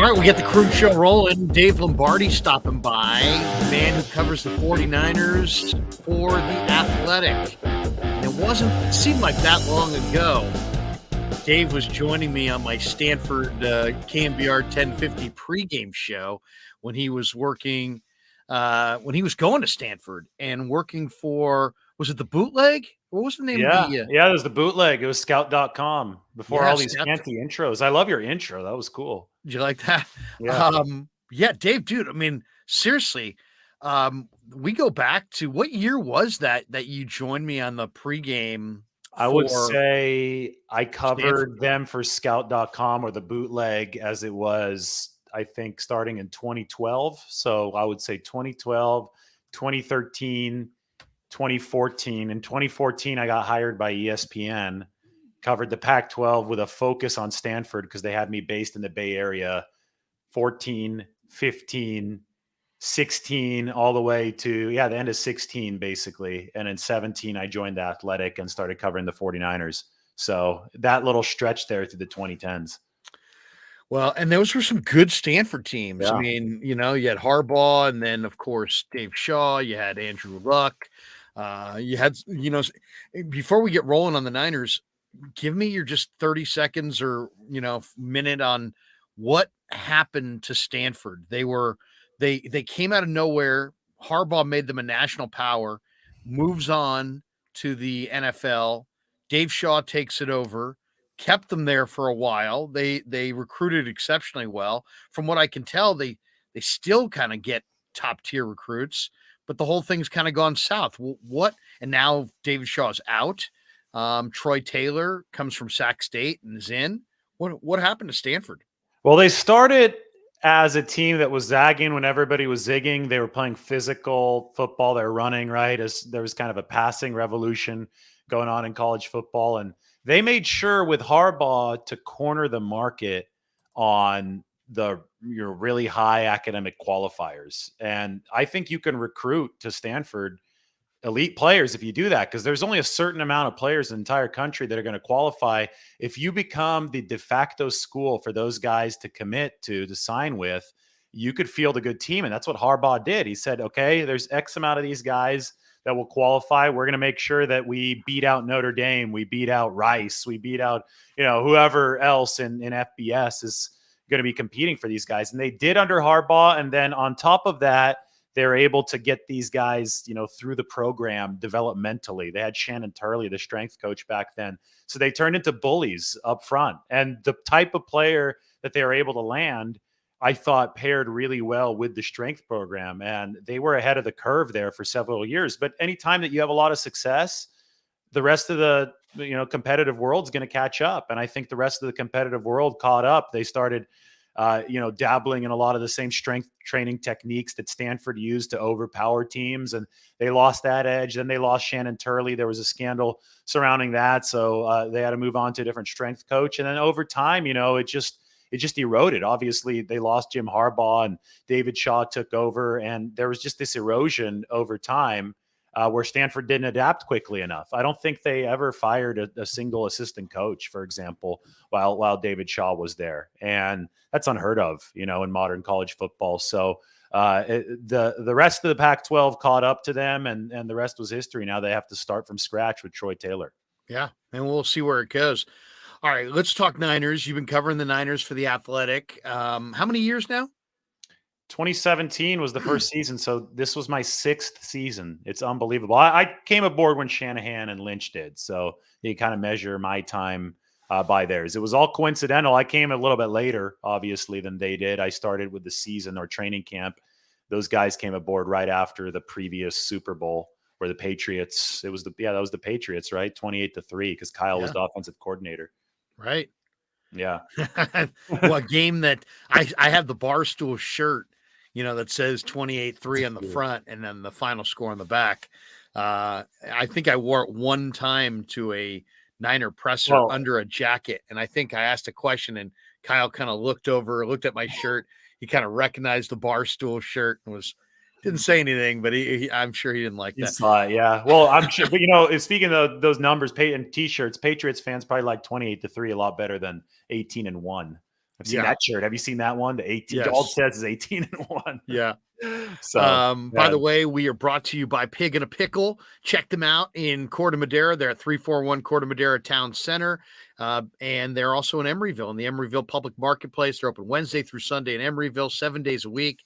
All right, we got the Krueg show rolling. Dave Lombardi stopping by, the man who covers the 49ers for The Athletic. And it seemed like that long ago. Dave was joining me on my Stanford KMBR 1050 pregame show when he was working, when he was going to Stanford and working for, was it the Bootleg? What was the name of the? Yeah, it was the Bootleg. It was scout.com before all these Scout. fancy intros. I love your intro. That was cool. Did you like that? Yeah. Yeah, Dave, dude. I mean, seriously, we go back to what year was that you joined me on the pregame? I would say I covered them for scout.com or the Bootleg as it was, I think, starting in 2012. So I would say 2012, 2013, 2014. In 2014, I got hired by ESPN, covered the Pac-12 with a focus on Stanford because they had me based in the Bay Area. 14, 15, 16, all the way to, the end of 16, basically. And in 17, I joined the Athletic and started covering the 49ers. So that little stretch there through the 2010s. Well, and those were some good Stanford teams. Yeah. I mean, you had Harbaugh, and then, of course, Dave Shaw. You had Andrew Luck. You had, before we get rolling on the Niners, give me your just 30 seconds or, minute on what happened to Stanford. They came out of nowhere. Harbaugh made them a national power, moves on to the NFL. Dave Shaw takes it over, kept them there for a while. They recruited exceptionally well. From what I can tell, they still kind of get top tier recruits, but the whole thing's kind of gone south. What? And now David Shaw's out. Troy Taylor comes from Sac State and is in. What happened to Stanford? Well, they started as a team that was zagging when everybody was zigging. They were playing physical football. They were running, right? As there was kind of a passing revolution going on in college football. And they made sure with Harbaugh to corner the market on your really high academic qualifiers. And I think you can recruit to Stanford elite players if you do that, because there's only a certain amount of players in the entire country that are going to qualify. If you become the de facto school for those guys to commit to sign with, you could field a good team. And that's what Harbaugh did. He said, okay, there's X amount of these guys that will qualify. We're going to make sure that we beat out Notre Dame. We beat out Rice. We beat out, whoever else in FBS is going to be competing for these guys. And they did under Harbaugh. And then on top of that, they're able to get these guys, through the program developmentally. They had Shannon Turley, the strength coach back then. So they turned into bullies up front. And the type of player that they were able to land, I thought paired really well with the strength program. And they were ahead of the curve there for several years. But anytime that you have a lot of success, the rest of the competitive world is going to catch up. And I think the rest of the competitive world caught up. They started dabbling in a lot of the same strength training techniques that Stanford used to overpower teams. And they lost that edge. Then they lost Shannon Turley. There was a scandal surrounding that. So they had to move on to a different strength coach. And then over time, it just eroded. Obviously, they lost Jim Harbaugh and David Shaw took over. And there was just this erosion over time where Stanford didn't adapt quickly enough. I don't think they ever fired a single assistant coach, for example, while David Shaw was there. And that's unheard of, in modern college football. So the rest of the Pac-12 caught up to them, and the rest was history. Now they have to start from scratch with Troy Taylor. Yeah, and we'll see where it goes. All right, let's talk Niners. You've been covering the Niners for The Athletic. How many years now? 2017 was the first season, so this was my 6th season. It's unbelievable. I came aboard when Shanahan and Lynch did, so you kind of measure my time by theirs. It was all coincidental. I came a little bit later, obviously, than they did. I started with the season or training camp. Those guys came aboard right after the previous Super Bowl where the Patriots, that was the Patriots, right? 28-3, because Kyle was the offensive coordinator. Right. Yeah. Well, a game that I have the Barstool shirt, that says 28-3 on the front and then the final score on the back. I think I wore it one time to a Niner presser under a jacket. And I think I asked a question and Kyle kind of looked at my shirt. He kind of recognized the Barstool shirt and didn't say anything, but I'm sure he didn't like that. Saw it, yeah. Well, I'm sure, but speaking of those numbers, and t-shirts, Patriots fans probably like 28-3 a lot better than 18-1. I've seen that shirt. Have you seen that one? The 18. All it says is 18-1. Yeah. So, by the way, we are brought to you by Pig and a Pickle. Check them out in Corte Madera. They're at 341 Corte Madera Town Center. And they're also in Emeryville, in the Emeryville Public Marketplace. They're open Wednesday through Sunday in Emeryville, 7 days a week.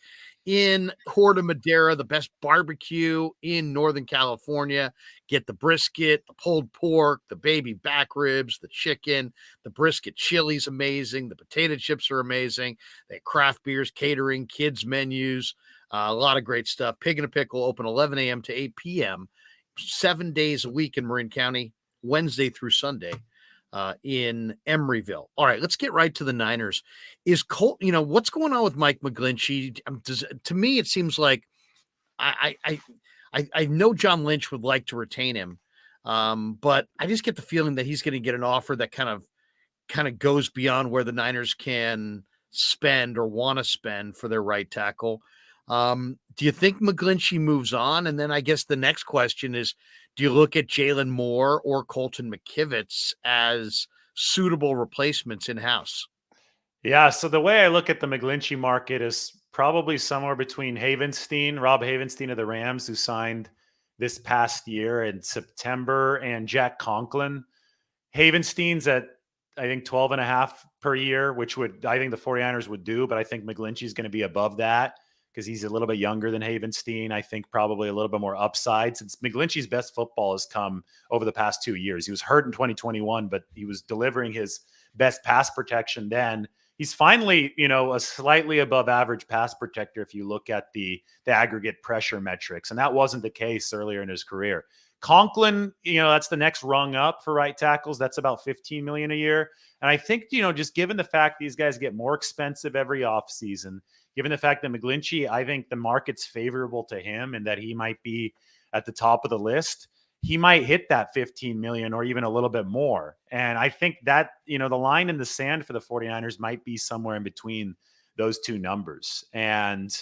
In Corte Madera, the best barbecue in Northern California. Get the brisket, the pulled pork, the baby back ribs, the chicken, the brisket chili's amazing. The potato chips are amazing. They have craft beers, catering, kids menus, a lot of great stuff. Pig and a Pickle, open 11 a.m. to 8 p.m., 7 days a week in Marin County, Wednesday through Sunday. In Emeryville. All right, let's get right to the Niners. Is Colt, what's going on with Mike McGlinchey? To me, it seems like I know John Lynch would like to retain him, but I just get the feeling that he's going to get an offer that kind of goes beyond where the Niners can spend or want to spend for their right tackle. Do you think McGlinchey moves on? And then I guess the next question is, do you look at Jalen Moore or Colton McKivitz as suitable replacements in-house? Yeah, so the way I look at the McGlinchey market is probably somewhere between Rob Havenstein of the Rams, who signed this past year in September, and Jack Conklin. Havenstein's at, I think, 12.5 per year, which I think the 49ers would do, but I think McGlinchey's going to be above that because he's a little bit younger than Havenstein. I think probably a little bit more upside, since McGlinchey's best football has come over the past 2 years. He was hurt in 2021, but he was delivering his best pass protection then. He's finally, a slightly above average pass protector if you look at the aggregate pressure metrics, and that wasn't the case earlier in his career. Conklin, that's the next rung up for right tackles. That's about $15 million a year. And I think, just given the fact these guys get more expensive every offseason, given the fact that McGlinchey, I think the market's favorable to him and that he might be at the top of the list, he might hit that 15 million or even a little bit more. And I think that, the line in the sand for the 49ers might be somewhere in between those two numbers. And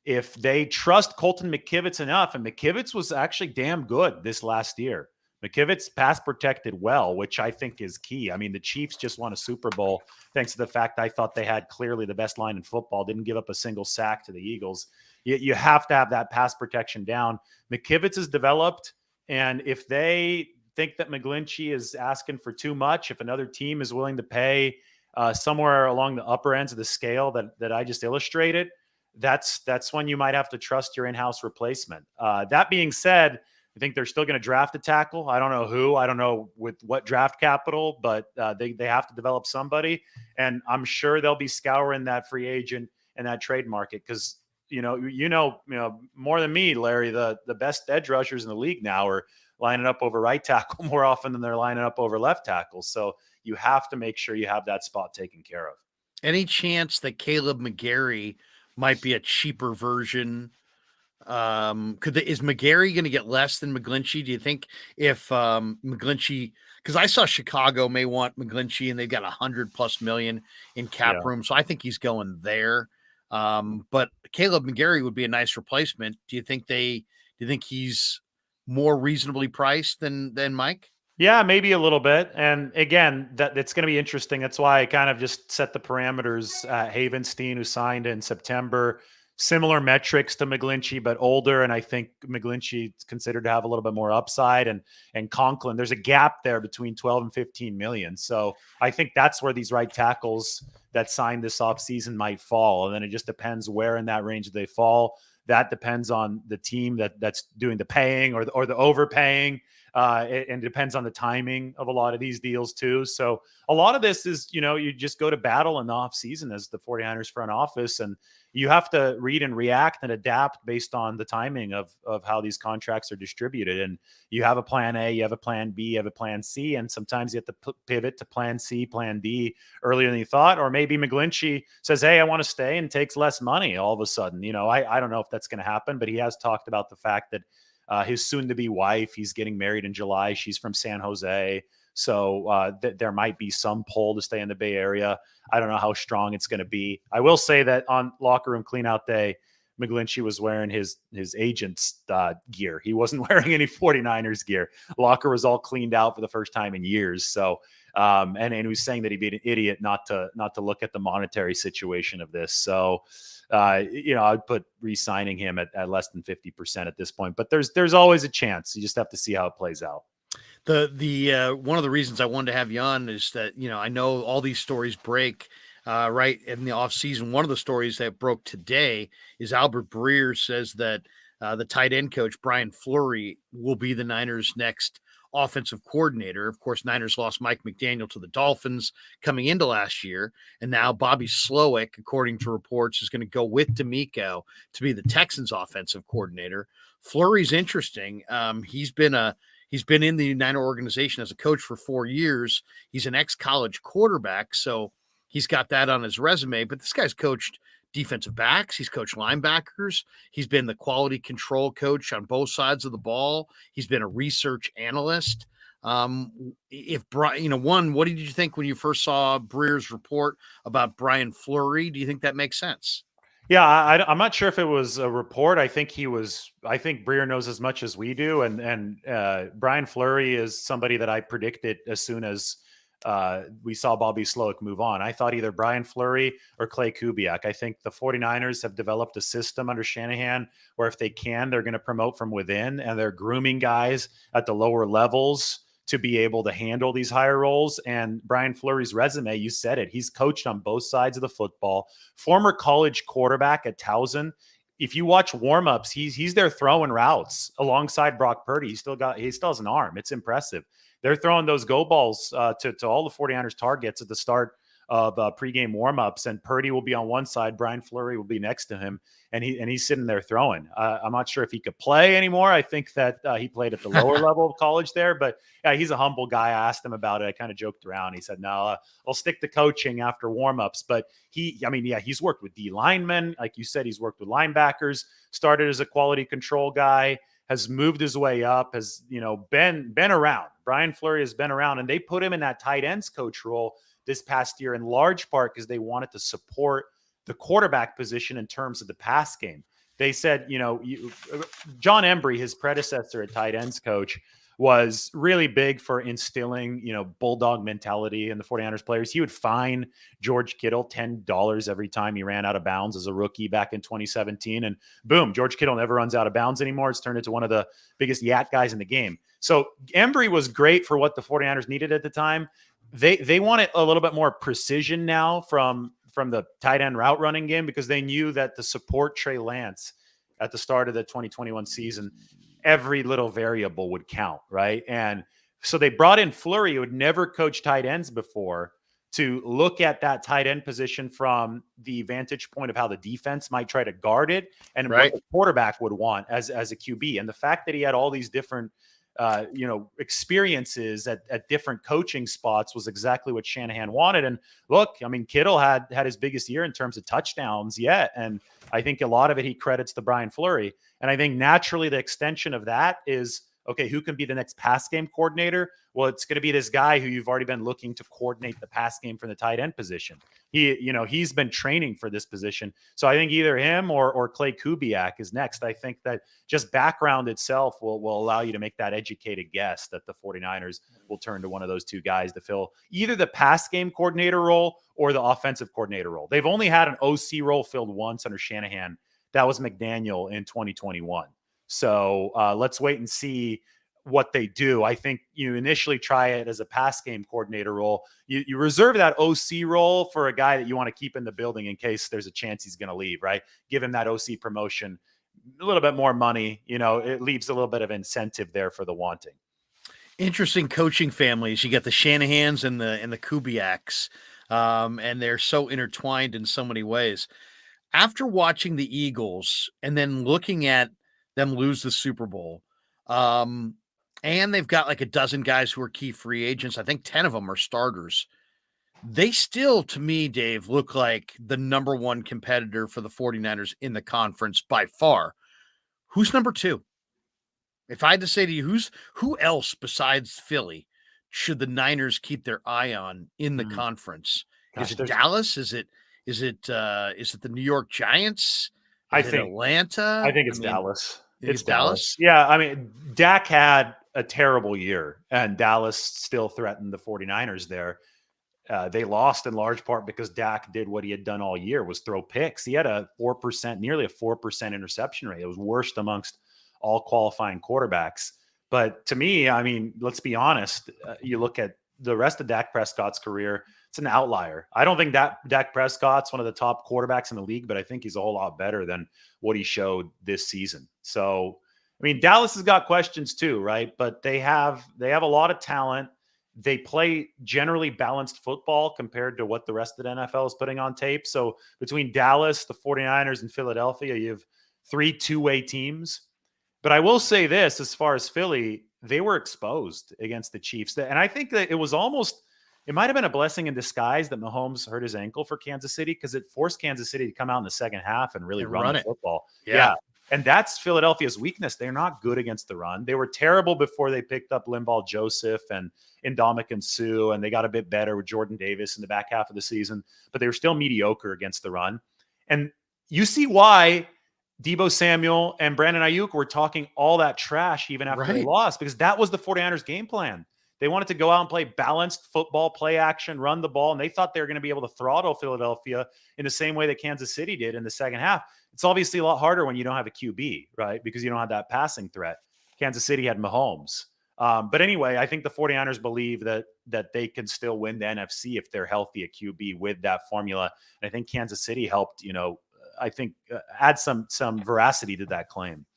if they trust Colton McKivitz enough, and McKivitz was actually damn good this last year. McKivitz pass protected well, which I think is key. I mean, the Chiefs just won a Super Bowl thanks to the fact I thought they had clearly the best line in football, didn't give up a single sack to the Eagles. You have to have that pass protection down. McKivitz is developed, and if they think that McGlinchey is asking for too much, if another team is willing to pay somewhere along the upper ends of the scale that I just illustrated, that's when you might have to trust your in-house replacement. That being said, I think they're still going to draft a tackle. I don't know who. I don't know with what draft capital, but they have to develop somebody. And I'm sure they'll be scouring that free agent and that trade market because, more than me, Larry, the best edge rushers in the league now are lining up over right tackle more often than they're lining up over left tackle. So you have to make sure you have that spot taken care of. Any chance that Caleb McGarry might be a cheaper version? Is McGarry going to get less than McGlinchey? Do you think if McGlinchey, because I saw Chicago may want McGlinchey and they've got $100+ million in cap room, so I think he's going there. But Caleb McGarry would be a nice replacement. Do you think he's more reasonably priced than Mike? Yeah, maybe a little bit. And again, that's going to be interesting. That's why I kind of just set the parameters. Havenstein, who signed in September, similar metrics to McGlinchey, but older. And I think McGlinchey is considered to have a little bit more upside. And Conklin, there's a gap there between 12 and 15 million. So I think that's where these right tackles that signed this offseason might fall. And then it just depends where in that range they fall. That depends on the team that's doing the paying or the overpaying. It depends on the timing of a lot of these deals too. So a lot of this is, you just go to battle in the off season as the 49ers front office, and you have to read and react and adapt based on the timing of how these contracts are distributed. And you have a plan A, you have a plan B, you have a plan C, and sometimes you have to pivot to plan C, plan D earlier than you thought. Or maybe McGlinchey says, hey, I want to stay, and takes less money all of a sudden. I don't know if that's going to happen, but he has talked about the fact that his soon-to-be wife, he's getting married in July. She's from San Jose. So there might be some pull to stay in the Bay Area. I don't know how strong it's going to be. I will say that on locker room cleanout day, McGlinchey was wearing his agent's gear. He wasn't wearing any 49ers gear. Locker was all cleaned out for the first time in years. So, and he was saying that he'd be an idiot not to look at the monetary situation of this. So, I'd put re-signing him at less than 50% at this point. But there's always a chance. You just have to see how it plays out. The one of the reasons I wanted to have you on is that, I know all these stories break right in the offseason. One of the stories that broke today is Albert Breer says that the tight end coach, Brian Fleury, will be the Niners' next offensive coordinator. Of course, Niners lost Mike McDaniel to the Dolphins coming into last year. And now Bobby Slowick, according to reports, is going to go with D'Amico to be the Texans' offensive coordinator. Fleury's interesting. He's been in the Niner organization as a coach for 4 years. He's an ex-college quarterback, so he's got that on his resume. But this guy's coached defensive backs. He's coached linebackers. He's been the quality control coach on both sides of the ball. He's been a research analyst. If Brian, what did you think when you first saw Breer's report about Brian Fleury? Do you think that makes sense? Yeah, I'm not sure if it was a report. I think Breer knows as much as we do, and Brian Fleury is somebody that I predicted as soon as we saw Bobby Slowick move on. I thought either Brian Fleury or Clay Kubiak. I think the 49ers have developed a system under Shanahan where if they can, they're going to promote from within, and they're grooming guys at the lower levels to be able to handle these higher roles. And Brian Fleury's resume, you said it, he's coached on both sides of the football, former college quarterback at Towson. If you watch warmups, he's there throwing routes alongside Brock Purdy. He still has an arm. It's impressive. They're throwing those go balls to all the 49ers targets at the start of pregame warmups, and Purdy will be on one side, Brian Fleury will be next to him, and he's sitting there throwing. I'm not sure if he could play anymore. I think that he played at the lower level of college there, but yeah, he's a humble guy. I asked him about it. I kind of joked around. He said, "No, I'll stick to coaching after warmups." But he's worked with D linemen, like you said. He's worked with linebackers. Started as a quality control guy. Has moved his way up, has been around. Brian Fleury has been around, and they put him in that tight ends coach role this past year in large part because they wanted to support the quarterback position in terms of the pass game. They said, John Embry, his predecessor at tight ends coach, was really big for instilling, bulldog mentality in the 49ers players. He would fine George Kittle $10 every time he ran out of bounds as a rookie back in 2017. And boom, George Kittle never runs out of bounds anymore. It's turned into one of the biggest YAT guys in the game. So Embry was great for what the 49ers needed at the time. They wanted a little bit more precision now from the tight end route running game because they knew that to support Trey Lance at the start of the 2021 season, every little variable would count, right? And so they brought in Fleury, who had never coached tight ends before, to look at that tight end position from the vantage point of how the defense might try to guard it and what the quarterback would want as a QB. And the fact that he had all these different experiences at different coaching spots was exactly what Shanahan wanted. And look, Kittle had his biggest year in terms of touchdowns yet. And I think a lot of it he credits to Brian Fleury. And I think naturally the extension of that is, okay, who can be the next pass game coordinator? Well, it's going to be this guy who you've already been looking to coordinate the pass game for the tight end position. He's been training for this position. So I think either him or Clay Kubiak is next. I think that just background itself will allow you to make that educated guess that the 49ers will turn to one of those two guys to fill either the pass game coordinator role or the offensive coordinator role. They've only had an OC role filled once under Shanahan. That was McDaniel in 2021. So let's wait and see what they do. I think you initially try it as a pass game coordinator role. You reserve that OC role for a guy that you want to keep in the building in case there's a chance he's going to leave, right? Give him that OC promotion, a little bit more money. It leaves a little bit of incentive there for the wanting. Interesting coaching families. You got the Shanahans and the Kubiaks, and they're so intertwined in so many ways. After watching the Eagles and then looking at them lose the Super Bowl, and they've got like a dozen guys who are key free agents. I think 10 of them are starters. They still, to me, Dave, look like the number one competitor for the 49ers in the conference by far. Who's number two? If I had to say to you, who else besides Philly should the Niners keep their eye on in the conference? Is it Dallas? Is it the New York Giants? I Is it think Atlanta? I it's mean, Dallas. you think It's it's Dallas. Dallas? Yeah, I mean, Dak had a terrible year, and Dallas still threatened the 49ers there. They lost in large part because Dak did what he had done all year, was throw picks. He had a 4%, nearly a 4% interception rate. It was worst amongst all qualifying quarterbacks. But to me, I mean, let's be honest. You look at the rest of Dak Prescott's career, it's an outlier. I don't think that Dak Prescott's one of the top quarterbacks in the league, but I think he's a whole lot better than what he showed this season. So, I mean, Dallas has got questions too, right? But they have a lot of talent. They play generally balanced football compared to what the rest of the NFL is putting on tape. So between Dallas, the 49ers, and Philadelphia, you have 3 two-way teams. But I will say this, as far as Philly, they were exposed against the Chiefs. And I think that it might have been a blessing in disguise that Mahomes hurt his ankle for Kansas City, because it forced Kansas City to come out in the second half and really And run run the it. football. Yeah. And that's Philadelphia's weakness. They're not good against the run. They were terrible before they picked up Linval Joseph and Ndamukong Suh, and they got a bit better with Jordan Davis in the back half of the season, but they were still mediocre against the run. And you see why Deebo Samuel and Brandon Ayuk were talking all that trash even after they Right. lost, because that was the 49ers game plan. They wanted to go out and play balanced football, play action, run the ball, and they thought they were going to be able to throttle Philadelphia in the same way that Kansas City did in the second half. It's obviously a lot harder when you don't have a QB, right? Because you don't have that passing threat. Kansas City had Mahomes. But anyway, I think the 49ers believe that they can still win the NFC if they're healthy at QB with that formula. And I think Kansas City helped, I think add some veracity to that claim.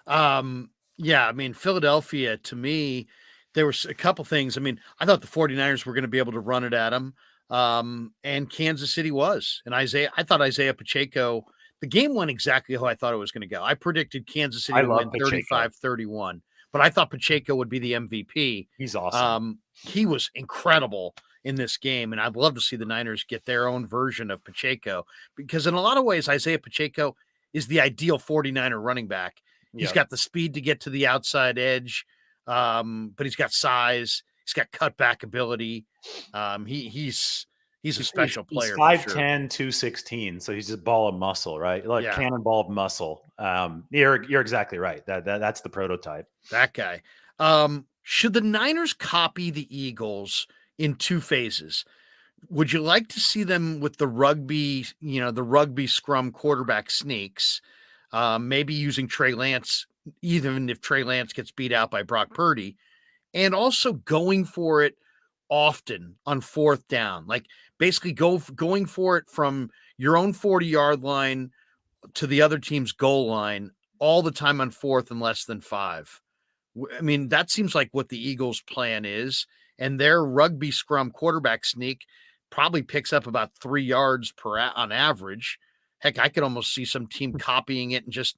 Yeah, I mean, Philadelphia, to me, there was a couple things. I mean, I thought the 49ers were going to be able to run it at them. And Kansas City was. And I thought Isaiah Pacheco, the game went exactly how I thought it was going to go. I predicted Kansas City to win 35-31, but I thought Pacheco would be the MVP. He's awesome. He was incredible in this game, and I'd love to see the Niners get their own version of Pacheco, because in a lot of ways, Isaiah Pacheco is the ideal 49er running back. He's got the speed to get to the outside edge, but he's got size. He's got cutback ability. He's a special player. He's 5'10", 216, so he's a ball of muscle, right? Like cannonball of muscle. You're exactly right. That's the prototype. That guy. Should the Niners copy the Eagles in two phases? Would you like to see them with the rugby scrum quarterback sneaks, maybe using Trey Lance, even if Trey Lance gets beat out by Brock Purdy, and also going for it often on fourth down, like basically going for it from your own 40-yard line to the other team's goal line all the time on fourth and less than 5. I mean, that seems like what the Eagles' plan is, and their rugby scrum quarterback sneak probably picks up about 3 yards on average. Heck, I could almost see some team copying it and just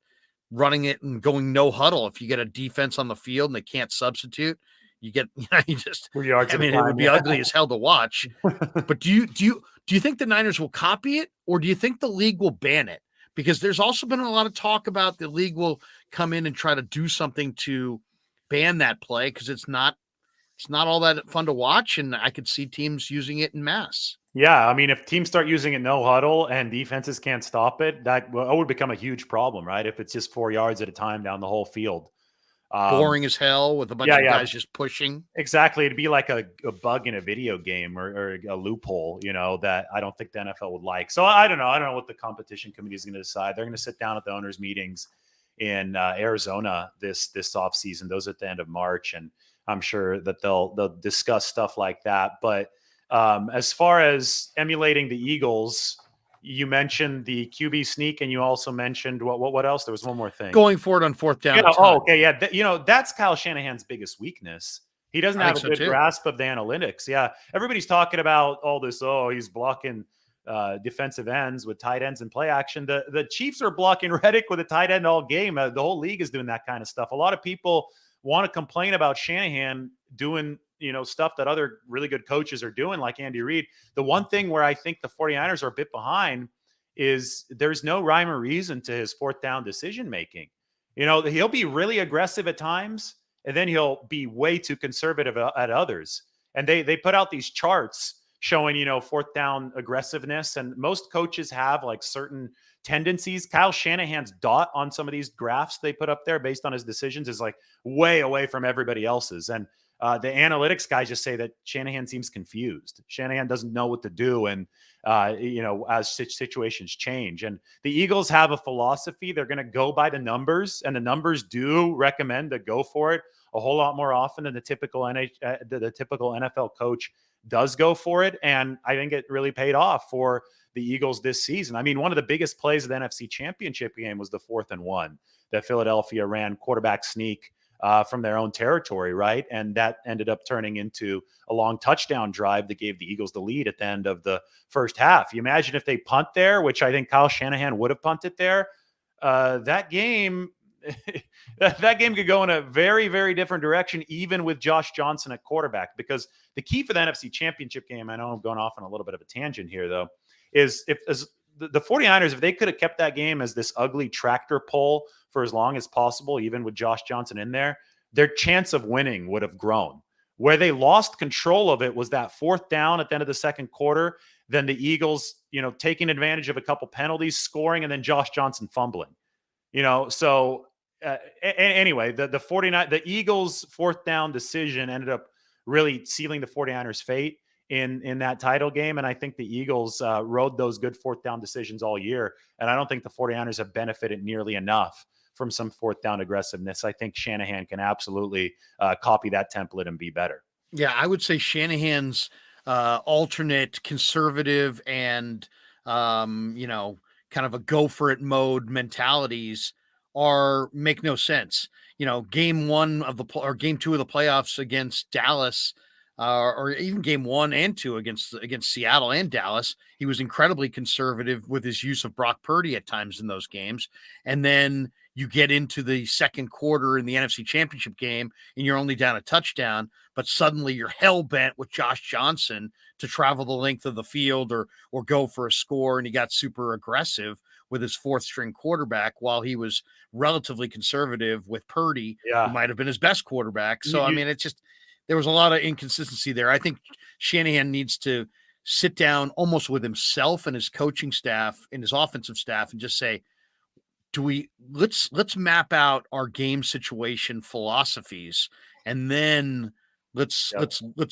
running it and going no huddle. If you get a defense on the field and they can't substitute, you get, you just, 3 yards. I mean, it would be ugly as hell to watch. But do you think the Niners will copy it, or do you think the league will ban it? Because there's also been a lot of talk about the league will come in and try to do something to ban that play, because it's not all that fun to watch, and I could see teams using it in mass. Yeah, I mean, if teams start using it no huddle and defenses can't stop it, that would become a huge problem, right? If it's just 4 yards at a time down the whole field. Boring as hell with a bunch of guys just pushing. Exactly. It'd be like a bug in a video game or a loophole, that I don't think the NFL would like. So I don't know. I don't know what the competition committee is going to decide. They're going to sit down at the owners' meetings in Arizona this offseason. Those at the end of March, and I'm sure that they'll discuss stuff like that. But as far as emulating the Eagles, you mentioned the QB sneak, and you also mentioned what else? There was one more thing. Going for it on fourth down. Okay, yeah. That's Kyle Shanahan's biggest weakness. He doesn't have a good grasp of the analytics. Yeah, everybody's talking about all this. Oh, he's blocking defensive ends with tight ends and play action. The Chiefs are blocking Reddick with a tight end all game. The whole league is doing that kind of stuff. A lot of people want to complain about Shanahan doing stuff that other really good coaches are doing, like Andy Reid. The one thing where I think the 49ers are a bit behind is there's no rhyme or reason to his fourth down decision making. He'll be really aggressive at times, and then he'll be way too conservative at others. And they put out these charts showing, fourth down aggressiveness. And most coaches have like certain tendencies. Kyle Shanahan's dot on some of these graphs they put up there based on his decisions is like way away from everybody else's. And the analytics guys just say that Shanahan seems confused. Shanahan doesn't know what to do. And, as situations change. And the Eagles have a philosophy. They're going to go by the numbers, and the numbers do recommend to go for it a whole lot more often than the typical NFL coach does go for it. And I think it really paid off for the Eagles this season. I mean, one of the biggest plays of the NFC Championship game was the 4th and 1 that Philadelphia ran quarterback sneak from their own territory, right? And that ended up turning into a long touchdown drive that gave the Eagles the lead at the end of the first half. You imagine if they punt there, which I think Kyle Shanahan would have punted there, that game that game could go in a very, very different direction, even with Josh Johnson at quarterback. Because the key for the NFC Championship game, I know I'm going off on a little bit of a tangent here, though, is the 49ers, if they could have kept that game as this ugly tractor pull for as long as possible, even with Josh Johnson in there, their chance of winning would have grown. Where they lost control of it was that 4th down at the end of the second quarter, then the Eagles, taking advantage of a couple penalties, scoring, and then Josh Johnson fumbling. So anyway, the Eagles' 4th down decision ended up really sealing the 49ers' fate in that title game. And I think the Eagles rode those good 4th down decisions all year. And I don't think the 49ers have benefited nearly enough from some 4th down aggressiveness. I think Shanahan can absolutely copy that template and be better. Yeah, I would say Shanahan's alternate conservative and, kind of a go for it mode mentalities make no sense. Game 1 or game 2 of the playoffs against Dallas, or even game 1 and 2 against Seattle and Dallas, he was incredibly conservative with his use of Brock Purdy at times in those games. And then you get into the second quarter in the NFC Championship game and you're only down a touchdown, but suddenly you're hell bent with Josh Johnson to travel the length of the field or go for a score. And he got super aggressive with his 4th string quarterback while he was relatively conservative with Purdy, who might have been his best quarterback. So, I mean, it's just, there was a lot of inconsistency there. I think Shanahan needs to sit down almost with himself and his coaching staff and his offensive staff and just say, let's map out our game situation philosophies, and then let's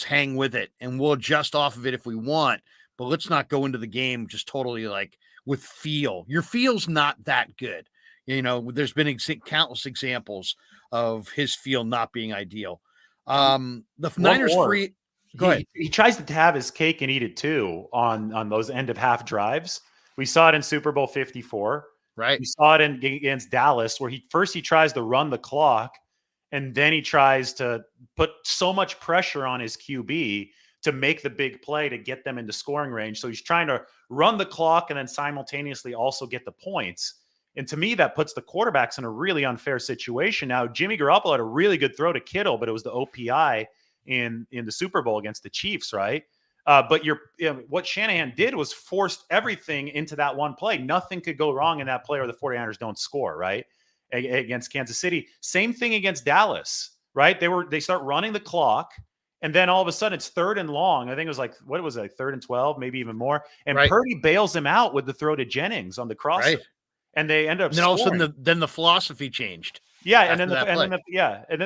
hang with it, and we'll adjust off of it if we want, but let's not go into the game just totally like with feel. Your feel's not that good. There's been countless examples of his feel not being ideal. The Niners free. Go ahead. He tries to have his cake and eat it too on those end of half drives. We saw it in Super Bowl 54. Right. We saw it against Dallas, where he tries to run the clock, and then he tries to put so much pressure on his QB to make the big play to get them into scoring range. So he's trying to run the clock and then simultaneously also get the points. And to me, that puts the quarterbacks in a really unfair situation. Now, Jimmy Garoppolo had a really good throw to Kittle, but it was the OPI in the Super Bowl against the Chiefs, right? But what Shanahan did was forced everything into that one play. Nothing could go wrong in that play or the 49ers don't score, right? Against Kansas City. Same thing against Dallas, right? They start running the clock, and then all of a sudden it's 3rd and long. I think it was like, 3rd and 12, maybe even more. And Purdy bails him out with the throw to Jennings on the crosser. Right. And they end up and then all of a sudden then the philosophy changed. Yeah, and then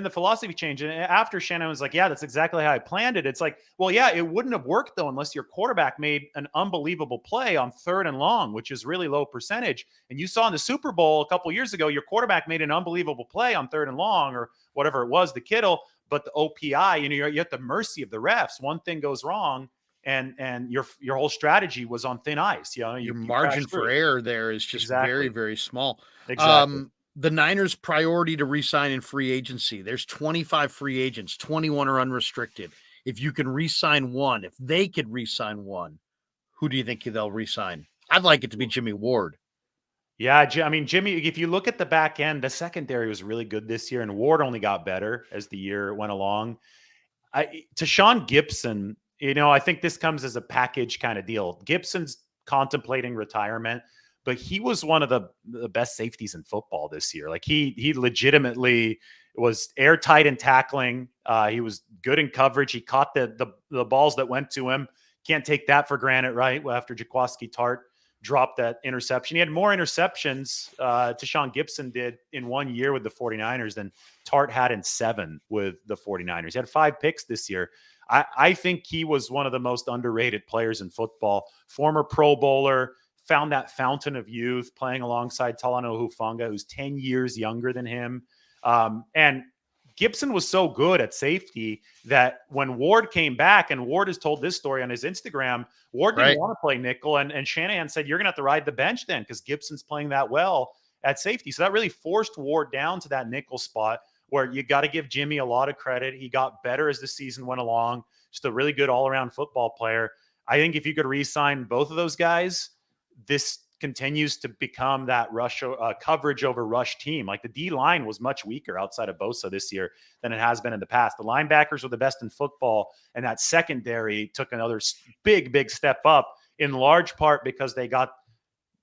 the philosophy changed. And after Shanahan was like, yeah, that's exactly how I planned it. It's like, well, yeah, it wouldn't have worked though unless your quarterback made an unbelievable play on 3rd and long, which is really low percentage. And you saw in the Super Bowl a couple years ago, your quarterback made an unbelievable play on 3rd and long or whatever it was, the Kittle, but the OPI, you're at the mercy of the refs. One thing goes wrong, and your whole strategy was on thin ice. Your margin for error there is just very, very small. Exactly. The Niners' priority to re-sign in free agency. There's 25 free agents, 21 are unrestricted. If you can re-sign one, if they could re-sign one, who do you think they'll re-sign? I'd like it to be Jimmy Ward. Yeah, I mean, Jimmy, if you look at the back end, the secondary was really good this year, and Ward only got better as the year went along. To Sean Gibson, I think this comes as a package kind of deal. Gibson's contemplating retirement, but he was one of the best safeties in football this year. Like he legitimately was airtight in tackling. He was good in coverage. He caught the balls that went to him. Can't take that for granted, right? Well, after Jaquiski Tartt dropped that interception. He had more interceptions, Tashawn Gibson did in 1 year with the 49ers than Tartt had in 7 with the 49ers. He had 5 picks this year. I think he was one of the most underrated players in football. Former Pro Bowler, found that fountain of youth playing alongside Talanoa Hufanga, who's 10 years younger than him. And Gibson was so good at safety that when Ward came back, and Ward has told this story on his Instagram, Ward didn't want to play nickel. And Shanahan said, you're going to have to ride the bench then because Gibson's playing that well at safety. So that really forced Ward down to that nickel spot where you got to give Jimmy a lot of credit. He got better as the season went along. Just a really good all-around football player. I think if you could re-sign both of those guys, this continues to become that rush coverage over rush team. Like the D line was much weaker outside of Bosa this year than it has been in the past. The linebackers were the best in football, and that secondary took another big step up in large part because they got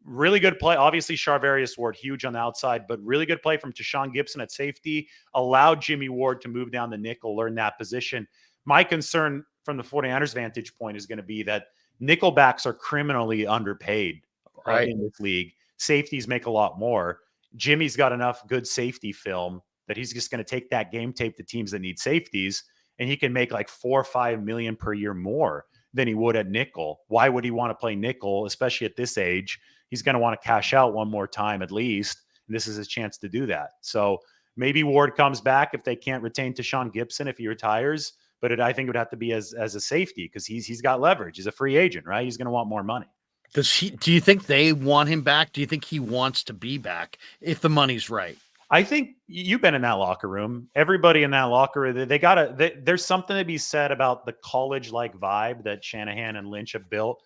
really good play. Obviously, Charvarius Ward, huge on the outside, but really good play from Tashawn Gibson at safety, allowed Jimmy Ward to move down the nickel, learn that position. My concern from the 49ers vantage point is going to be that nickelbacks are criminally underpaid in this league. Safeties make a lot more. Jimmy's got enough good safety film that he's just going to take that game tape to teams that need safeties, and he can make like $4 or $5 million per year more than he would at nickel. Why would he want to play nickel, especially at this age? He's going to want to cash out one more time at least, and this is his chance to do that. So maybe Ward comes back if they can't retain Tashawn Gibson if he retires, but I think it would have to be as a safety because he's got leverage. He's a free agent, right? He's going to want more money. Do you think they want him back? Do you think he wants to be back if the money's right? I think you've been in that locker room. Everybody in that locker room, there's something to be said about the college-like vibe that Shanahan and Lynch have built.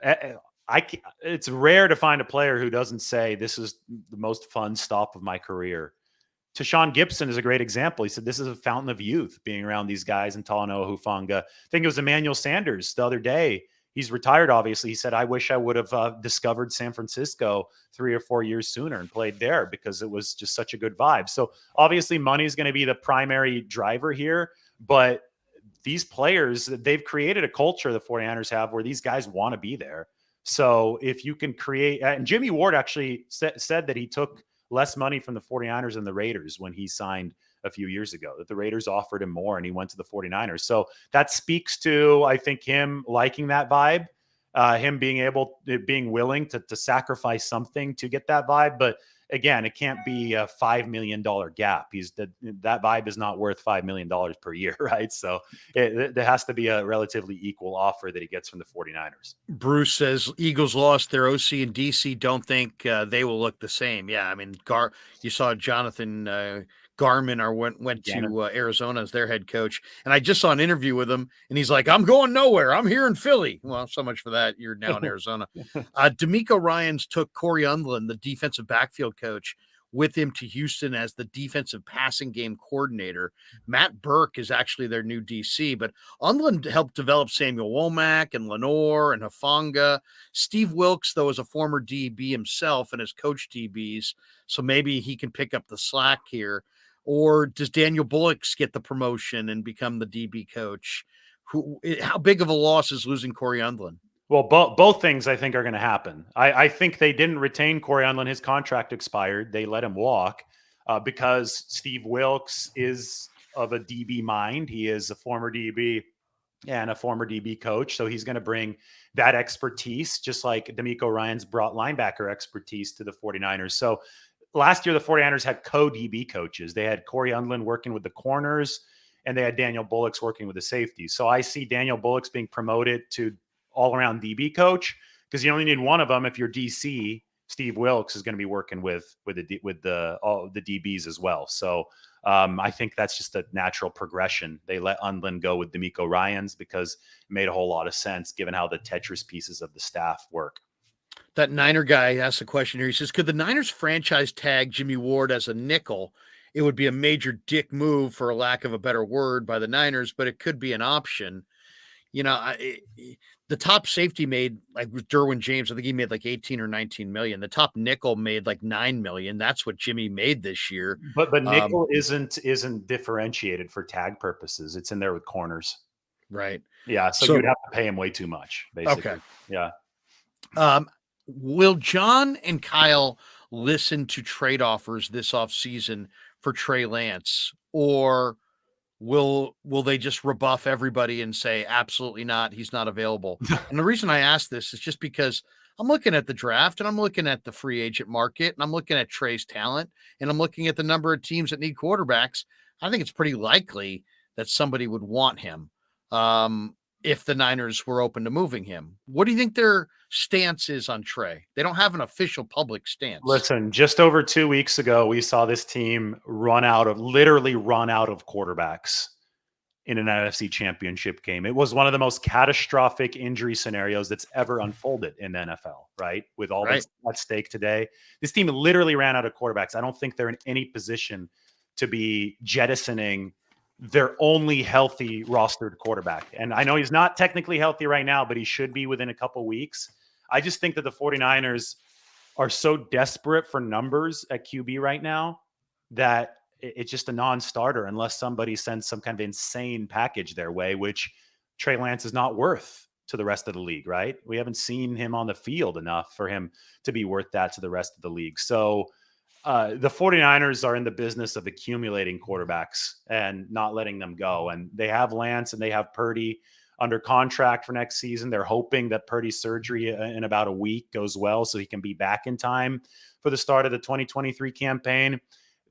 It's rare to find a player who doesn't say this is the most fun stop of my career. Tashawn Gibson is a great example. He said, this is a fountain of youth being around these guys in Talanoa Hufanga. I think it was Emmanuel Sanders the other day. He's retired, obviously. He said, I wish I would have discovered San Francisco 3 or 4 years sooner and played there because it was just such a good vibe. So obviously money is going to be the primary driver here, but these players, they've created a culture the 49ers have where these guys want to be there. So if you can create, and Jimmy Ward actually said that he took less money from the 49ers than the Raiders when he signed a few years ago, that the Raiders offered him more and he went to the 49ers. So that speaks to, I think, him liking that vibe, him being willing to sacrifice something to get that vibe. But again, it can't be a $5 million gap. That vibe is not worth $5 million per year, right? So there has to be a relatively equal offer that he gets from the 49ers. Bruce says Eagles lost their OC in DC. Don't think they will look the same. Yeah, I mean, you saw Jonathan Garmin went to Arizona as their head coach, and I just saw an interview with him, and he's like, "I'm going nowhere. I'm here in Philly." Well, so much for that. You're now in Arizona. D'Amico Ryans took Corey Undlin, the defensive backfield coach, with him to Houston as the defensive passing game coordinator. Matt Burke is actually their new DC, but Undlin helped develop Samuel Womack and Lenore and Hufanga. Steve Wilkes, though, is a former DB himself and has coached DBs, so maybe he can pick up the slack here. Or does Daniel Bullocks get the promotion and become the DB coach? How big of a loss is losing Corey Undlin? Well, both things I think are going to happen. I think they didn't retain Corey Undlin. His contract expired. They let him walk because Steve Wilkes is of a DB mind. He is a former DB and a former DB coach. So he's going to bring that expertise, just like D'Amico Ryans brought linebacker expertise to the 49ers. So last year, the 49ers had co-DB coaches. They had Corey Undlin working with the corners, and they had Daniel Bullocks working with the safeties. So I see Daniel Bullocks being promoted to all-around DB coach because you only need one of them. If you're DC, Steve Wilkes is going to be working with all the DBs as well. So I think that's just a natural progression. They let Undlin go with D'Amico Ryans because it made a whole lot of sense given how the Tetris pieces of the staff work. That Niner guy asked a question here. He says, could the Niners franchise tag Jimmy Ward as a nickel? It would be a major dick move, for a lack of a better word, by the Niners, but it could be an option. You know, the top safety made, like with Derwin James, I think he made like 18 or 19 million. The top nickel made like 9 million. That's what Jimmy made this year. But nickel isn't differentiated for tag purposes. It's in there with corners. Right. Yeah. So So, you'd have to pay him way too much, basically. okay. Yeah. Will John and Kyle listen to trade offers this offseason for Trey Lance, or will they just rebuff everybody and say absolutely not, he's not available? And the reason I ask this is just because I'm looking at the draft and I'm looking at the free agent market and I'm looking at Trey's talent and I'm looking at the number of teams that need quarterbacks. I think it's pretty likely that somebody would want him. If the Niners were open to moving him. What do you think their stance is on Trey? They don't have an official public stance. Listen, just over 2 weeks ago, we saw this team literally run out of quarterbacks in an NFC championship game. It was one of the most catastrophic injury scenarios that's ever unfolded in the NFL, right? With all Right. that's at stake today. This team literally ran out of quarterbacks. I don't think they're in any position to be jettisoning their only healthy rostered quarterback. And I know he's not technically healthy right now, but he should be within a couple weeks. I just think that the 49ers are so desperate for numbers at QB right now that it's just a non-starter unless somebody sends some kind of insane package their way, which Trey Lance is not worth to the rest of the league, right? We haven't seen him on the field enough for him to be worth that to the rest of the league. So the 49ers are in the business of accumulating quarterbacks and not letting them go. And they have Lance and they have Purdy under contract for next season. They're hoping that Purdy's surgery in about a week goes well so he can be back in time for the start of the 2023 campaign.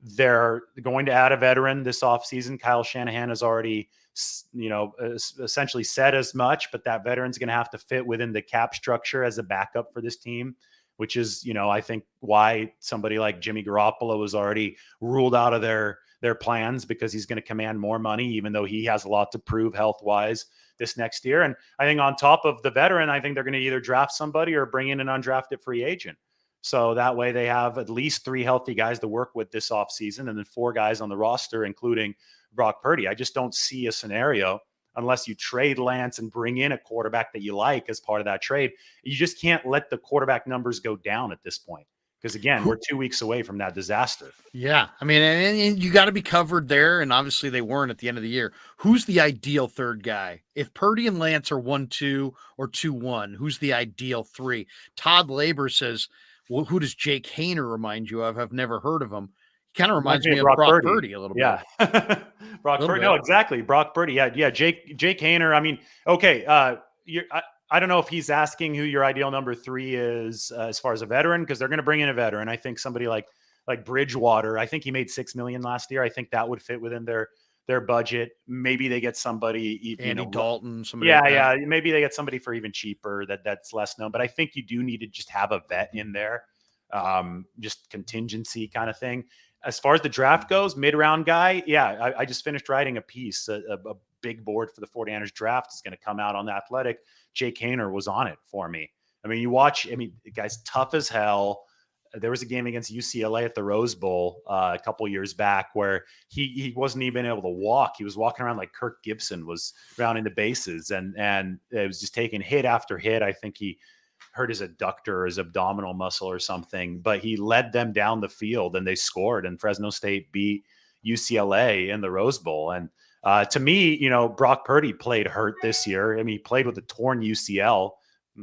They're going to add a veteran this offseason. Kyle Shanahan has already, essentially said as much, but that veteran's going to have to fit within the cap structure as a backup for this team, which is, I think why somebody like Jimmy Garoppolo was already ruled out of their plans, because he's going to command more money, even though he has a lot to prove health-wise this next year. And I think on top of the veteran, I think they're going to either draft somebody or bring in an undrafted free agent. So that way they have at least 3 healthy guys to work with this offseason and then 4 guys on the roster, including Brock Purdy. I just don't see a scenario unless you trade Lance and bring in a quarterback that you like as part of that trade. You just can't let the quarterback numbers go down at this point. Because again, we're 2 weeks away from that disaster. Yeah. I mean, and you got to be covered there. And obviously they weren't at the end of the year. Who's the ideal third guy? If Purdy and Lance are 1-2 or 2-1, who's the ideal 3? Todd Labor says, well, who does Jake Hayner remind you of? I've never heard of him. He kind of reminds me of Brock Purdy a little bit. Yeah. Brock Purdy. No, exactly. Brock Purdy. Yeah. Jake Hayner. I mean, okay. I don't know if he's asking who your ideal number 3 is as far as a veteran, because they're going to bring in a veteran. I think somebody like Bridgewater. I think he made $6 million last year. I think that would fit within their budget. Maybe they get somebody, Andy Dalton. Somebody yeah. Maybe they get somebody for even cheaper that's less known. But I think you do need to just have a vet in there, just contingency kind of thing. As far as the draft goes, mid-round guy, yeah, I just finished writing a piece, a big board for the 49ers draft is going to come out on The Athletic. Jake Hayner was on it for me. I mean, the guy's tough as hell. There was a game against UCLA at the Rose Bowl a couple years back where he wasn't even able to walk. He was walking around like Kirk Gibson was rounding the bases, and it was just taking hit after hit. I think he hurt his adductor or his abdominal muscle or something, but he led them down the field and they scored, and Fresno State beat UCLA in the Rose Bowl. And to me, Brock Purdy played hurt this year. I mean, he played with a torn UCL.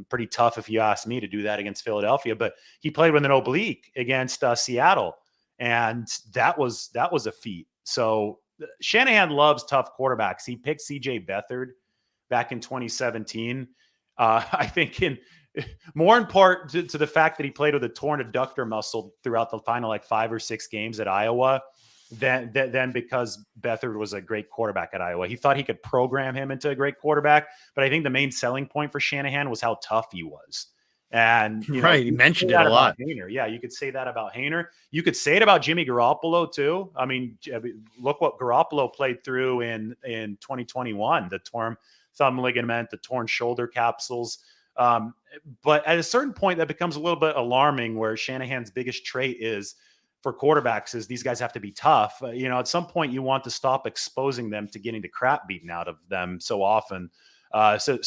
Pretty tough if you ask me to do that against Philadelphia, but he played with an oblique against Seattle, and that was a feat. So Shanahan loves tough quarterbacks. He picked CJ Beathard back in 2017. I think more in part to the fact that he played with a torn adductor muscle throughout the final 5 or 6 games at Iowa, than because Beathard was a great quarterback at Iowa. He thought he could program him into a great quarterback, but I think the main selling point for Shanahan was how tough he was. And he mentioned it a lot. Hayner. Yeah, you could say that about Hayner. You could say it about Jimmy Garoppolo too. I mean, look what Garoppolo played through in 2021: the torn thumb ligament, the torn shoulder capsules. But at a certain point, that becomes a little bit alarming, where Shanahan's biggest trait is for quarterbacks is these guys have to be tough. At some point you want to stop exposing them to getting the crap beaten out of them so often. So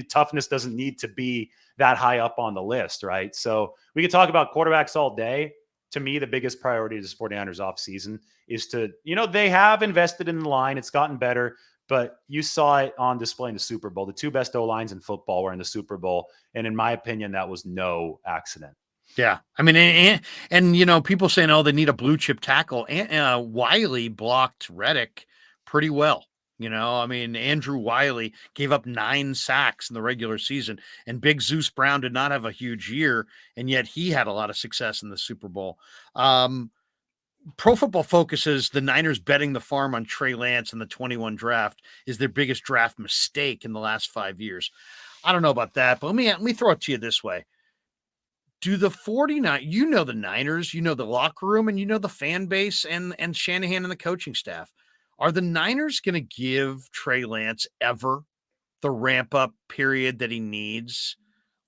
toughness doesn't need to be that high up on the list, right? So we could talk about quarterbacks all day. To me, the biggest priority is 49ers offseason is to, they have invested in the line. It's gotten better, but you saw it on display in the Super Bowl. The two best O-lines in football were in the Super Bowl. And in my opinion, that was no accident. Yeah. I mean, and people saying, oh, they need a blue chip tackle. And Wiley blocked Reddick pretty well. I mean, Andrew Wiley gave up 9 sacks in the regular season, and Big Zeus Brown did not have a huge year, and yet he had a lot of success in the Super Bowl. Pro Football Focus says the Niners betting the farm on Trey Lance in the 21 draft is their biggest draft mistake in the last 5 years. I don't know about that, but let me throw it to you this way. Do the 49, the Niners, the locker room, and the fan base and Shanahan and the coaching staff. Are the Niners going to give Trey Lance ever the ramp up period that he needs?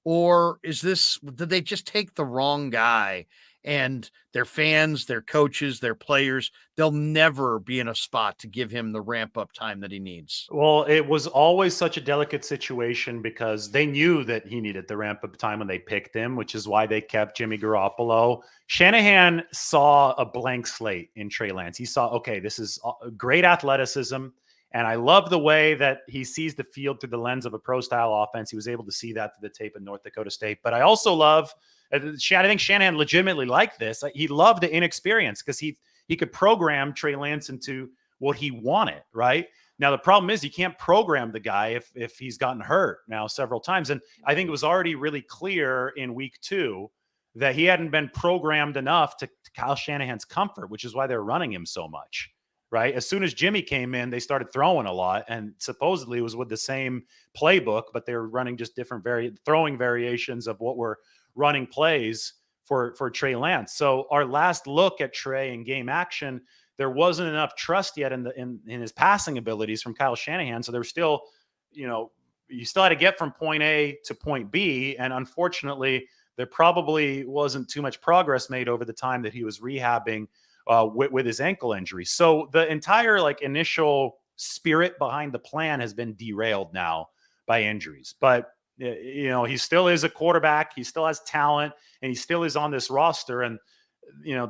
Or did they just take the wrong guy, and their fans, their coaches, their players, they'll never be in a spot to give him the ramp up time that he needs? Well, it was always such a delicate situation because they knew that he needed the ramp up time when they picked him, which is why they kept Jimmy Garoppolo. Shanahan saw a blank slate in Trey Lance. He saw, okay, this is great athleticism. And I love the way that he sees the field through the lens of a pro-style offense. He was able to see that through the tape in North Dakota State. But I also love, I think Shanahan legitimately liked this. He loved the inexperience because he could program Trey Lance into what he wanted, right? Now, the problem is you can't program the guy if he's gotten hurt now several times. And I think it was already really clear in week 2 that he hadn't been programmed enough to Kyle Shanahan's comfort, which is why they're running him so much. Right. As soon as Jimmy came in, they started throwing a lot, and supposedly it was with the same playbook, but they were running just different throwing variations of what were running plays for Trey Lance. So our last look at Trey in game action, there wasn't enough trust yet in his passing abilities from Kyle Shanahan. So there was still, you still had to get from point A to point B. And unfortunately, there probably wasn't too much progress made over the time that he was rehabbing with his ankle injury. So the entire initial spirit behind the plan has been derailed now by injuries. But he still is a quarterback. He still has talent, and he still is on this roster. And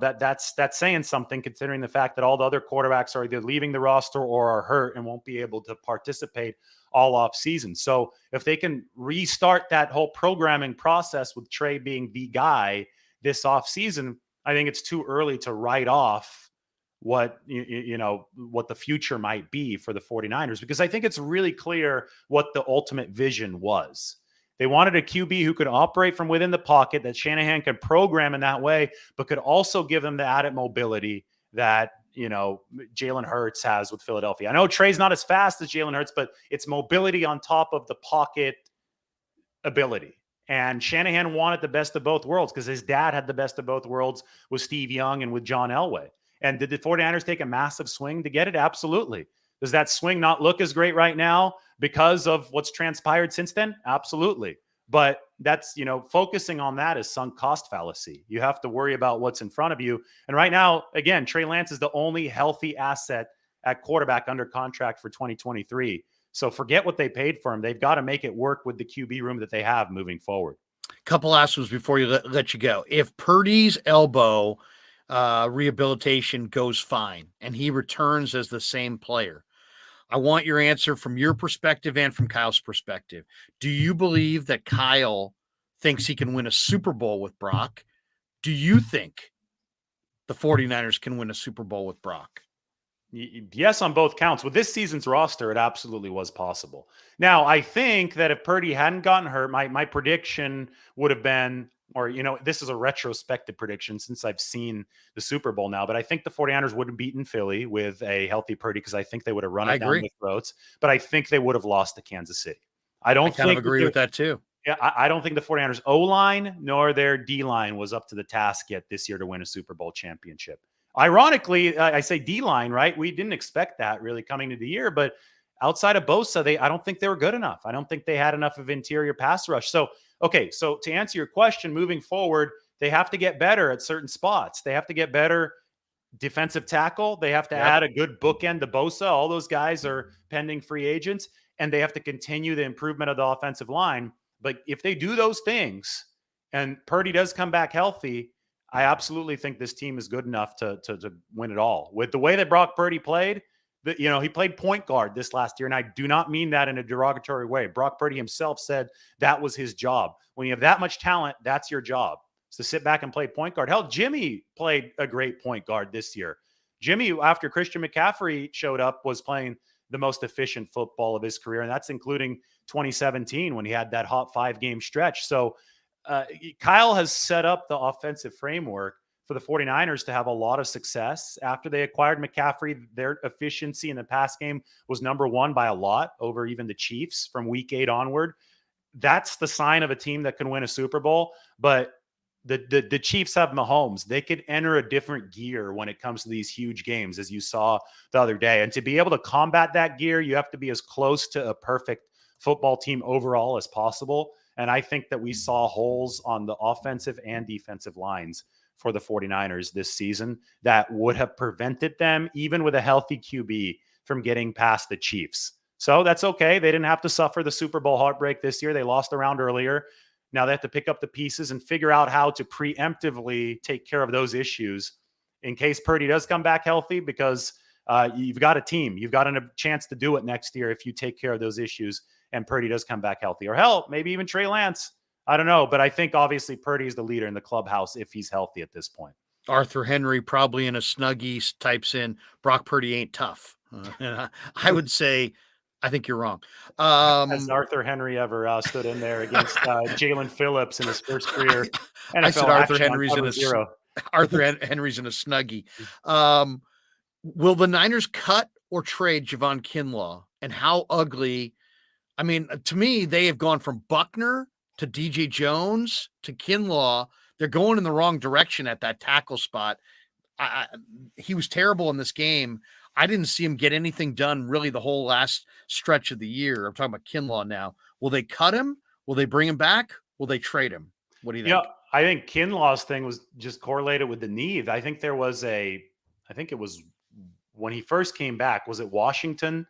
that's saying something, considering the fact that all the other quarterbacks are either leaving the roster or are hurt and won't be able to participate all off season. So if they can restart that whole programming process with Trey being the guy this off season, I think it's too early to write off what what the future might be for the 49ers, because I think it's really clear what the ultimate vision was. They wanted a QB who could operate from within the pocket, that Shanahan could program in that way, but could also give them the added mobility that Jalen Hurts has with Philadelphia. I know Trey's not as fast as Jalen Hurts, but it's mobility on top of the pocket ability. And Shanahan wanted the best of both worlds because his dad had the best of both worlds with Steve Young and with John Elway. And did the 49ers take a massive swing to get it? Absolutely. Does that swing not look as great right now because of what's transpired since then? Absolutely. But that's, focusing on that is sunk cost fallacy. You have to worry about what's in front of you. And right now, again, Trey Lance is the only healthy asset at quarterback under contract for 2023. So forget what they paid for him. They've got to make it work with the QB room that they have moving forward. Couple last ones before you let you go. If Purdy's elbow rehabilitation goes fine and he returns as the same player, I want your answer from your perspective and from Kyle's perspective. Do you believe that Kyle thinks he can win a Super Bowl with Brock? Do you think the 49ers can win a Super Bowl with Brock? Yes, on both counts. With this season's roster, it absolutely was possible. Now, I think that if Purdy hadn't gotten hurt, my prediction would have been, or, this is a retrospective prediction since I've seen the Super Bowl now, but I think the 49ers would have beaten Philly with a healthy Purdy because I think they would have run it down their throats, but I think they would have lost to Kansas City. I kind of agree with that too. Yeah, I don't think the 49ers O-line nor their D-line was up to the task yet this year to win a Super Bowl championship. Ironically, I say D-line, right? We didn't expect that really coming to the year, but outside of Bosa, I don't think they were good enough. I don't think they had enough of interior pass rush. So to answer your question, moving forward, they have to get better at certain spots. They have to get better defensive tackle. They have to add a good bookend to Bosa. All those guys are pending free agents, and they have to continue the improvement of the offensive line. But if they do those things and Purdy does come back healthy, I absolutely think this team is good enough to win it all. With the way that Brock Purdy played, He played point guard this last year, and I do not mean that in a derogatory way. Brock Purdy himself said that was his job. When you have that much talent, that's your job. So sit back and play point guard. Hell, Jimmy played a great point guard this year. Jimmy, after Christian McCaffrey showed up, was playing the most efficient football of his career, and that's including 2017 when he had that hot 5-game stretch. So Kyle has set up the offensive framework for the 49ers to have a lot of success. After they acquired McCaffrey, their efficiency in the pass game was number one by a lot over even the Chiefs from week 8 onward. That's the sign of a team that can win a Super Bowl. But the Chiefs have Mahomes. They could enter a different gear when it comes to these huge games, as you saw the other day. And to be able to combat that gear, you have to be as close to a perfect football team overall as possible. And I think that we saw holes on the offensive and defensive lines for the 49ers this season that would have prevented them, even with a healthy QB, from getting past the Chiefs. So that's okay. They didn't have to suffer the Super Bowl heartbreak this year. They lost a round earlier. Now they have to pick up the pieces and figure out how to preemptively take care of those issues in case Purdy does come back healthy, because you've got a team. You've got a chance to do it next year if you take care of those issues and Purdy does come back healthy. Or hell, maybe even Trey Lance. I don't know, but I think obviously Purdy is the leader in the clubhouse if he's healthy at this point. Arthur Henry probably in a Snuggie types in Brock Purdy ain't tough. I would say, I think you're wrong. Has Arthur Henry ever stood in there against Jalen Phillips in his first career NFL I said Arthur Henry's in a Snuggie. Will the Niners cut or trade Javon Kinlaw? And how ugly? I mean, to me, they have gone from Buckner to DJ Jones to Kinlaw. They're going in the wrong direction at that tackle spot. He was terrible in this game. I didn't see him get anything done really the whole last stretch of the year. I'm talking about Kinlaw now. Will they cut him? Will they bring him back? Will they trade him? What do you think? Yeah, I think Kinlaw's thing was just correlated with the knee. I think it was when he first came back, was it Washington?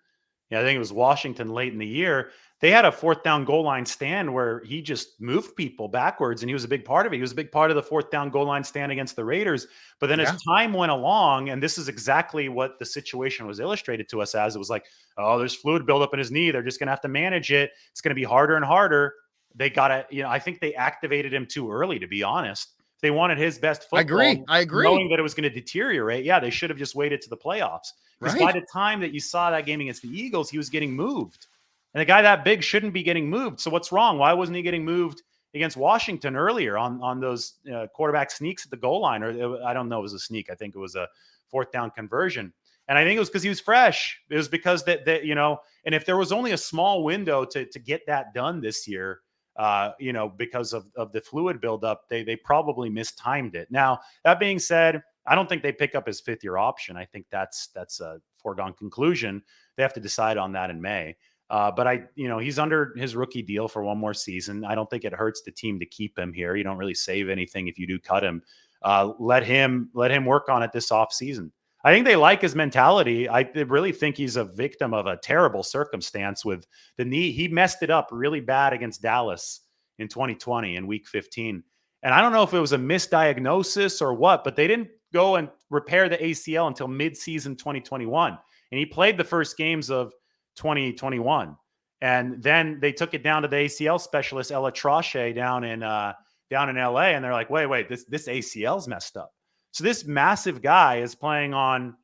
Yeah, I think it was Washington late in the year. They had a 4th down goal line stand where he just moved people backwards, and he was a big part of it. He was a big part of the 4th down goal line stand against the Raiders. But then as time went along, and this is exactly what the situation was illustrated to us as, it was like, oh, there's fluid buildup in his knee. They're just going to have to manage it. It's going to be harder and harder. They got to, I think they activated him too early, to be honest. If they wanted his best football, I agree. Knowing that it was going to deteriorate, they should have just waited to the playoffs. Because by the time that you saw that game against the Eagles, he was getting moved. And a guy that big shouldn't be getting moved. So what's wrong? Why wasn't he getting moved against Washington earlier on those quarterback sneaks at the goal line? Or I don't know, it was a sneak. I think it was a 4th down conversion. And I think it was because he was fresh. It was because that and if there was only a small window to get that done this year, because of the fluid buildup, they probably mistimed it. Now, that being said, I don't think they pick up his 5th-year option. I think that's a foregone conclusion. They have to decide on that in May. But he's under his rookie deal for one more season. I don't think it hurts the team to keep him here. You don't really save anything if you do cut him. Let him work on it this offseason. I think they like his mentality. I really think he's a victim of a terrible circumstance with the knee. He messed it up really bad against Dallas in 2020 in week 15. And I don't know if it was a misdiagnosis or what, but they didn't go and repair the ACL until mid-season 2021. And he played the first games of 2021. And then they took it down to the ACL specialist, Ella Trache, down in LA. And they're like, wait, this ACL's messed up. So this massive guy is playing on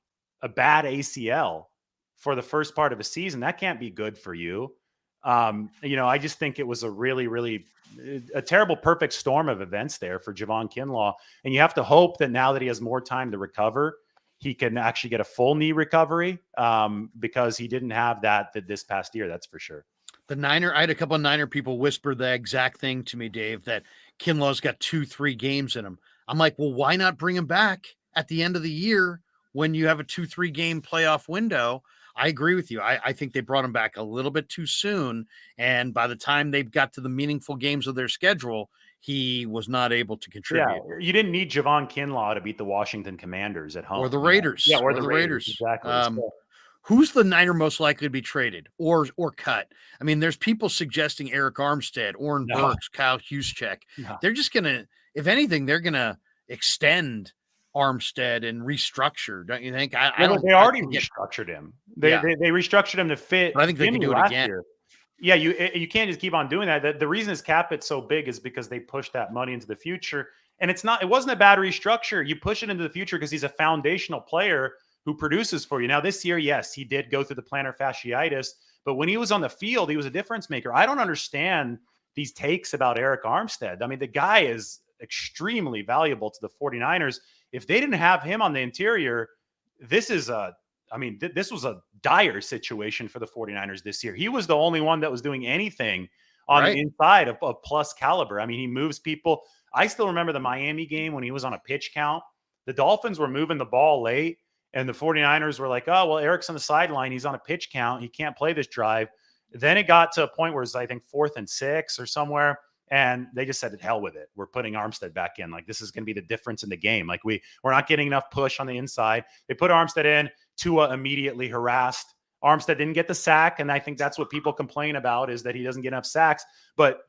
a bad ACL for the first part of a season. That can't be good for you. I just think it was a really, really a terrible perfect storm of events there for Javon Kinlaw. And you have to hope that now that he has more time to recover, he can actually get a full knee recovery because he didn't have that this past year. That's for sure. I had a couple of Niner people whisper the exact thing to me, Dave, that Kinlaw's got 2-3 games in him. I'm like, well, why not bring him back at the end of the year when you have a 2-3 game playoff window? I agree with you. I think they brought him back a little bit too soon. And by the time they got to the meaningful games of their schedule, he was not able to contribute. Yeah, you didn't need Javon Kinlaw to beat the Washington Commanders at home. Or the Raiders. Yeah, or the Raiders. Exactly. Who's the Niner most likely to be traded or cut? I mean, there's people suggesting Eric Armstead, Oren Burks, Kyle Juszczyk. No. They're just going to, if anything, they're going to extend Armstead and restructure, don't you think? I Well, don't. they I already think restructured him. They, yeah, they they restructured him to fit but I think they could Jimmy do it last again. year. Yeah, you can't just keep on doing that. The reason his cap hit's so big is because they pushed that money into the future, and it wasn't a bad restructure. You push it into the future because he's a foundational player who produces for you. Now this year, yes, he did go through the plantar fasciitis, but when he was on the field, he was a difference maker. I don't understand these takes about Eric Armstead. I mean, the guy is extremely valuable to the 49ers. If they didn't have him on the interior, this is a this was a dire situation for the 49ers this year. He was the only one that was doing anything on the Right. inside of plus caliber. I mean, he moves people. I still remember the Miami game when he was on a pitch count. The Dolphins were moving the ball late, and the 49ers were like, oh, well, Eric's on the sideline. He's on a pitch count. He can't play this drive. Then it got to a point where it's, I think, 4th and 6 or somewhere. And they just said, hell with it. We're putting Armstead back in. Like, this is going to be the difference in the game. Like, we're not getting enough push on the inside. They put Armstead in. Tua immediately harassed. Armstead didn't get the sack, and I think that's what people complain about is that he doesn't get enough sacks. But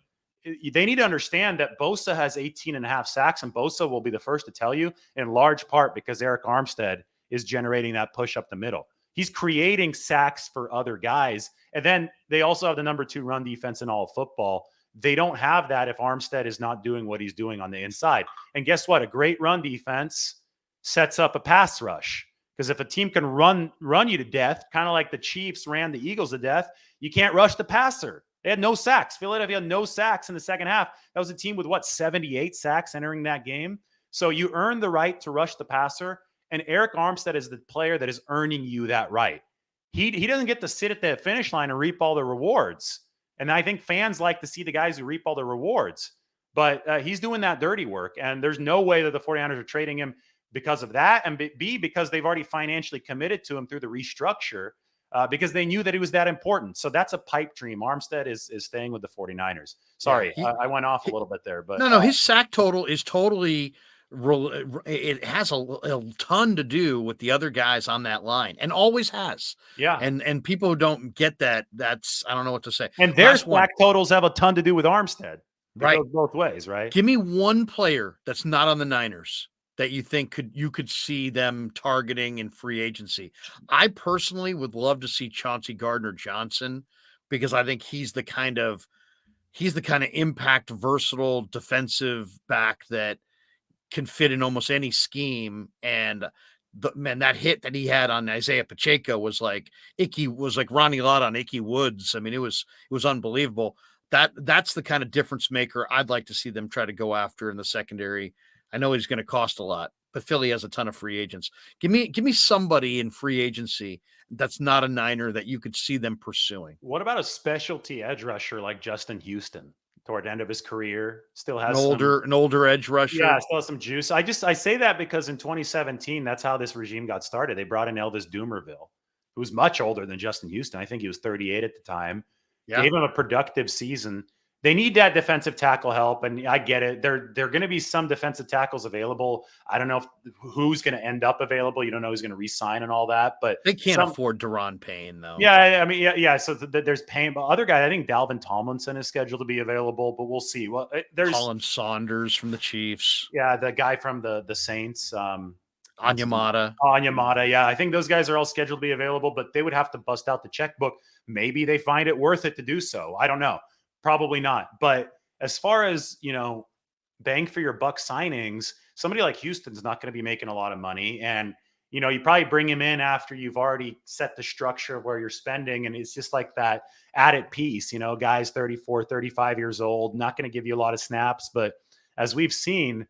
they need to understand that Bosa has 18 and a half sacks, and Bosa will be the first to tell you, in large part because Eric Armstead is generating that push up the middle. He's creating sacks for other guys. And then they also have the number 2 run defense in all of football. They don't have that if Armstead is not doing what he's doing on the inside. And guess what? A great run defense sets up a pass rush. Because if a team can run you to death, kind of like the Chiefs ran the Eagles to death, you can't rush the passer. They had no sacks. Philadelphia had no sacks in the second half. That was a team with 78 sacks entering that game. So you earn the right to rush the passer, and Eric Armstead is the player that is earning you that right. He doesn't get to sit at the finish line and reap all the rewards. And I think fans like to see the guys who reap all the rewards. But he's doing that dirty work, and there's no way that the 49ers are trading him because of that, and B, because they've already financially committed to him through the restructure because they knew that he was that important. So that's a pipe dream. Armstead is staying with the 49ers. Sorry, Yeah, I went off a little bit there. But no, his sack total is totally it has a ton to do with the other guys on that line and always has. Yeah. And people who don't get that, that's, I don't know what to say. And their Last one. sack totals have a ton to do with Armstead. It Right. goes both ways, right? Give me one player that's not on the Niners that you think you could see them targeting in free agency. I personally would love to see Chauncey Gardner-Johnson because I think he's the kind of impact, versatile defensive back that can fit in almost any scheme. And that hit that he had on Isaiah Pacheco was like Ronnie Lott on Ickey Woods. I mean, it was unbelievable. That's the kind of difference maker I'd like to see them try to go after in the secondary. I know he's going to cost a lot, but Philly has a ton of free agents. Give me somebody in free agency that's not a Niner that you could see them pursuing. What about a specialty edge rusher like Justin Houston toward the end of his career? Still has an older edge rusher. Yeah, still has some juice. I say that because in 2017, that's how this regime got started. They brought in Elvis Dumervil, who was much older than Justin Houston. I think he was 38 at the time. Yeah. Gave him a productive season. They need that defensive tackle help, and I get it. There are going to be some defensive tackles available. I don't know who's going to end up available. You don't know who's going to re-sign and all that, but they can't afford Deron Payne, though. Yeah, I mean, yeah. So there's Payne, but other guys, I think Dalvin Tomlinson is scheduled to be available, but we'll see. Well, there's Colin Saunders from the Chiefs. Yeah, the guy from the Saints. Onyemata. Yeah, I think those guys are all scheduled to be available, but they would have to bust out the checkbook. Maybe they find it worth it to do so. I don't know. Probably not. But as far as, bang for your buck signings, somebody like Houston's not going to be making a lot of money. And, you probably bring him in after you've already set the structure of where you're spending. And it's just like that added piece, guys 34, 35 years old, not going to give you a lot of snaps. But as we've seen,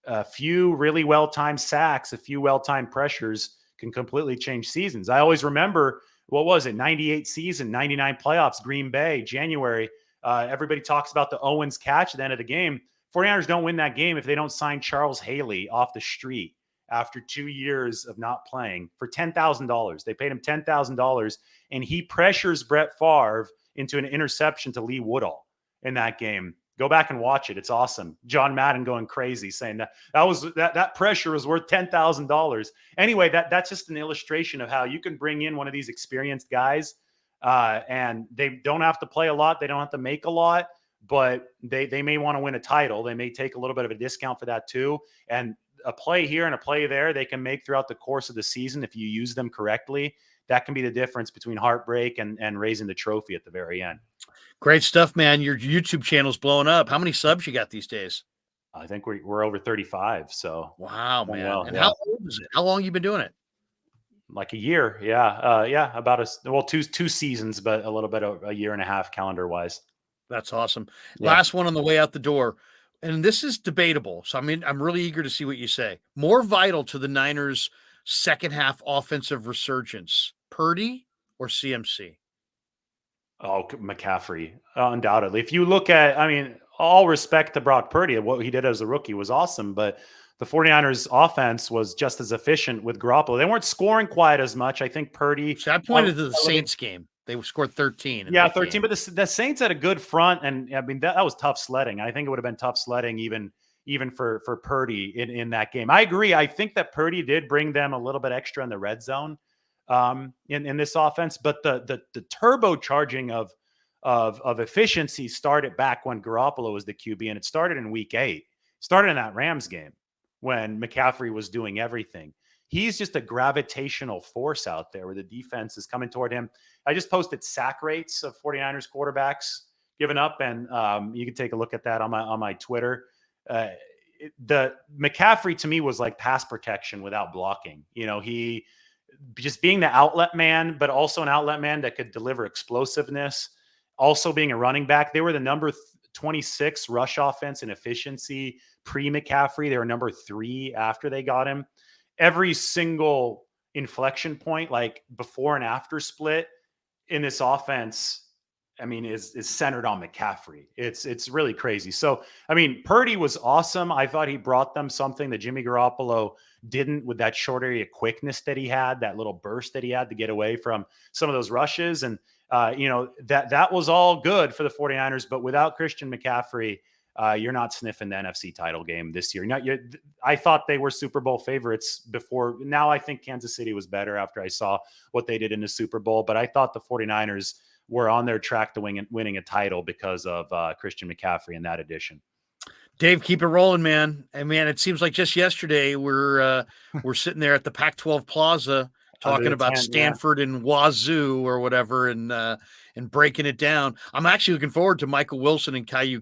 a few really well-timed sacks, a few well-timed pressures can completely change seasons. I always remember, 98 season, 99 playoffs, Green Bay, January. Everybody talks about the Owens catch at the end of the game. 49ers don't win that game if they don't sign Charles Haley off the street after 2 years of not playing for $10,000. They paid him $10,000, and he pressures Brett Favre into an interception to Lee Woodall in that game. Go back and watch it. It's awesome. John Madden going crazy saying that pressure was worth $10,000. Anyway, that's just an illustration of how you can bring in one of these experienced guys and they don't have to play a lot. They don't have to make a lot, but they may want to win a title. They may take a little bit of a discount for that too. And a play here and a play there they can make throughout the course of the season if you use them correctly. That can be the difference between heartbreak and raising the trophy at the very end. Great stuff, man. Your YouTube channel's blowing up. How many subs you got these days? I think we're over 35. So wow, man. well, and how old is it? How long you been doing it? Like a year. Yeah. About two seasons, but a little bit of a year and a half calendar wise. That's awesome. Yeah. Last one on the way out the door. And this is debatable. So I'm really eager to see what you say. More vital to the Niners' second half offensive resurgence, Purdy or CMC? Oh, McCaffrey, undoubtedly. If you look at, all respect to Brock Purdy, what he did as a rookie was awesome, but the 49ers offense was just as efficient with Garoppolo. They weren't scoring quite as much. I think Purdy. So I pointed to the Saints game. They scored 13. Yeah, 13. Game. But the Saints had a good front, and that was tough sledding. I think it would have been tough sledding even for Purdy in that game. I agree. I think that Purdy did bring them a little bit extra in the red zone in this offense, but the turbocharging of efficiency started back when Garoppolo was the QB, and it started in week 8. It started in that Rams game when McCaffrey was doing everything. He's just a gravitational force out there where the defense is coming toward him. I just posted sack rates of 49ers quarterbacks given up, and you can take a look at that on my Twitter. The McCaffrey to me was like pass protection without blocking. He just being the outlet man, but also an outlet man that could deliver explosiveness. Also being a running back, they were the number 26 rush offense in efficiency pre-McCaffrey. They were number 3 after they got him. Every single inflection point, like before and after split in this offense, is centered on McCaffrey. It's really crazy. So, Purdy was awesome. I thought he brought them something that Jimmy Garoppolo didn't, with that short area quickness that he had, that little burst that he had to get away from some of those rushes. And, that was all good for the 49ers, but without Christian McCaffrey, you're not sniffing the NFC title game this year. I thought they were Super Bowl favorites before. Now I think Kansas City was better after I saw what they did in the Super Bowl, but I thought the 49ers were on their track to winning a title because of Christian McCaffrey in that edition. Dave, keep it rolling, man. And man, it seems like just yesterday we're sitting there at the Pac-12 Plaza talking about Stanford and Wazoo or whatever, and breaking it down. I'm actually looking forward to Michael Wilson and Caillou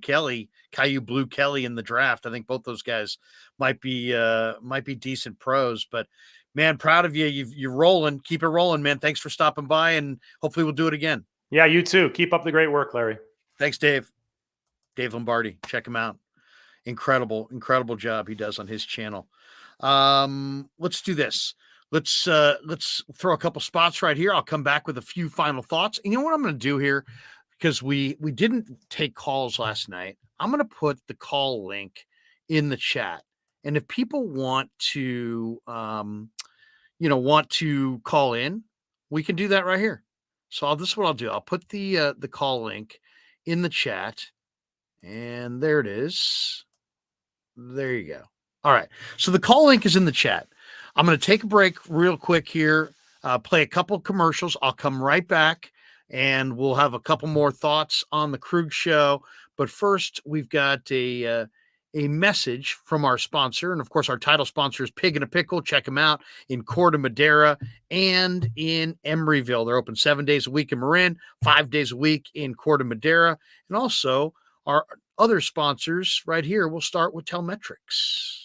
Blue Kelly in the draft. I think both those guys might be decent pros, but man, proud of you. You're rolling. Keep it rolling, man. Thanks for stopping by, and hopefully we'll do it again. Yeah, you too. Keep up the great work, Larry. Thanks, Dave. Dave Lombardi. Check him out. Incredible job he does on his channel. Let's do this. Let's throw a couple spots right here. I'll come back with a few final thoughts. And you know what I'm going to do here? Because we didn't take calls last night. I'm going to put the call link in the chat. And if people want to, call in, we can do that right here. So this is what I'll do. I'll put the call link in the chat, and there it is. There you go. All right. So the call link is in the chat. I'm going to take a break real quick here, play a couple of commercials. I'll come right back, and we'll have a couple more thoughts on the Krueg show. But first, we've got a message from our sponsor. And of course, our title sponsor is Pig and a Pickle. Check them out in Corte Madera and in Emeryville. They're open 7 days a week in Marin, 5 days a week in Corte Madera. And also our other sponsors right here. We'll start with Telmetrics.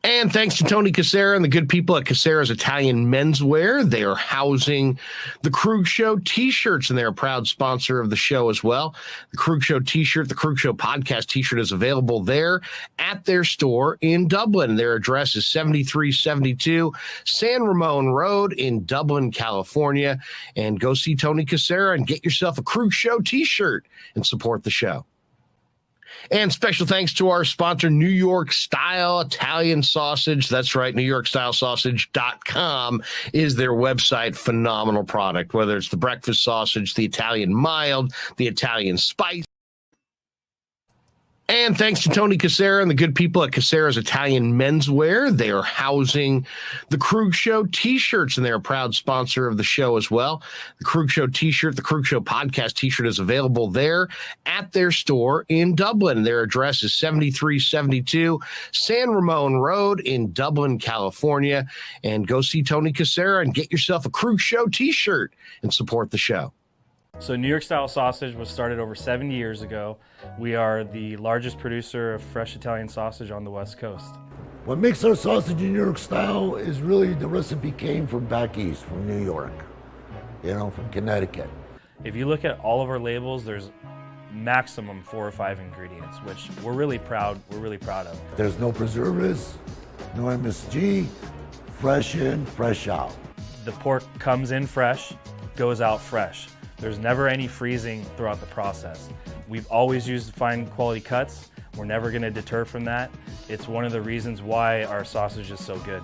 And thanks to Tony Cassera and the good people at Cassera's Italian Menswear. They are housing the Krueg Show t-shirts, and they're a proud sponsor of the show as well. The Krueg Show t-shirt, the Krueg Show podcast t-shirt is available there at their store in Dublin. Their address is 7372 San Ramon Road in Dublin, California. And go see Tony Cassera and get yourself a Krueg Show t-shirt and support the show. And special thanks to our sponsor, New York Style Italian Sausage. That's right, NewYorkStyleSausage.com is their website. Phenomenal product, whether it's the breakfast sausage, the Italian mild, the Italian spice. And thanks to Tony Cassera and the good people at Cassera's Italian Menswear. They are housing the Krueg Show t-shirts, and they're a proud sponsor of the show as well. The Krueg Show t-shirt, the Krueg Show podcast t-shirt is available there at their store in Dublin. Their address is 7372 San Ramon Road in Dublin, California. And go see Tony Cassera and get yourself a Krueg Show t-shirt and support the show. So New York Style Sausage was started over 7 years ago. We are the largest producer of fresh Italian sausage on the West Coast. What makes our sausage in New York Style is really the recipe came from back east, from New York, from Connecticut. If you look at all of our labels, there's maximum 4 or 5 ingredients, which we're really proud of. There's no preservatives, no MSG, fresh in, fresh out. The pork comes in fresh, goes out fresh. There's never any freezing throughout the process. We've always used fine quality cuts. We're never gonna deter from that. It's one of the reasons why our sausage is so good.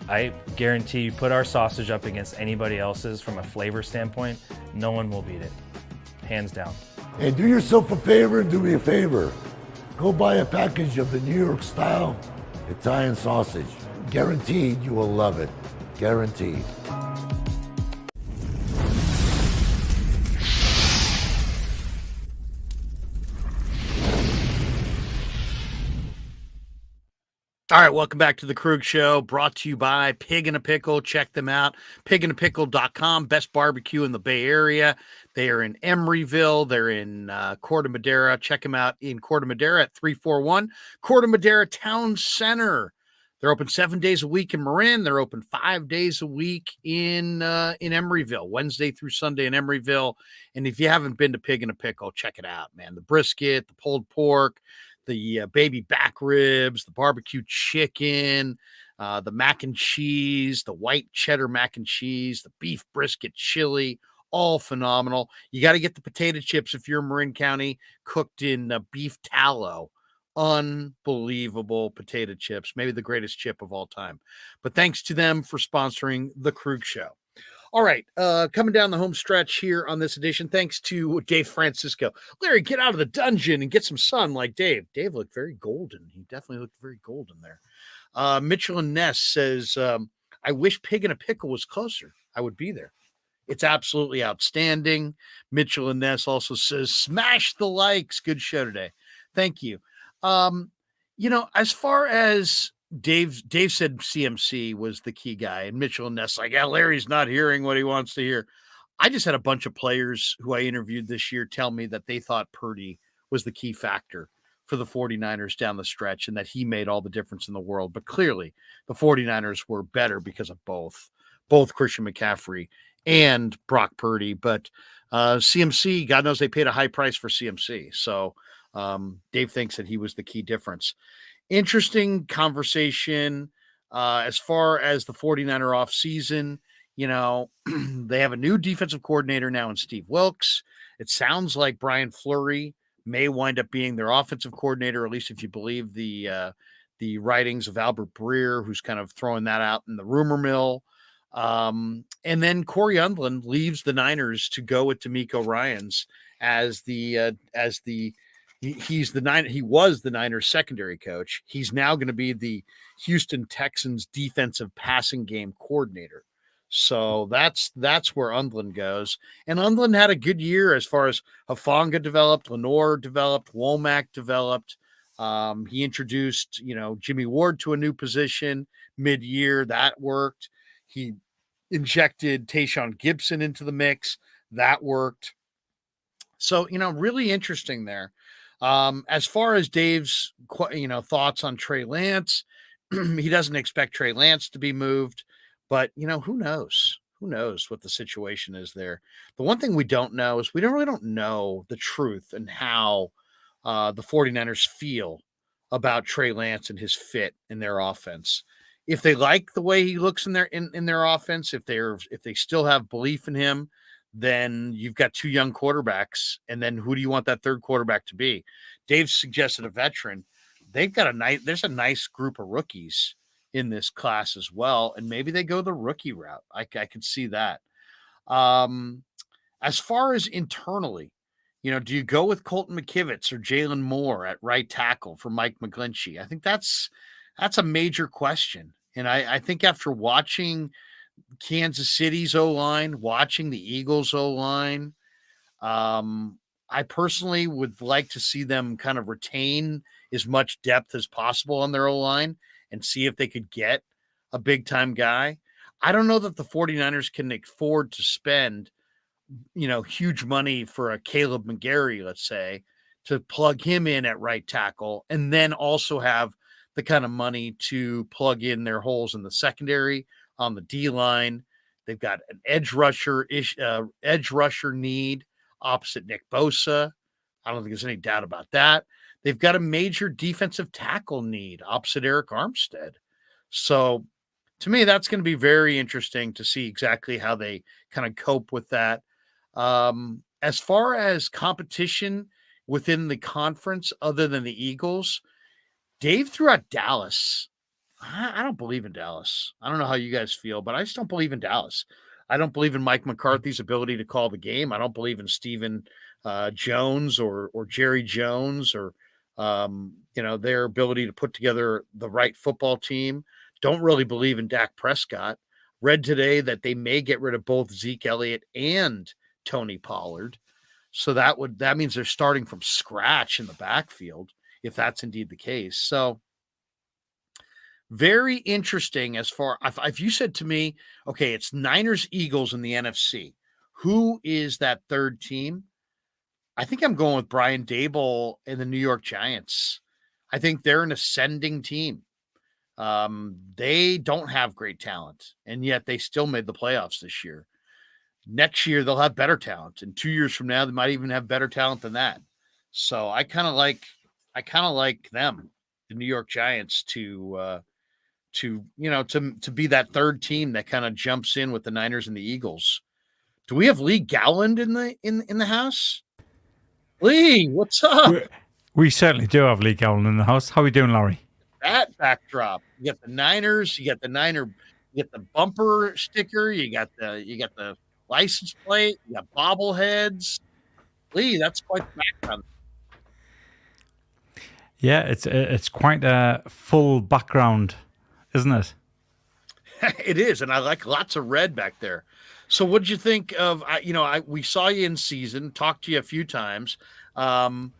I guarantee you put our sausage up against anybody else's from a flavor standpoint, no one will beat it, hands down. And do yourself a favor and do me a favor. Go buy a package of the New York Style Italian sausage. Guaranteed you will love it, guaranteed. All right, welcome back to the Krueg Show, brought to you by Pig in a Pickle. Check them out, piginapickle.com, best barbecue in the Bay Area. They are in Emeryville. They're in Corte Madera. Check them out in Corte Madera at 341 Corte Madera Town Center. They're open 7 days a week in Marin. They're open 5 days a week in Emeryville, Wednesday through Sunday in Emeryville. And if you haven't been to Pig in a Pickle, check it out, man. The brisket, the pulled pork, the baby back ribs, the barbecue chicken, the mac and cheese, the white cheddar mac and cheese, the beef brisket chili, all phenomenal. You got to get the potato chips if you're in Marin County, cooked in beef tallow. Unbelievable potato chips, maybe the greatest chip of all time. But thanks to them for sponsoring the Krueg Show. All right, coming down the home stretch here on this edition, thanks to Dave Francisco. Larry, get out of the dungeon and get some sun like Dave. Dave looked very golden. He definitely looked very golden there. Mitchell and Ness says, I wish Pig in a Pickle was closer. I would be there. It's absolutely outstanding. Mitchell and Ness also says, smash the likes. Good show today. Thank you. As far as Dave said CMC was the key guy, and Mitchell and Ness like, yeah, Larry's not hearing what he wants to hear. I just had a bunch of players who I interviewed this year tell me that they thought Purdy was the key factor for the 49ers down the stretch and that he made all the difference in the world. But clearly the 49ers were better because of both Christian McCaffrey and Brock Purdy. But CMC, God knows they paid a high price for CMC. So Dave thinks that he was the key difference. Interesting conversation as far as the 49er offseason. They have a new defensive coordinator now in Steve Wilks. It sounds like Brian Fleury may wind up being their offensive coordinator, at least if you believe the writings of Albert Breer, who's kind of throwing that out in the rumor mill. And then Corey Undlin leaves the Niners to go with D'Amico Ryans he was the Niners secondary coach. He's now going to be the Houston Texans defensive passing game coordinator. So that's where Undlin goes. And Undlin had a good year as far as Hufanga developed, Lenore developed, Womack developed. He introduced, Jimmy Ward to a new position mid-year. That worked. He injected Tayshaun Gibson into the mix. That worked. So, really interesting there. As far as Dave's, thoughts on Trey Lance, he doesn't expect Trey Lance to be moved, but who knows? Who knows what the situation is there? The one thing we don't know is we don't know the truth and how the 49ers feel about Trey Lance and his fit in their offense. If they like the way he looks in their offense, if they still have belief in him, then you've got two young quarterbacks, and then who do you want that third quarterback to be? Dave suggested a veteran. They've got there's a nice group of rookies in this class as well, and maybe they go the rookie route. I can see that. As far as internally, do you go with Colton McKivitz or Jalen Moore at right tackle for Mike McGlinchey? I think that's a major question. And I think after watching Kansas City's O-line, watching the Eagles O-line, I personally would like to see them kind of retain as much depth as possible on their O-line and see if they could get a big-time guy. I don't know that the 49ers can afford to spend, huge money for a Caleb McGarry, let's say, to plug him in at right tackle and then also have the kind of money to plug in their holes in the secondary on the D-line. They've got an edge rusher need opposite Nick Bosa. I don't think there's any doubt about that. They've got a major defensive tackle need opposite Eric Armstead. So to me, that's going to be very interesting to see exactly how they kind of cope with that. As far as competition within the conference, other than the Eagles, Dave threw out Dallas. I don't believe in Dallas. I don't know how you guys feel, but I just don't believe in Dallas. I don't believe in Mike McCarthy's ability to call the game. I don't believe in Stephen Jones or Jerry Jones or their ability to put together the right football team. Don't really believe in Dak Prescott. Read today that they may get rid of both Zeke Elliott and Tony Pollard. So that means they're starting from scratch in the backfield, if that's indeed the case. So very interesting as far if you said to me, okay, it's Niners, Eagles in the NFC. Who is that third team? I think I'm going with Brian Daboll and the New York Giants. I think they're an ascending team. They don't have great talent, and yet they still made the playoffs this year. Next year, they'll have better talent. And 2 years from now, they might even have better talent than that. So I kind of like them, the New York Giants, to be that third team that kind of jumps in with the Niners and the Eagles. Do we have Lee Gowland in the house? Lee, what's up? We certainly do have Lee Gowland in the house. How are we doing, Larry? That backdrop. You got the Niners, you got the bumper sticker, you got the license plate, you got bobbleheads. Lee, that's quite the background. Yeah, it's quite a full background, isn't it? It is, and I like lots of red back there. So what did you think of, we saw you in season, talked to you a few times, and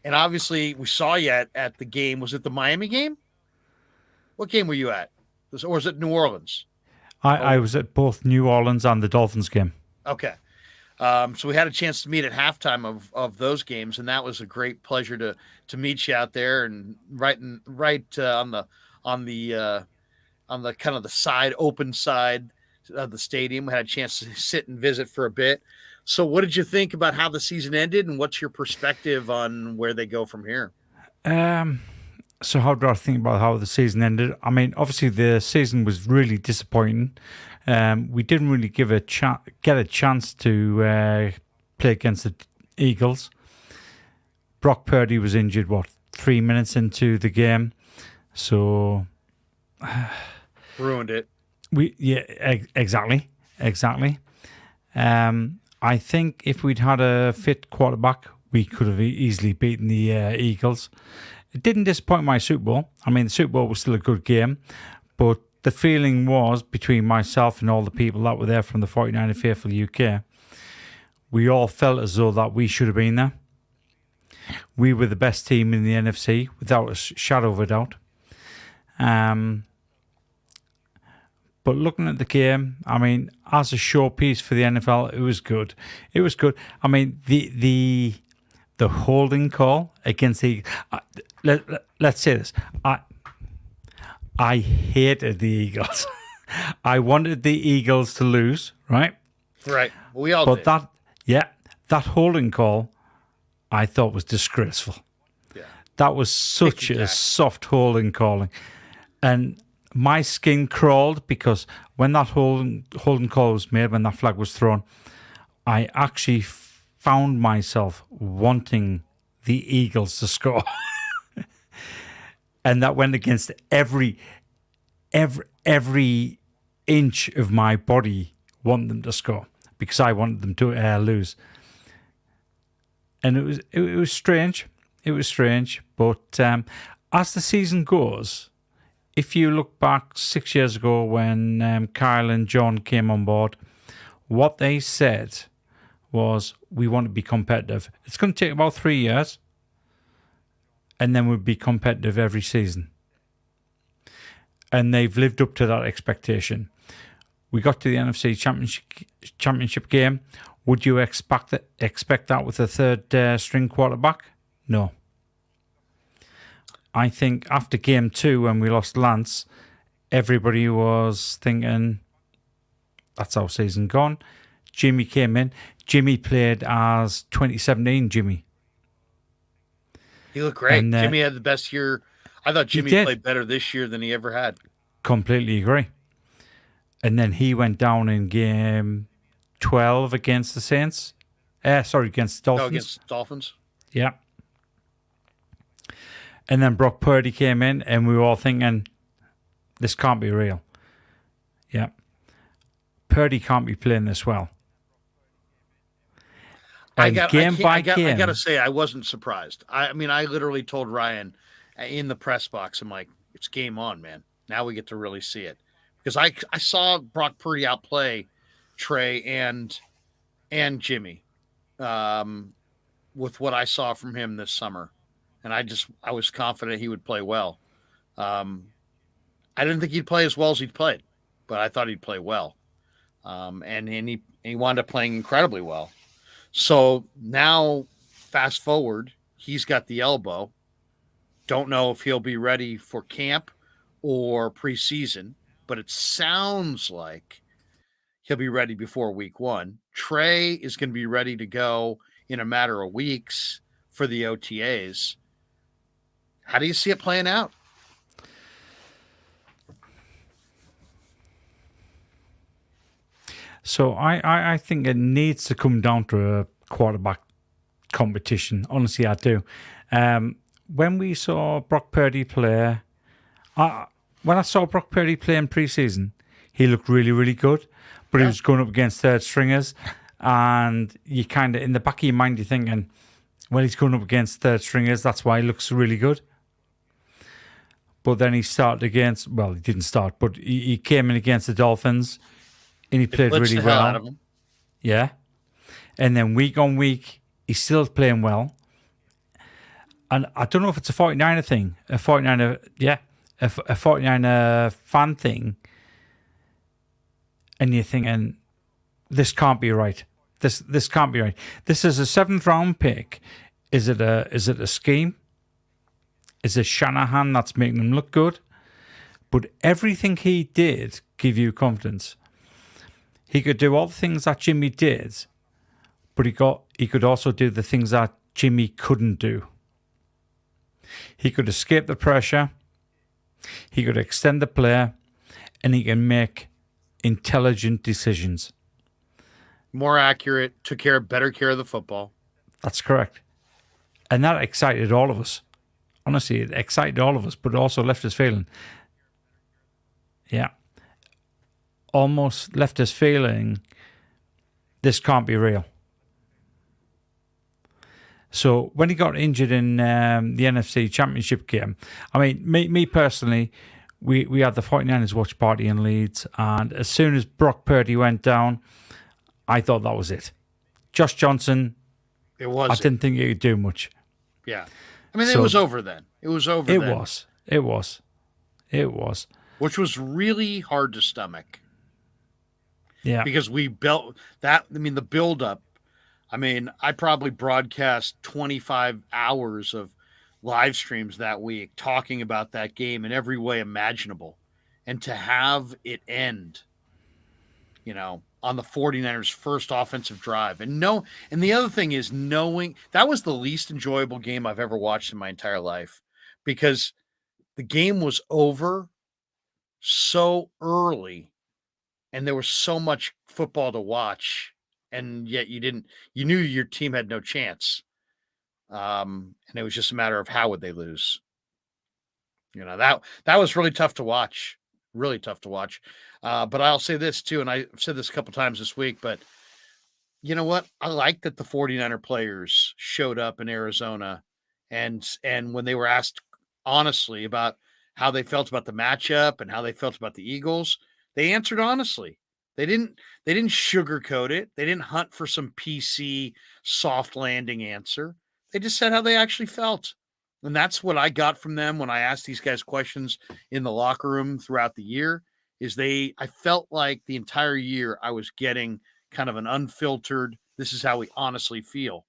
obviously we saw you at the game. Was it the Miami game? What game were you at? Or was it New Orleans? I was at both New Orleans and the Dolphins game. Okay. So we had a chance to meet at halftime of those games, and that was a great pleasure to meet you out there and right on the kind of the side, open side of the stadium. We had a chance to sit and visit for a bit. So what did you think about how the season ended, and what's your perspective on where they go from here? So how do I think about how the season ended? I mean, obviously the season was really disappointing. We didn't really get a chance to play against the Eagles. Brock Purdy was injured, 3 minutes into the game, so ruined it. Exactly. I think if we'd had a fit quarterback, we could have easily beaten the Eagles. It didn't disappoint my Super Bowl. I mean, the Super Bowl was still a good game, but the feeling was between myself and all the people that were there from the 49er Faithful UK, we all felt as though that we should have been there. We were the best team in the NFC, without a shadow of a doubt. But looking at the game, I mean, as a showpiece for the NFL, it was good. It was good. I mean, the holding call against the... let's say this. I hated the Eagles. I wanted the Eagles to lose, right? Right. We all But did. that holding call, I thought was disgraceful. Yeah. That was such a Ticky-tack. soft holding calling. And my skin crawled because when that holding call was made, when that flag was thrown, I actually found myself wanting the Eagles to score. And that went against every inch of my body wanting them to score because I wanted them to lose. And it was strange. It was strange. But as the season goes, if you look back 6 years ago when Kyle and John came on board, what they said was, we want to be competitive. It's going to take about 3 years, and then we'll be competitive every season. And they've lived up to that expectation. We got to the NFC Championship game. Would you expect that with a third string quarterback? No. I think after game 2, when we lost Lance, everybody was thinking, that's our season gone. Jimmy came in. Jimmy played as 2017 Jimmy. He looked great. And, Jimmy had the best year. I thought Jimmy played better this year than he ever had. Completely agree. And then he went down in game 12 against the Saints. Against the Dolphins. No, against the Dolphins. Yeah. And then Brock Purdy came in, and we were all thinking, this can't be real. Yeah. Purdy can't be playing this well. I got to say, I wasn't surprised. I mean, I literally told Ryan in the press box, I'm like, it's game on, man. Now we get to really see it. Because I saw Brock Purdy outplay Trey and Jimmy with what I saw from him this summer. And I was confident he would play well. I didn't think he'd play as well as he'd played, but I thought he'd play well. And he wound up playing incredibly well. So now, fast forward, he's got the elbow. Don't know if he'll be ready for camp or preseason, but it sounds like he'll be ready before week 1. Trey is going to be ready to go in a matter of weeks for the OTAs. How do you see it playing out? So I think it needs to come down to a quarterback competition. Honestly, I do. When we saw Brock Purdy play, when I saw Brock Purdy play in preseason, he looked really, really good. But he was going up against third stringers, and you kind of, in the back of your mind, you're thinking, well, he's going up against third stringers. That's why he looks really good. But then he started against, well, he didn't start, but he came in against the Dolphins. And he played really well. Out of him. Yeah. And then week on week, he's still playing well. And I don't know if it's a 49er thing, a 49er fan thing. And you're thinking, this can't be right. This can't be right. This is a 7th round pick. Is it a scheme? Is it Shanahan that's making him look good? But everything he did give you confidence. He could do all the things that Jimmy did, but he could also do the things that Jimmy couldn't do. He could escape the pressure, he could extend the play, and he can make intelligent decisions. More accurate, took better care of the football. That's correct. And that excited all of us. Honestly, it excited all of us, but also left us feeling, almost left us feeling this can't be real. So when he got injured in the NFC Championship game, I mean, me personally, we had the 49ers watch party in Leeds, and as soon as Brock Purdy went down, I thought that was it. Josh Johnson, I didn't think he could do much. Yeah. I mean, it was over then. It was over then. It was. Which was really hard to stomach. Yeah. Because we built that. I mean, the buildup. I mean, I probably broadcast 25 hours of live streams that week talking about that game in every way imaginable. And to have it end, on the 49ers' first offensive drive. And the other thing is knowing that was the least enjoyable game I've ever watched in my entire life, because the game was over so early and there was so much football to watch, and yet you knew your team had no chance. And it was just a matter of how would they lose. That was really tough to watch. Really tough to watch. But I'll say this too, and I've said this a couple times this week, but you know what? I like that the 49er players showed up in Arizona and when they were asked honestly about how they felt about the matchup and how they felt about the Eagles, they answered honestly. They didn't sugarcoat it. They didn't hunt for some PC soft landing answer. They just said how they actually felt. And that's what I got from them when I asked these guys questions in the locker room throughout the year. I felt like the entire year I was getting kind of an unfiltered, this is how we honestly feel.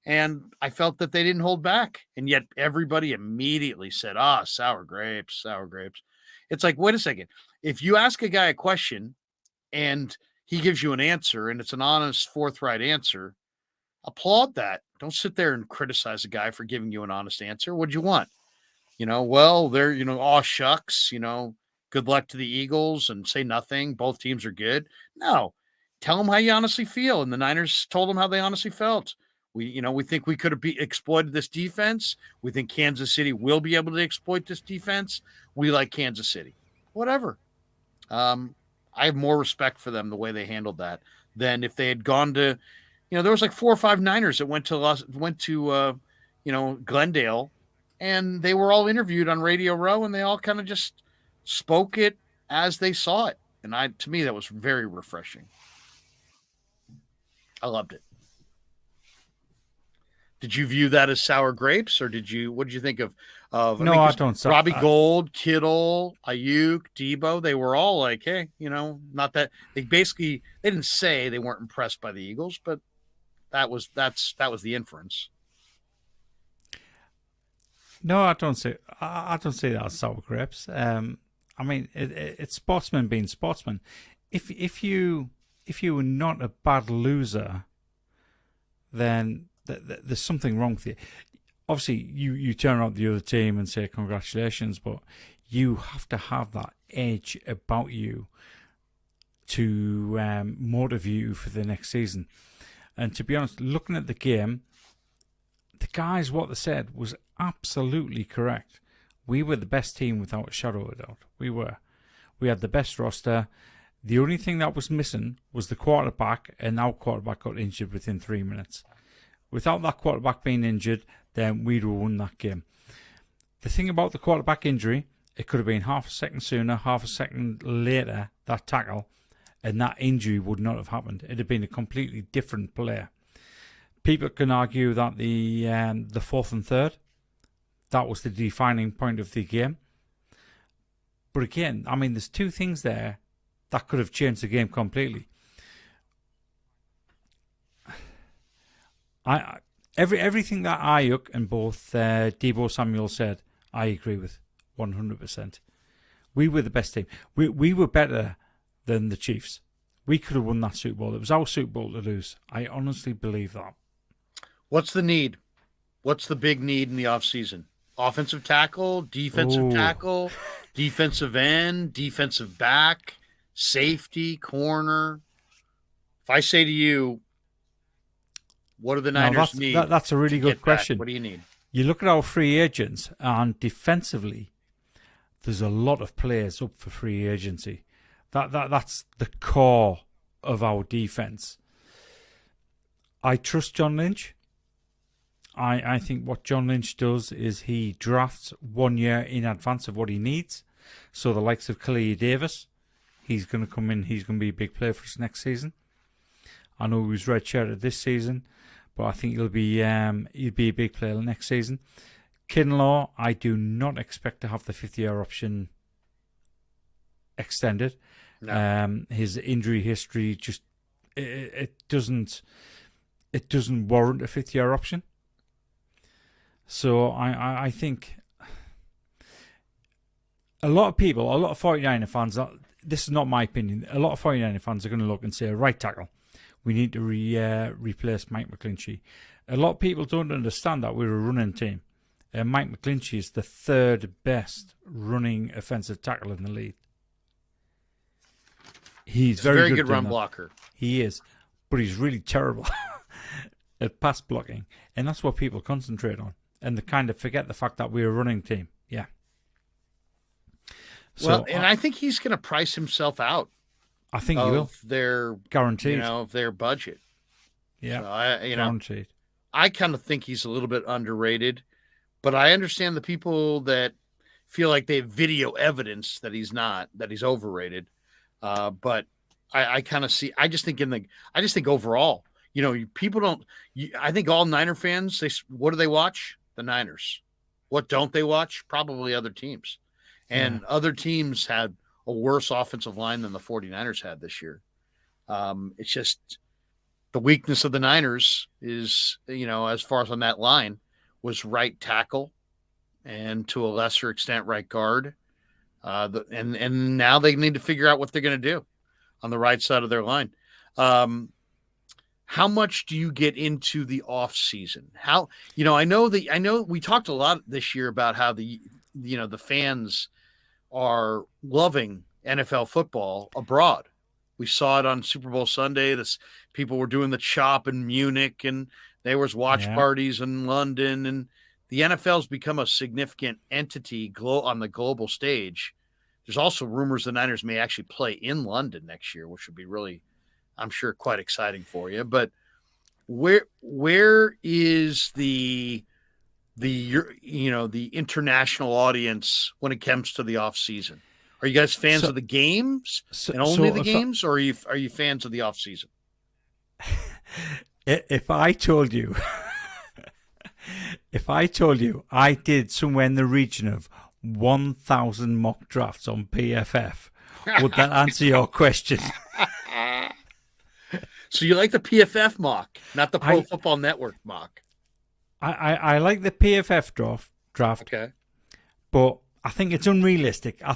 And I felt that they didn't hold back. And yet everybody immediately said, sour grapes, sour grapes. It's like, wait a second. If you ask a guy a question and he gives you an answer and it's an honest, forthright answer, applaud that. Don't sit there and criticize a guy for giving you an honest answer. What'd you want? Well, they're, shucks, good luck to the Eagles and say nothing. Both teams are good. No, tell them how you honestly feel. And the Niners told them how they honestly felt. We think we could have exploited this defense. We think Kansas City will be able to exploit this defense. We like Kansas City. Whatever. I have more respect for them the way they handled that than if they had gone to, there was like 4 or 5 Niners that went to Glendale, and they were all interviewed on Radio Row, and they all kind of just spoke it as they saw it. And to me, that was very refreshing. I loved it. Did you view that as sour grapes, or what did you think of? No, I don't. Robbie Gould, Kittle, Ayuk, Debo, they were all like, hey, not that they didn't say they weren't impressed by the Eagles, but that was the inference. No, I don't say that as sour grapes. I mean, it's sportsmen being sportsmen. If you were not a bad loser, then there's something wrong with you. Obviously, you turn out the other team and say congratulations, but you have to have that edge about you to motivate you for the next season. And to be honest, looking at the game, the guys, what they said was absolutely correct. We were the best team without a shadow of a doubt. We were. We had the best roster. The only thing that was missing was the quarterback, and our quarterback got injured within 3 minutes. Without that quarterback being injured, then we'd have won that game. The thing about the quarterback injury, it could have been half a second sooner, half a second later, that tackle, and that injury would not have happened. It'd have been a completely different player. People can argue that the 4th and 3rd, that was the defining point of the game. But again, I mean, there's 2 things there that could have changed the game completely. Everything that Ayuk and both Deebo Samuel said, I agree with 100%. We were the best team. We were better than the Chiefs. We could have won that Super Bowl. It was our Super Bowl to lose. I honestly believe that. What's the need? What's the big need in the offseason? Offensive tackle, defensive tackle, defensive end, defensive back, safety, corner. If I say to you, what do the Niners need? That's a really good question. What do you need? You look at our free agents, and defensively, there's a lot of players up for free agency. That's the core of our defense. I trust John Lynch. I think what John Lynch does is he drafts 1 year in advance of what he needs. So the likes of Khalil Davis, he's going to come in. He's going to be a big player for us next season. I know he was redshirted this season, but I think he'll be a big player next season. Kinlaw, I do not expect to have the 5th-year option extended. No. His injury history just it doesn't warrant a 5th-year option. So I think a lot of 49er fans, this is not my opinion, a lot of 49er fans are going to look and say, right tackle, we need to replace Mike McGlinchey. A lot of people don't understand that we're a running team. Mike McGlinchey is the third best running offensive tackle in the league. He's very good run blocker. He is, but he's really terrible at pass blocking, and that's what people concentrate on, and they kind of forget the fact that we're a running team. Yeah. Well, and I think he's going to price himself out. I think he will. Their guaranteed, of their budget. Yeah, so guaranteed. I kind of think he's a little bit underrated, but I understand the people that feel like they have video evidence that he's not, that he's overrated. But I kind of see. I just think overall, people don't. I think all Niner fans, what do they watch? The Niners. What don't they watch? Probably other teams, and other teams had a worse offensive line than the 49ers had this year. It's just the weakness of the Niners is, as far as on that line, was right tackle, and to a lesser extent right guard. And now they need to figure out what they're going to do on the right side of their line. How much do you get into the off season? I know we talked a lot this year about how the fans are loving NFL football abroad. We saw it on Super Bowl Sunday. People were doing the chop in Munich, and there was watch parties in London, and the NFL's become a significant entity on the global stage. There's also rumors the Niners may actually play in London next year, which would be really, I'm sure, quite exciting for you. But where is the international audience when it comes to the off season? Are you guys fans of the games and only the games, or are you fans of the off season? If I told you I did somewhere in the region of 1,000 mock drafts on PFF, would that answer your question? So you like the PFF mock, not the Pro Football Network mock? I like the PFF draft. Okay. But I think it's unrealistic. I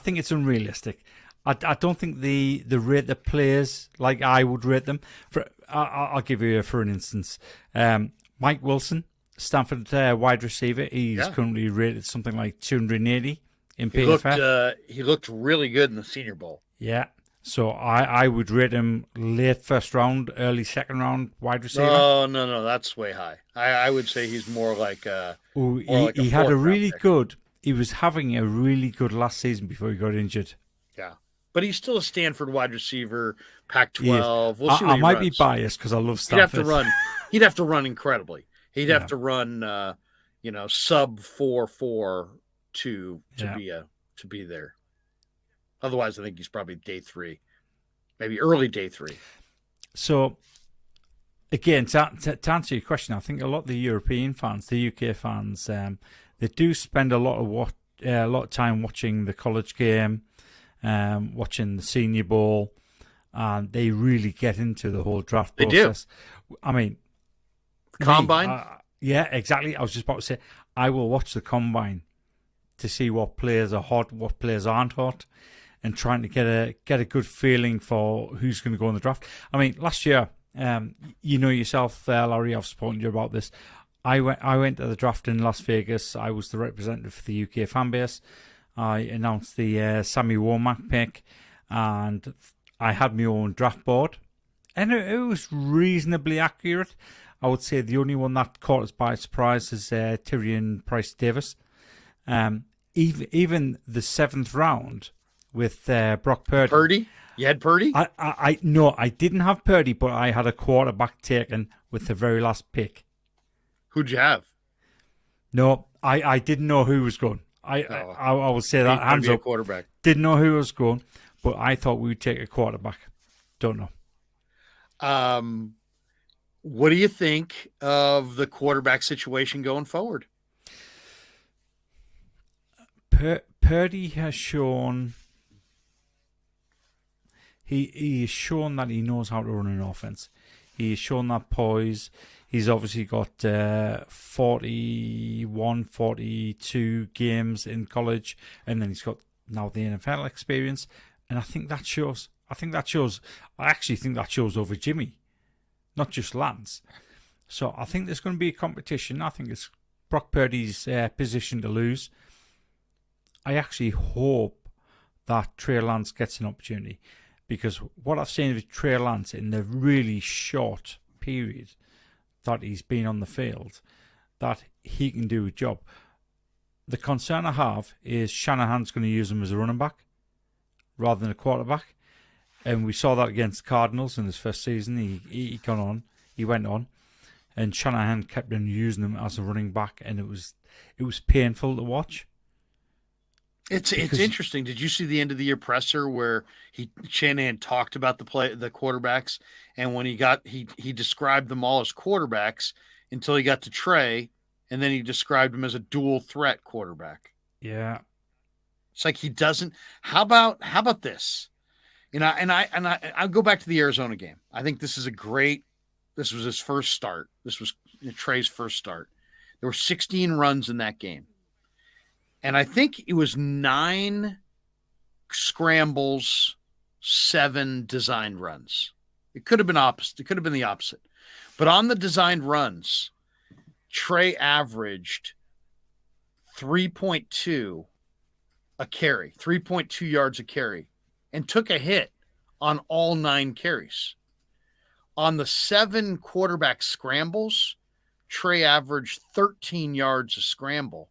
don't think they rate the players like I would rate them. I'll give you for an instance. Mike Wilson, Stanford wide receiver. He's currently rated something like 280 in PFF. He looked really good in the Senior Bowl. Yeah. So I would rate him late first round, early second round wide receiver. No, that's way high. I would say he's more like he had a really good. He was having a really good last season before he got injured. Yeah, but he's still a Stanford wide receiver, Pac-12. We'll see I might be biased because I love Stanford. He'd have to run incredibly. He'd have to run, sub 4.4 to be there. Otherwise, I think he's probably day 3, maybe early day 3. So, again, to answer your question, I think a lot of the European fans, the UK fans, they do spend a lot of time watching the college game, watching the Senior Bowl, and they really get into the whole draft process. They do. I mean, Combine? Yeah, exactly. I was just about to say, I will watch the Combine to see what players are hot, what players aren't hot, and trying to get a good feeling for who's going to go in the draft. I mean, last year, yourself, Larry, I've spoken to you about this. I went to the draft in Las Vegas. I was the representative for the UK fan base. I announced the Sammy Womack pick, and I had my own draft board, and it was reasonably accurate. I would say the only one that caught us by surprise is Tyrion Price-Davis. Even the 7th round with Brock Purdy. Purdy? You had Purdy? No, I didn't have Purdy, but I had a quarterback taken with the very last pick. Who'd you have? No, I didn't know who was going. I will say that hands up. Quarterback. Didn't know who was going, but I thought we would take a quarterback. Don't know. What do you think of the quarterback situation going forward? Purdy has shown he has shown that he knows how to run an offense. He's shown that poise. He's obviously got 41, 42 games in college, and then he's got now the NFL experience. And I think that shows. I actually think that shows over Jimmy, not just Lance. So I think there's going to be a competition. I think it's Brock Purdy's position to lose. I actually hope that Trey Lance gets an opportunity, because what I've seen with Trey Lance in the really short period that he's been on the field, that he can do a job. The concern I have is Shanahan's going to use him as a running back rather than a quarterback. And we saw that against the Cardinals in his first season. He went on, and Shanahan kept on using him as a running back, and it was painful to watch. It's interesting. Did you see the end of the year presser where Shanahan talked about the quarterbacks, and when he described them all as quarterbacks until he got to Trey, and then he described him as a dual threat quarterback. Yeah, it's like he doesn't. How about this? I'll go back to the Arizona game. I think this was his first start. This was Trey's first start. There were 16 runs in that game. And I think it was 9 scrambles, 7 designed runs. It could have been opposite. It could have been the opposite. But on the designed runs, Trey averaged 3.2 a carry, 3.2 yards a carry, and took a hit on all 9 carries. On the 7 quarterback scrambles, Trey averaged 13 yards a scramble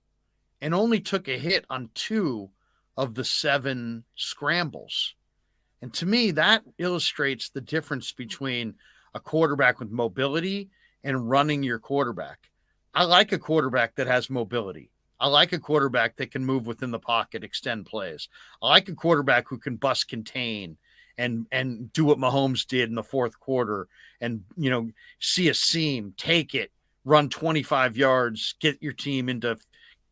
and only took a hit on 2 of the 7 scrambles. And to me, that illustrates the difference between a quarterback with mobility and running your quarterback. I like a quarterback that has mobility. I like a quarterback that can move within the pocket, extend plays. I like a quarterback who can bust contain and do what Mahomes did in the fourth quarter and, see a seam, take it, run 25 yards, get your team into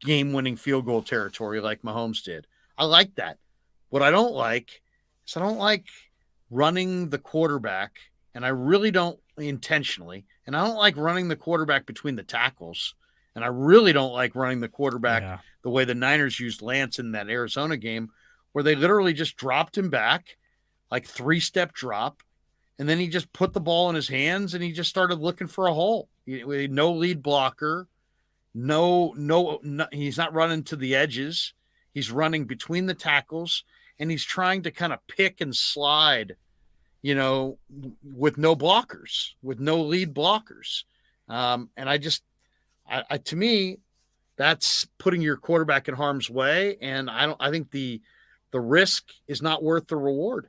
game-winning field goal territory like Mahomes did. I like that. What I don't like is I don't like running the quarterback, and I really don't intentionally, and I don't like running the quarterback between the tackles, and I really don't like running the quarterback the way the Niners used Lance in that Arizona game, where they literally just dropped him back, like 3-step drop, and then he just put the ball in his hands and he just started looking for a hole. No lead blocker. No, he's not running to the edges. He's running between the tackles, and he's trying to kind of pick and slide, with no blockers, with no lead blockers. And to me, that's putting your quarterback in harm's way. And I think the risk is not worth the reward.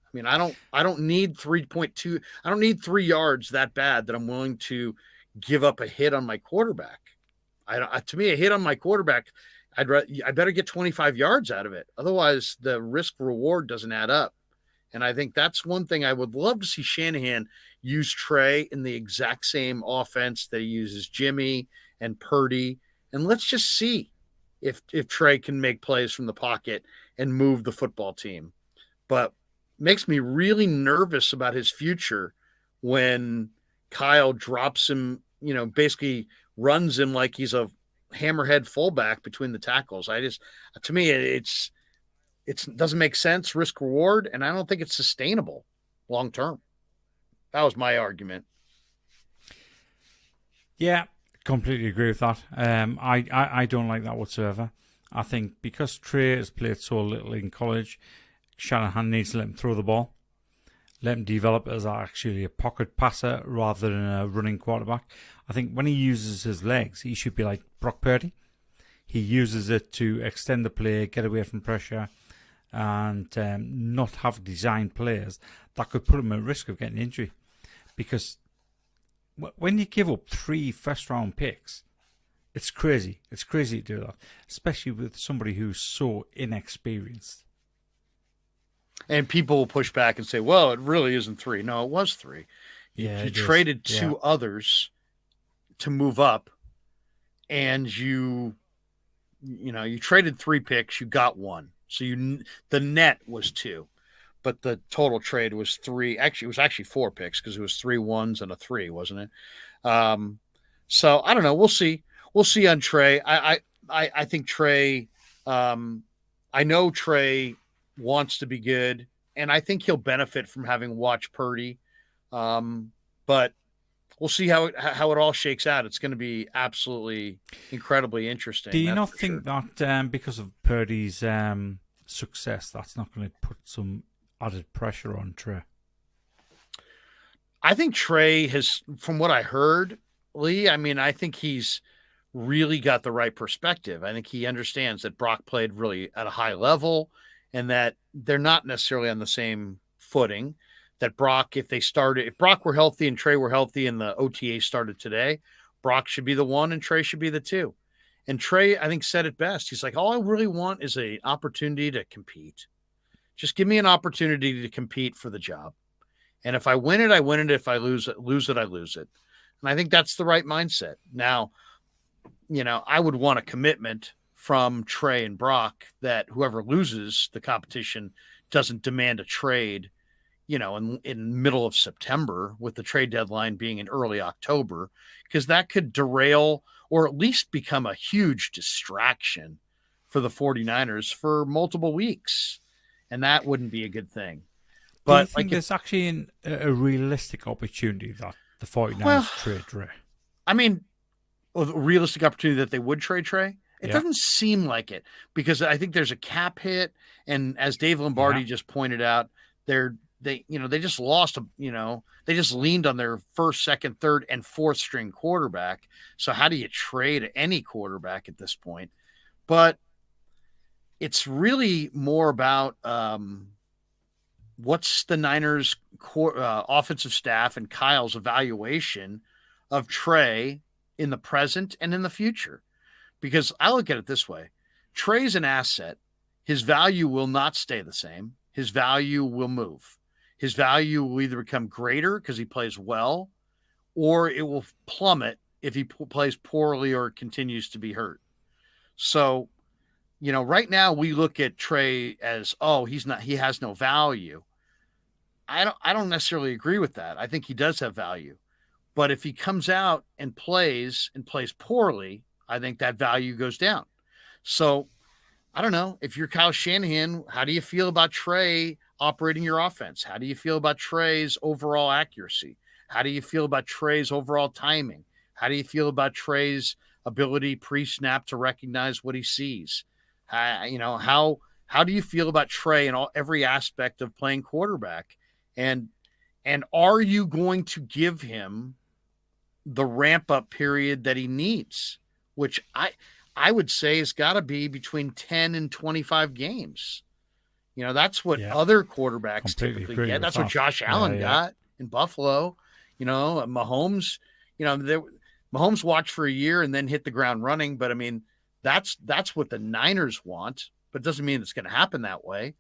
I mean, I don't need 3.2. I don't need 3 yards that bad that I'm willing to give up a hit on my quarterback. To me, a hit on my quarterback, I better get 25 yards out of it. Otherwise, the risk reward doesn't add up. And I think that's one thing I would love to see Shanahan use Trey in the exact same offense that he uses Jimmy and Purdy. And let's just see if Trey can make plays from the pocket and move the football team. But makes me really nervous about his future when Kyle drops him, basically runs him like he's a hammerhead fullback between the tackles. To me, it doesn't make sense, risk reward, and I don't think it's sustainable long term. That was my argument. Yeah, completely agree with that. I don't like that whatsoever. I think because Trey has played so little in college, Shanahan needs to let him throw the ball. Let him develop as actually a pocket passer rather than a running quarterback. I think when he uses his legs, he should be like Brock Purdy. He uses it to extend the play, get away from pressure, and not have designed players that could put him at risk of getting injury. Because when you give up 3 first-round picks, it's crazy. It's crazy to do that, especially with somebody who's so inexperienced. And people will push back and say, well, it really isn't 3. No, it was 3. You traded 2 others to move up, and you traded 3 picks, you got 1. So the net was 2. but the total trade was 3. Actually, it was actually 4 picks because it was 3 1s and a 3, wasn't it? So I don't know. We'll see. We'll see on Trey. I think Trey. I know Trey wants to be good, and I think he'll benefit from having watched Purdy. But we'll see how it all shakes out. It's going to be absolutely incredibly interesting. Do you not think that because of Purdy's success, that's not going to put some added pressure on Trey? I think Trey has, from what I heard, Lee, I mean, I think he's really got the right perspective. I think he understands that Brock played really at a high level and that they're not necessarily on the same footing. That Brock, if Brock were healthy and Trey were healthy and the OTA started today, Brock should be the 1 and Trey should be the 2. And Trey, I think, said it best. He's like, all I really want is an opportunity to compete. Just give me an opportunity to compete for the job. And if I win it, I win it. If I lose it, I lose it. And I think that's the right mindset. Now, I would want a commitment from Trey and Brock that whoever loses the competition doesn't demand a trade, in middle of September, with the trade deadline being in early October, because that could derail or at least become a huge distraction for the 49ers for multiple weeks. And that wouldn't be a good thing. But do you think there's actually a realistic opportunity that the 49ers trade Trey? I mean, a realistic opportunity that they would trade Trey? It doesn't seem like it, because I think there's a cap hit. And as Dave Lombardi just pointed out, they just lost, they just leaned on their first, second, third, and fourth string quarterback. So how do you trade any quarterback at this point? But it's really more about what's the Niners' offensive staff and Kyle's evaluation of Trey in the present and in the future. Because I look at it this way. Trey's an asset. His value will not stay the same. His value will move. His value will either become greater because he plays well, or it will plummet if he plays poorly or continues to be hurt. So, right now we look at Trey as, he has no value. I don't necessarily agree with that. I think he does have value. But if he comes out and plays poorly, I think that value goes down. So I don't know. If you're Kyle Shanahan, how do you feel about Trey operating your offense? How do you feel about Trey's overall accuracy? How do you feel about Trey's overall timing? How do you feel about Trey's ability pre-snap to recognize what he sees? How do you feel about Trey in every aspect of playing quarterback? And are you going to give him the ramp-up period that he needs, which I would say has got to be between 10 and 25 games. That's what other quarterbacks typically get. That's what Josh Allen got in Buffalo. Mahomes, Mahomes watched for a year and then hit the ground running. But I mean, that's what the Niners want, but it doesn't mean it's going to happen that way.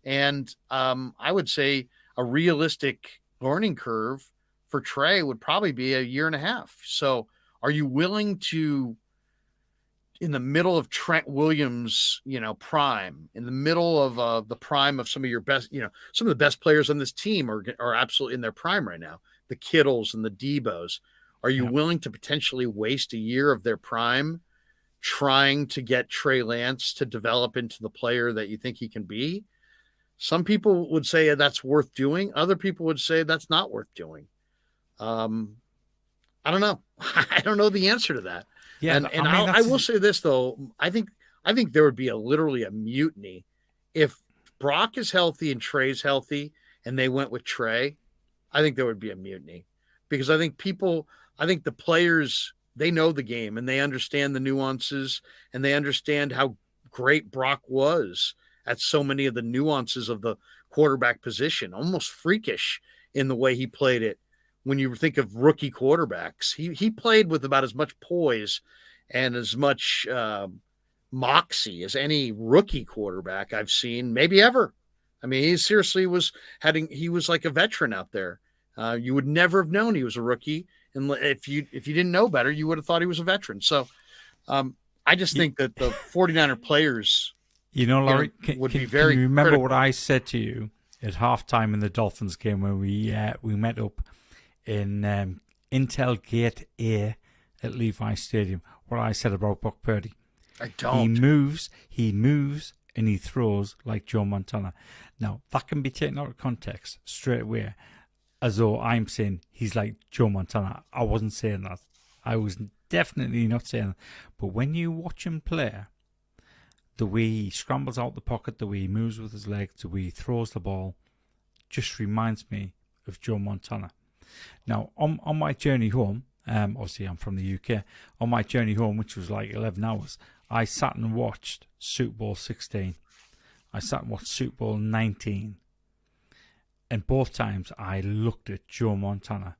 And I would say a realistic learning curve for Trey would probably be a year and a half. So are you willing to, in the middle of Trent Williams, prime, in the middle of the prime of some of your best, some of the best players on this team are absolutely in their prime right now, the Kittles and the Debos. Are you willing to potentially waste a year of their prime trying to get Trey Lance to develop into the player that you think he can be? Some people would say that's worth doing. Other people would say that's not worth doing. I don't know. I don't know the answer to that. Yeah, and I will say this though. I think there would be literally a mutiny if Brock is healthy and Trey's healthy and they went with Trey. I think there would be a mutiny because I think the players, they know the game and they understand the nuances and they understand how great Brock was at so many of the nuances of the quarterback position, almost freakish in the way he played it. When you think of rookie quarterbacks, he played with about as much poise and as much moxie as any rookie quarterback I've seen, maybe ever. I mean, he seriously was like a veteran out there. You would never have known he was a rookie, and if you didn't know better, you would have thought he was a veteran. So, I just think that the 49er players, Laurie, would be can very. you remember critical. what I said to you at halftime in the Dolphins game when we met up in Intel Gate A at Levi Stadium, what I said about Brock Purdy. I don't. He moves, and he throws like Joe Montana. Now, that can be taken out of context straight away, as though I'm saying he's like Joe Montana. I wasn't saying that. I was definitely not saying that. But when you watch him play, the way he scrambles out the pocket, the way he moves with his legs, the way he throws the ball, just reminds me of Joe Montana. Now, on my journey home, obviously I'm from the UK, on my journey home, which was like 11 hours, I sat and watched Super Bowl 16. I sat and watched Super Bowl 19. And both times I looked at Joe Montana,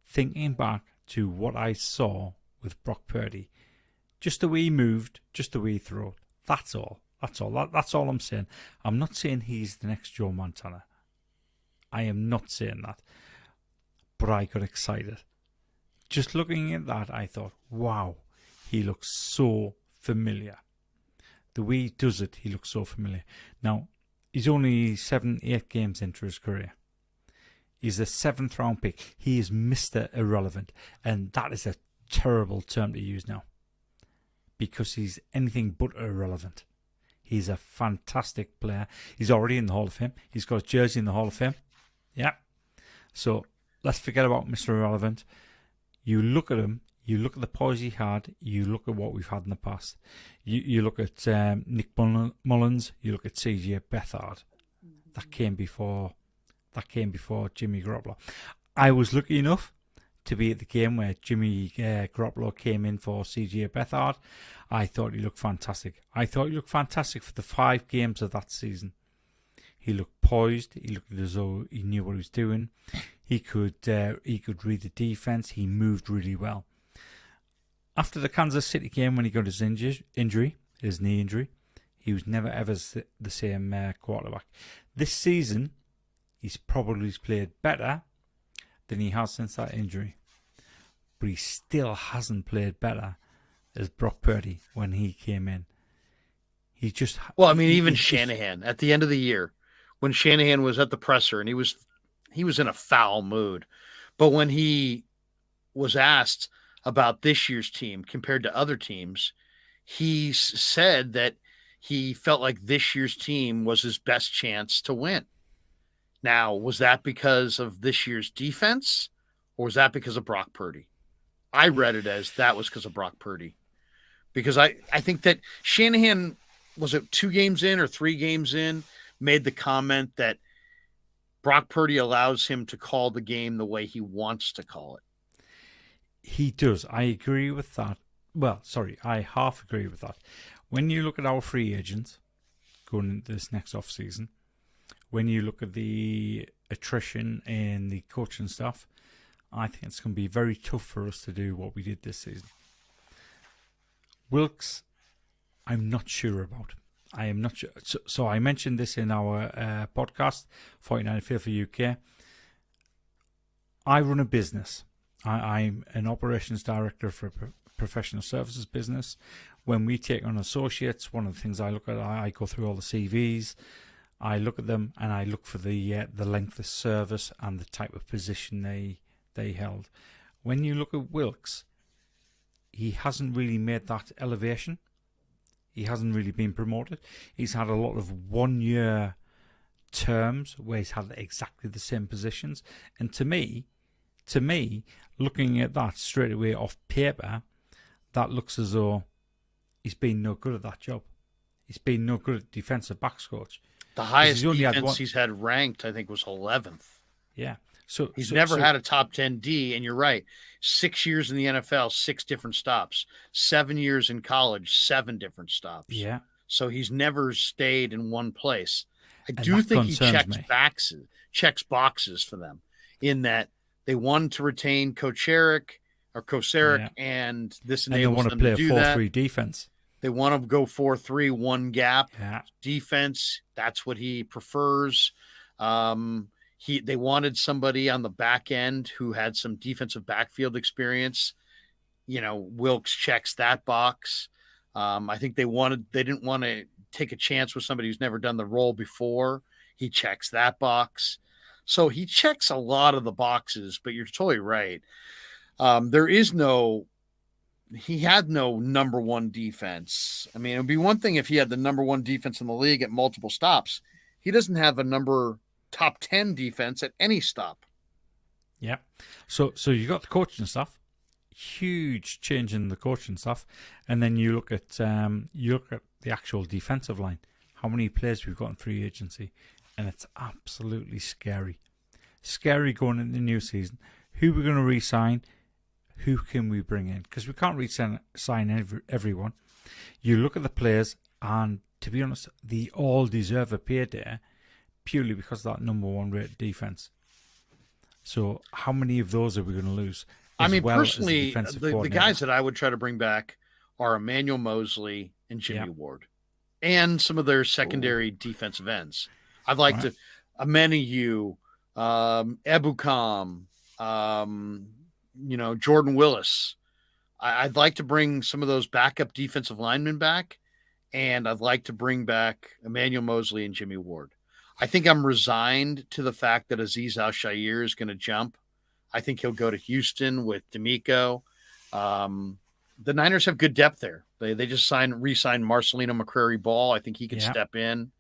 thinking back to what I saw with Brock Purdy. Just the way he moved, just the way he threw. That's all. That's all I'm saying. I'm not saying he's the next Joe Montana. I am not saying that. But I got excited. Just looking at that, I thought, wow, he looks so familiar. The way he does it, he looks so familiar. Now, he's only 7-8 games into his career. He's a 7th round pick. He is Mr. Irrelevant. And that is a terrible term to use now, because he's anything but irrelevant. He's a fantastic player. He's already in the Hall of Fame. He's got a jersey in the Hall of Fame. Yeah. So let's forget about Mr. Irrelevant. You look at him, you look at the poise he had, you look at what we've had in the past. You look at Nick Mullins, you look at CJ Beathard. That came before Jimmy Garoppolo. I was lucky enough to be at the game where Jimmy Garoppolo came in for CJ Beathard. I thought he looked fantastic. I thought he looked fantastic for the 5 games of that season. He looked poised. He looked as though he knew what he was doing. He could read the defense. He moved really well. After the Kansas City game, when he got his his knee injury, he was never ever the same quarterback. This season, he's probably played better than he has since that injury. But he still hasn't played better as Brock Purdy when he came in. He just... Well, I mean, even Shanahan, at the end of the year, when Shanahan was at the presser and he was in a foul mood. But when he was asked about this year's team compared to other teams, he said that he felt like this year's team was his best chance to win. Now, was that because of this year's defense, or was that because of Brock Purdy? I read it as that was because of Brock Purdy. Because I think that Shanahan, was it 2 games in or 3 games in, made the comment that Brock Purdy allows him to call the game the way he wants to call it. He does. I agree with that. Well, sorry, I half agree with that. When you look at our free agents going into this next offseason, when you look at the attrition in the coaching staff, I think it's going to be very tough for us to do what we did this season. Wilkes, I'm not sure about. I am not sure. So I mentioned this in our podcast, 49 Feel for UK. I run a business. I'm an operations director for a professional services business. When we take on associates, one of the things I look at, I go through all the CVs. I look at them and I look for the length of service and the type of position they held. When you look at Wilkes, he hasn't really made that elevation. He hasn't really been promoted. He's had a lot of 1-year terms where he's had exactly the same positions. And to me, looking at that straight away off paper, that looks as though he's been no good at that job. He's been no good at defensive backs coach. The highest defense he's had ranked, I think, was 11th. Yeah. He's never had a top 10 D, and you're right. 6 years in the NFL, 6 different stops. 7 years in college, 7 different stops. Yeah. So he's never stayed in one place. I do think he checks boxes for them, in that they wanted to retain Koceric, and this enables them to do that. They want to play a 4-3 defense. They want to go 4-3, one gap defense. That's what he prefers. They wanted somebody on the back end who had some defensive backfield experience. Wilkes checks that box. I think they didn't want to take a chance with somebody who's never done the role before. He checks that box. So he checks a lot of the boxes, but you're totally right. He had no number one defense. I mean, it would be one thing if he had the number one defense in the league at multiple stops. He doesn't have a top 10 defense at any stop. Yeah. So you got the coaching staff, huge change in the coaching staff, and then you look at the actual defensive line. How many players we've got in free agency, and it's absolutely scary. Scary going into the new season. Who we're going to re-sign? Who can we bring in? Because we can't re-sign everyone. You look at the players, and to be honest, they all deserve a payday purely because of that number one rated defense. So how many of those are we going to lose? I mean, personally, the guys that I would try to bring back are Emmanuel Mosley and Jimmy Ward, and some of their secondary defensive ends. I'd like to Ameniyu, Ebukam, Jordan Willis. I'd like to bring some of those backup defensive linemen back, and I'd like to bring back Emmanuel Mosley and Jimmy Ward. I think I'm resigned to the fact that Azeez Al-Shaair is going to jump. I think he'll go to Houston with D'Amico. The Niners have good depth there. They just re-signed Marcelino McCrary-Ball. I think he can step in.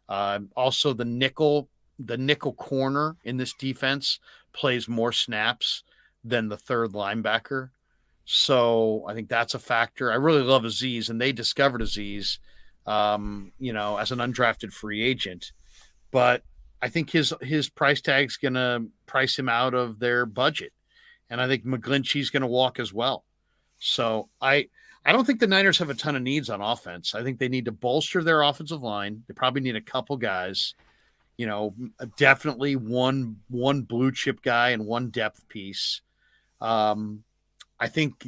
Also, the nickel corner in this defense plays more snaps than the third linebacker. So I think that's a factor. I really love Azeez, and they discovered Azeez, as an undrafted free agent. But I think his price tag's going to price him out of their budget. And I think McGlinchey's going to walk as well. So I don't think the Niners have a ton of needs on offense. I think they need to bolster their offensive line. They probably need a couple guys, definitely one blue chip guy and one depth piece. I think,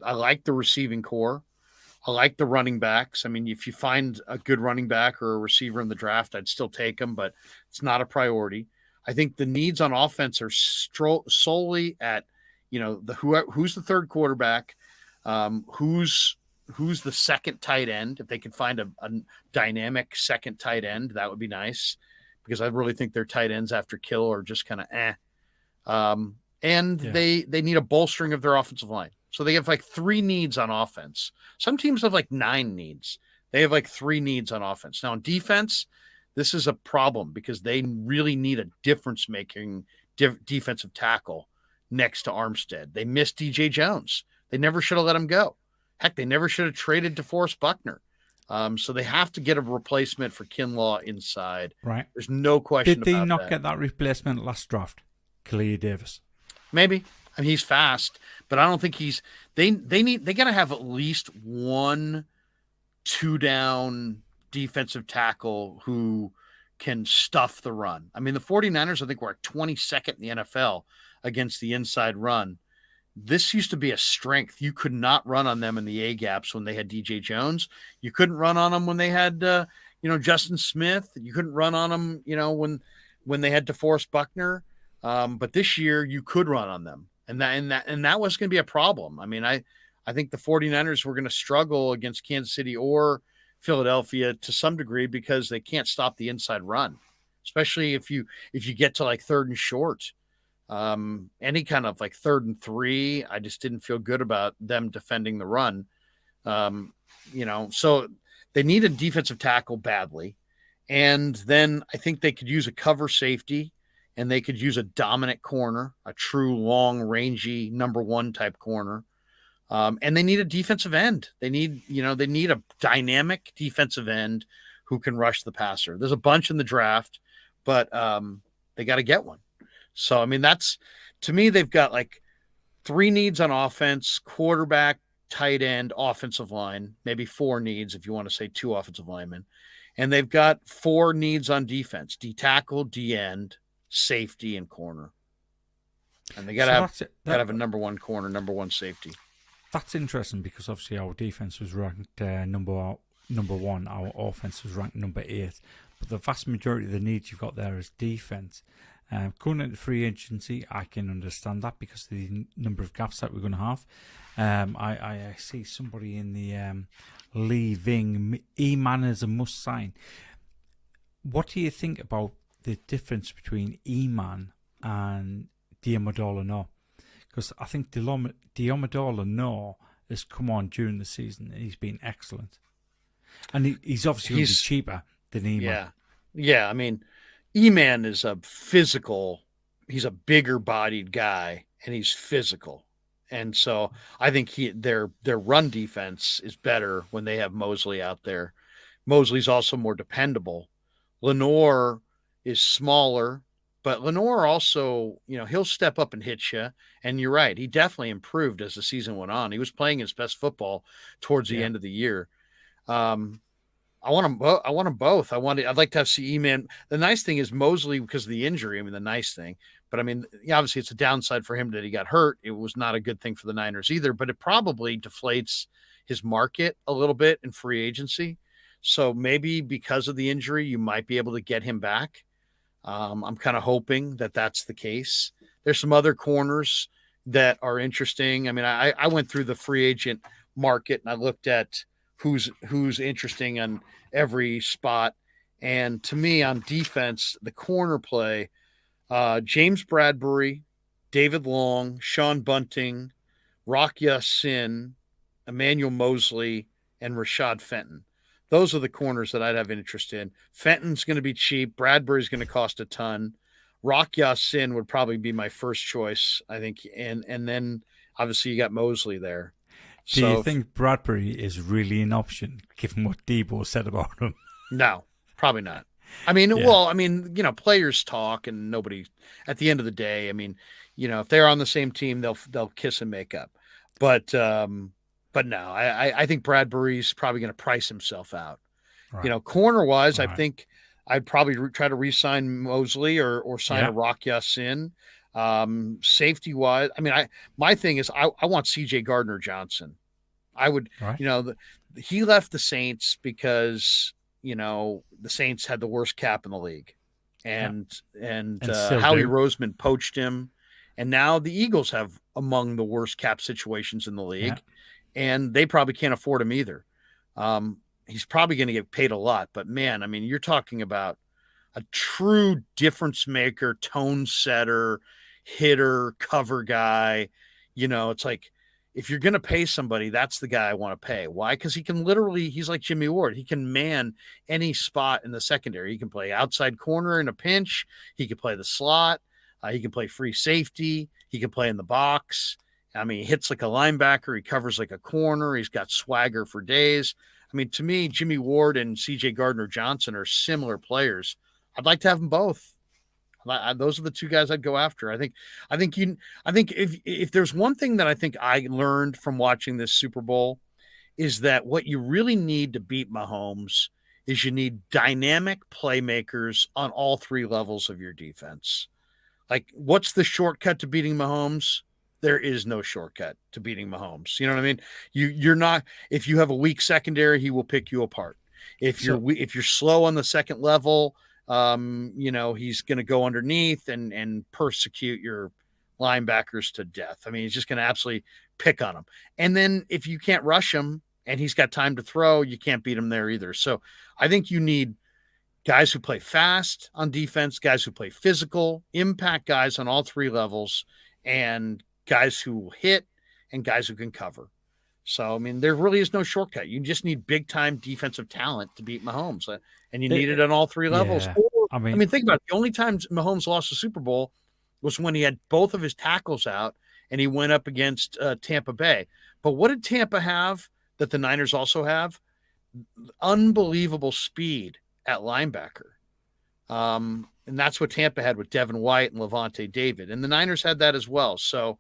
I like the receiving core. I like the running backs. I mean, if you find a good running back or a receiver in the draft, I'd still take them, but it's not a priority. I think the needs on offense are solely at, who's the third quarterback, who's the second tight end. If they can find a dynamic second tight end, that would be nice, because I really think their tight ends after Kittle are just kind of They need a bolstering of their offensive line. So they have like 3 needs on offense. Some teams have like 9 needs. They have like 3 needs on offense. Now on defense, this is a problem because they really need a difference-making defensive tackle next to Armstead. They missed DJ Jones. They never should have let him go. Heck, they never should have traded DeForest Buckner. So they have to get a replacement for Kinlaw inside. Right. There's no question about that. Did they not get that replacement last draft? Khalil Davis. Maybe. I mean, he's fast, but I don't think they got to have at least 1 2-down defensive tackle who can stuff the run. I mean, the 49ers, I think, were 22nd in the NFL against the inside run. This used to be a strength. You could not run on them in the A gaps when they had DJ Jones. You couldn't run on them when they had, Justin Smith. You couldn't run on them, when they had DeForest Buckner. But this year you could run on them, and that was going to be a problem. I mean, I think the 49ers were going to struggle against Kansas City or Philadelphia to some degree because they can't stop the inside run, especially if you get to like 3rd and short, any kind of like 3rd and 3. I just didn't feel good about them defending the run. So they need a defensive tackle badly, and then I think they could use a cover safety. And they could use a dominant corner, a true long, rangy number 1 type corner. And they need a defensive end. They need a dynamic defensive end who can rush the passer. There's a bunch in the draft, but they got to get one. So, I mean, to me, they've got like 3 needs on offense: quarterback, tight end, offensive line, maybe 4 needs if you want to say 2 offensive linemen. And they've got 4 needs on defense: D tackle, D end, safety, and corner. And they got to have a number 1 corner, number 1 safety. That's interesting because obviously our defense was ranked number 1. Our offense was ranked number 8. But the vast majority of the needs you've got there is defense. Going into free agency, I can understand that because of the number of gaps that we're going to have. I see somebody in the leaving. E-Man is a must sign. What do you think about the difference between E-Man and Diamodola No. Because I think Diamodola No has come on during the season and he's been excellent. And he's obviously going to be cheaper than E-Man. Yeah. I mean, E-Man is a physical, he's a bigger bodied guy and he's physical. And so I think their run defense is better when they have Mosley out there. Mosley's also more dependable. Lenore is smaller, but Lenore also, he'll step up and hit you. And you're right. He definitely improved as the season went on. He was playing his best football towards the end of the year. I want them both. I'd like to have E-Man. The nice thing is Mosley, because of the injury. I mean, the nice thing, but I mean, obviously it's a downside for him that he got hurt. It was not a good thing for the Niners either, but it probably deflates his market a little bit in free agency. So maybe because of the injury, you might be able to get him back. I'm kind of hoping that that's the case. There's some other corners that are interesting. I mean, I went through the free agent market and I looked at who's interesting on every spot. And to me, on defense, the corner play, James Bradbury, David Long, Sean Bunting, Rock Ya-Sin, Emmanuel Mosley, and Rashad Fenton. Those are the corners that I'd have interest in. Fenton's going to be cheap. Bradbury's going to cost a ton. Rock Ya-Sin would probably be my first choice, I think. And then obviously you got Mosley there. Do you think Bradbury is really an option, given what Debo said about him? No, probably not. I mean, players talk and nobody, at the end of the day, I mean, if they're on the same team, they'll kiss and make up. But no, I think Bradbury's probably going to price himself out. Right. Corner wise, right. I think I'd probably try to re-sign Mosley or sign a Rock Ya-Sin. Safety wise, I mean, my thing is I want CJ Gardner-Johnson. I would, right. He left the Saints because, the Saints had the worst cap in the league and Howie Roseman poached him. And now the Eagles have among the worst cap situations in the league and they probably can't afford him either. He's probably going to get paid a lot, but man, I mean, you're talking about a true difference maker, tone setter, hitter, cover guy. It's like, if you're going to pay somebody, that's the guy I want to pay. Why? Because he can he's like Jimmy Ward. He can man any spot in the secondary. He can play outside corner in a pinch. He can play the slot. He can play free safety. He can play in the box. I mean, he hits like a linebacker. He covers like a corner. He's got swagger for days. I mean, to me, Jimmy Ward and CJ Gardner-Johnson are similar players. I'd like to have them both. Those are the two guys I'd go after. I think if there's one thing that I think I learned from watching this Super Bowl is that what you really need to beat Mahomes is you need dynamic playmakers on all three levels of your defense. Like, what's the shortcut to beating Mahomes? There is no shortcut to beating Mahomes. You know what I mean? You're not, if you have a weak secondary, he will pick you apart. If you're slow on the second level, he's going to go underneath and persecute your linebackers to death. I mean, he's just going to absolutely pick on them. And then if you can't rush him and he's got time to throw, you can't beat him there either. So I think you need guys who play fast on defense, guys who play physical, impact guys on all three levels, and guys who hit and guys who can cover. So, I mean, there really is no shortcut. You just need big-time defensive talent to beat Mahomes, and you need it on all three levels. Yeah, I mean, think about it. The only time Mahomes lost the Super Bowl was when he had both of his tackles out, and he went up against Tampa Bay. But what did Tampa have that the Niners also have? Unbelievable speed at linebacker. And that's what Tampa had with Devin White and Levante David. And the Niners had that as well. So,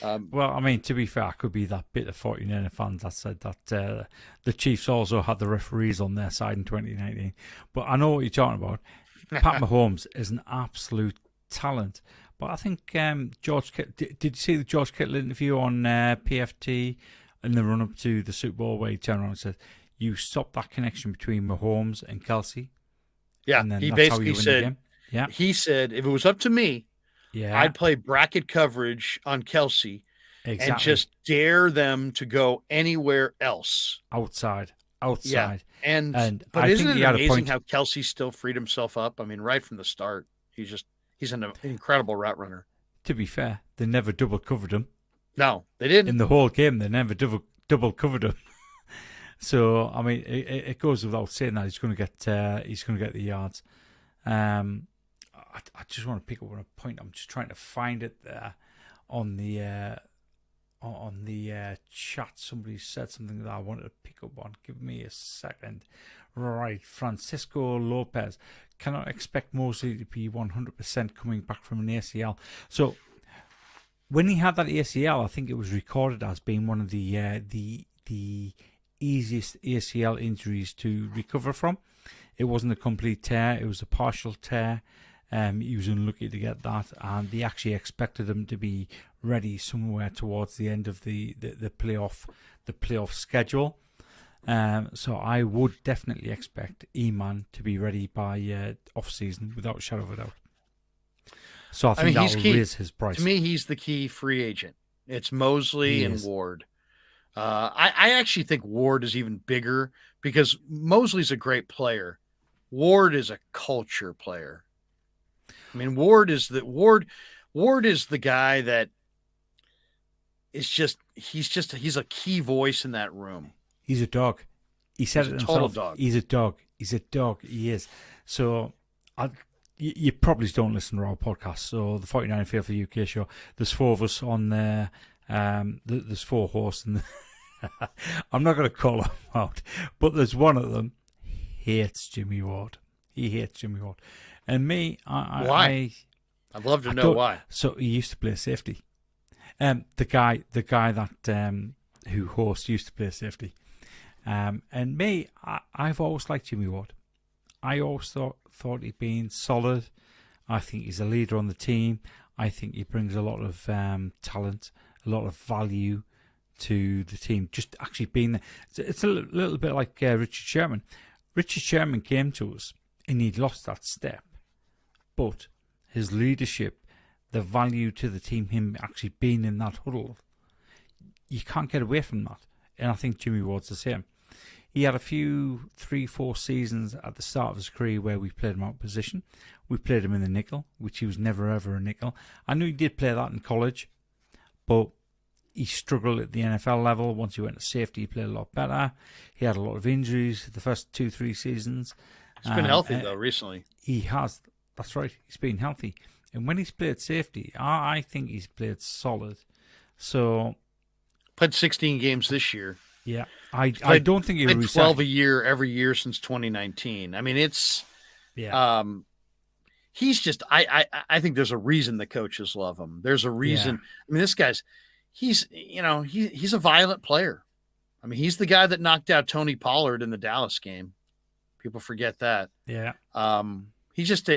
well, I mean, to be fair, I could be that bit of 49er fans that said that the Chiefs also had the referees on their side in 2019. But I know what you're talking about. Pat Mahomes is an absolute talent. But I think did you see the George Kittle interview on PFT in the run-up to the Super Bowl where he turned around and said, you stop that connection between Mahomes and Kelsey? Yeah, and then he that's how basically you win the said, game. Yeah. He said, if it was up to me, I'd play bracket coverage on Kelsey and just dare them to go anywhere else. Outside. Yeah. But I isn't think it he had a amazing point. how Kelsey still freed himself up? I mean, right from the start, he's an incredible route runner. To be fair, they never double covered him No, they didn't. in the whole game. They never double covered him. So I mean, it goes without saying that he's going to get the yards. I just want to pick up on a point. I'm just trying to find it there on the chat. Somebody said something that I wanted to pick up on. Give me a second. Right, Francisco Lopez cannot expect Mosley to be 100% coming back from an ACL. So when he had that ACL, I think it was recorded as being one of the easiest ACL injuries to recover from. It wasn't a complete tear; it was a partial tear. He was unlucky to get that, and they actually expected him to be ready somewhere towards the end of the playoff schedule. So I would definitely expect Eman to be ready by off-season without a shadow of a doubt. So I think that will raise his price. To me, he's the key free agent. It's Mosley and Ward. I actually think Ward is even bigger because Mosley's a great player. Ward is a culture player. I mean, Ward is the guy that is he's a key voice in that room. He's a dog. He said it himself. Dog. He's a dog. He's a dog. He is. So you probably don't listen to our podcast. So the 49 Faithful UK show, there's 4 of us on there. There's 4 hosts. And I'm not going to call them out, but there's one of them hates Jimmy Ward. He hates Jimmy Ward. And me, why? I'd love to know why. So he used to play safety. The guy that who hosts used to play safety. And me, I've always liked Jimmy Ward. I always thought he'd been solid. I think he's a leader on the team. I think he brings a lot of talent, a lot of value to the team. Just actually being there. It's a little bit like Richard Sherman. Richard Sherman came to us and he'd lost that step. But his leadership, the value to the team, him actually being in that huddle, you can't get away from that. And I think Jimmy Ward's the same. He had a few 3-4 seasons at the start of his career where we played him out of position. We played him in the nickel, which he was never ever a nickel. I knew he did play that in college, but he struggled at the NFL level. Once he went to safety, he played a lot better. He had a lot of injuries the first 2-3 seasons. He's been healthy, though, recently. He has. That's right. He's been healthy. And when he's played safety, I think he's played solid. So... Played 16 games this year. Yeah. I don't think he played was 12 a year every year since 2019. I mean, it's... Yeah. He's just... I think there's a reason the coaches love him. There's a reason... Yeah. I mean, this guy's... He's a violent player. I mean, he's the guy that knocked out Tony Pollard in the Dallas game. People forget that. Yeah. He's just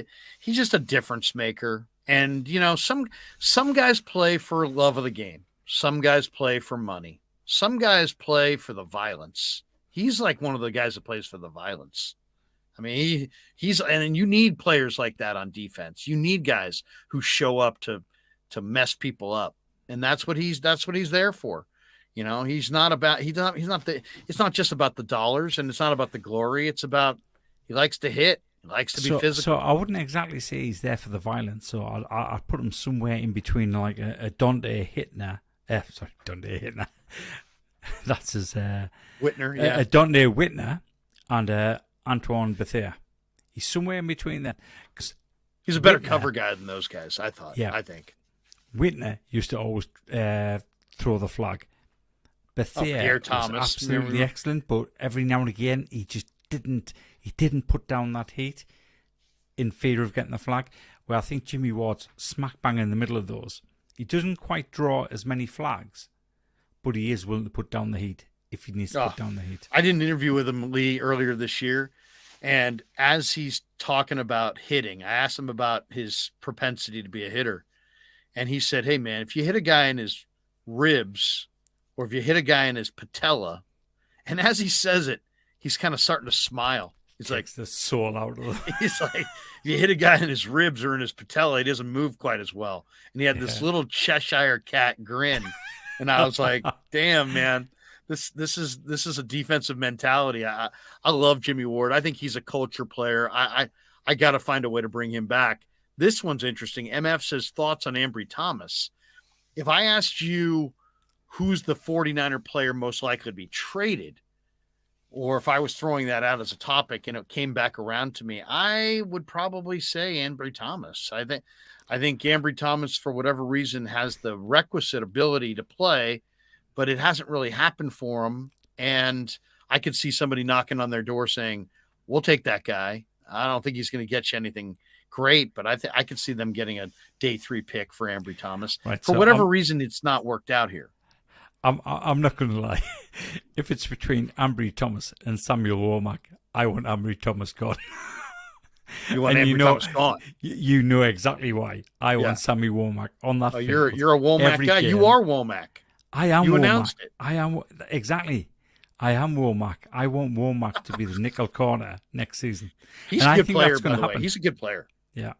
a difference maker. And, some guys play for love of the game. Some guys play for money. Some guys play for the violence. He's like one of the guys that plays for the violence. I mean, and you need players like that on defense. You need guys who show up to mess people up. And that's what he's there for. It's not just about the dollars and it's not about the glory. It's about, he likes to hit. He likes to be physical. So I wouldn't exactly say he's there for the violence. So I'd put him somewhere in between like a Dante Hittner. Dante Hittner. That's his Whitner, yeah. A Dante Whitner and Antoine Bethea. He's somewhere in between there. He's a better cover guy than those guys, I thought. Yeah. I think. Whitner used to always throw the flag. Bethea Pierre Thomas, was absolutely excellent, but every now and again he just didn't put down that heat in fear of getting the flag. Where I think Jimmy Ward's smack bang in the middle of those. He doesn't quite draw as many flags, but he is willing to put down the heat if he needs to put down the heat. I did an interview with him, Lee, earlier this year, and as he's talking about hitting, I asked him about his propensity to be a hitter, and he said, "Hey, man, if you hit a guy in his ribs or if you hit a guy in his patella," and as he says it, he's kind of starting to smile. He's like, the soul out of it. He's like, if you hit a guy in his ribs or in his patella, he doesn't move quite as well. And he had this little Cheshire cat grin. And I was like, damn, man, this is a defensive mentality. I love Jimmy Ward. I think he's a culture player. I got to find a way to bring him back. This one's interesting. MF says thoughts on Ambry Thomas. If I asked you who's the 49er player most likely to be traded, or if I was throwing that out as a topic and it came back around to me, I would probably say Ambry Thomas. I think Ambry Thomas, for whatever reason, has the requisite ability to play, but it hasn't really happened for him. And I could see somebody knocking on their door saying, we'll take that guy. I don't think he's going to get you anything great, but I could see them getting a day 3 pick for Ambry Thomas. Right, for whatever reason, it's not worked out here. I'm not going to lie. If it's between Ambry Thomas and Samuel Womack, I want Ambry Thomas gone. You want Ambry Thomas gone? You know exactly why. I want Sammy Womack on that field. You're a Womack guy. You are Womack. I am. You Womack. Announced it. I am exactly. I am Womack. I want Womack to be the nickel corner next season. He's a good player, by the way. He's a good player. Yeah.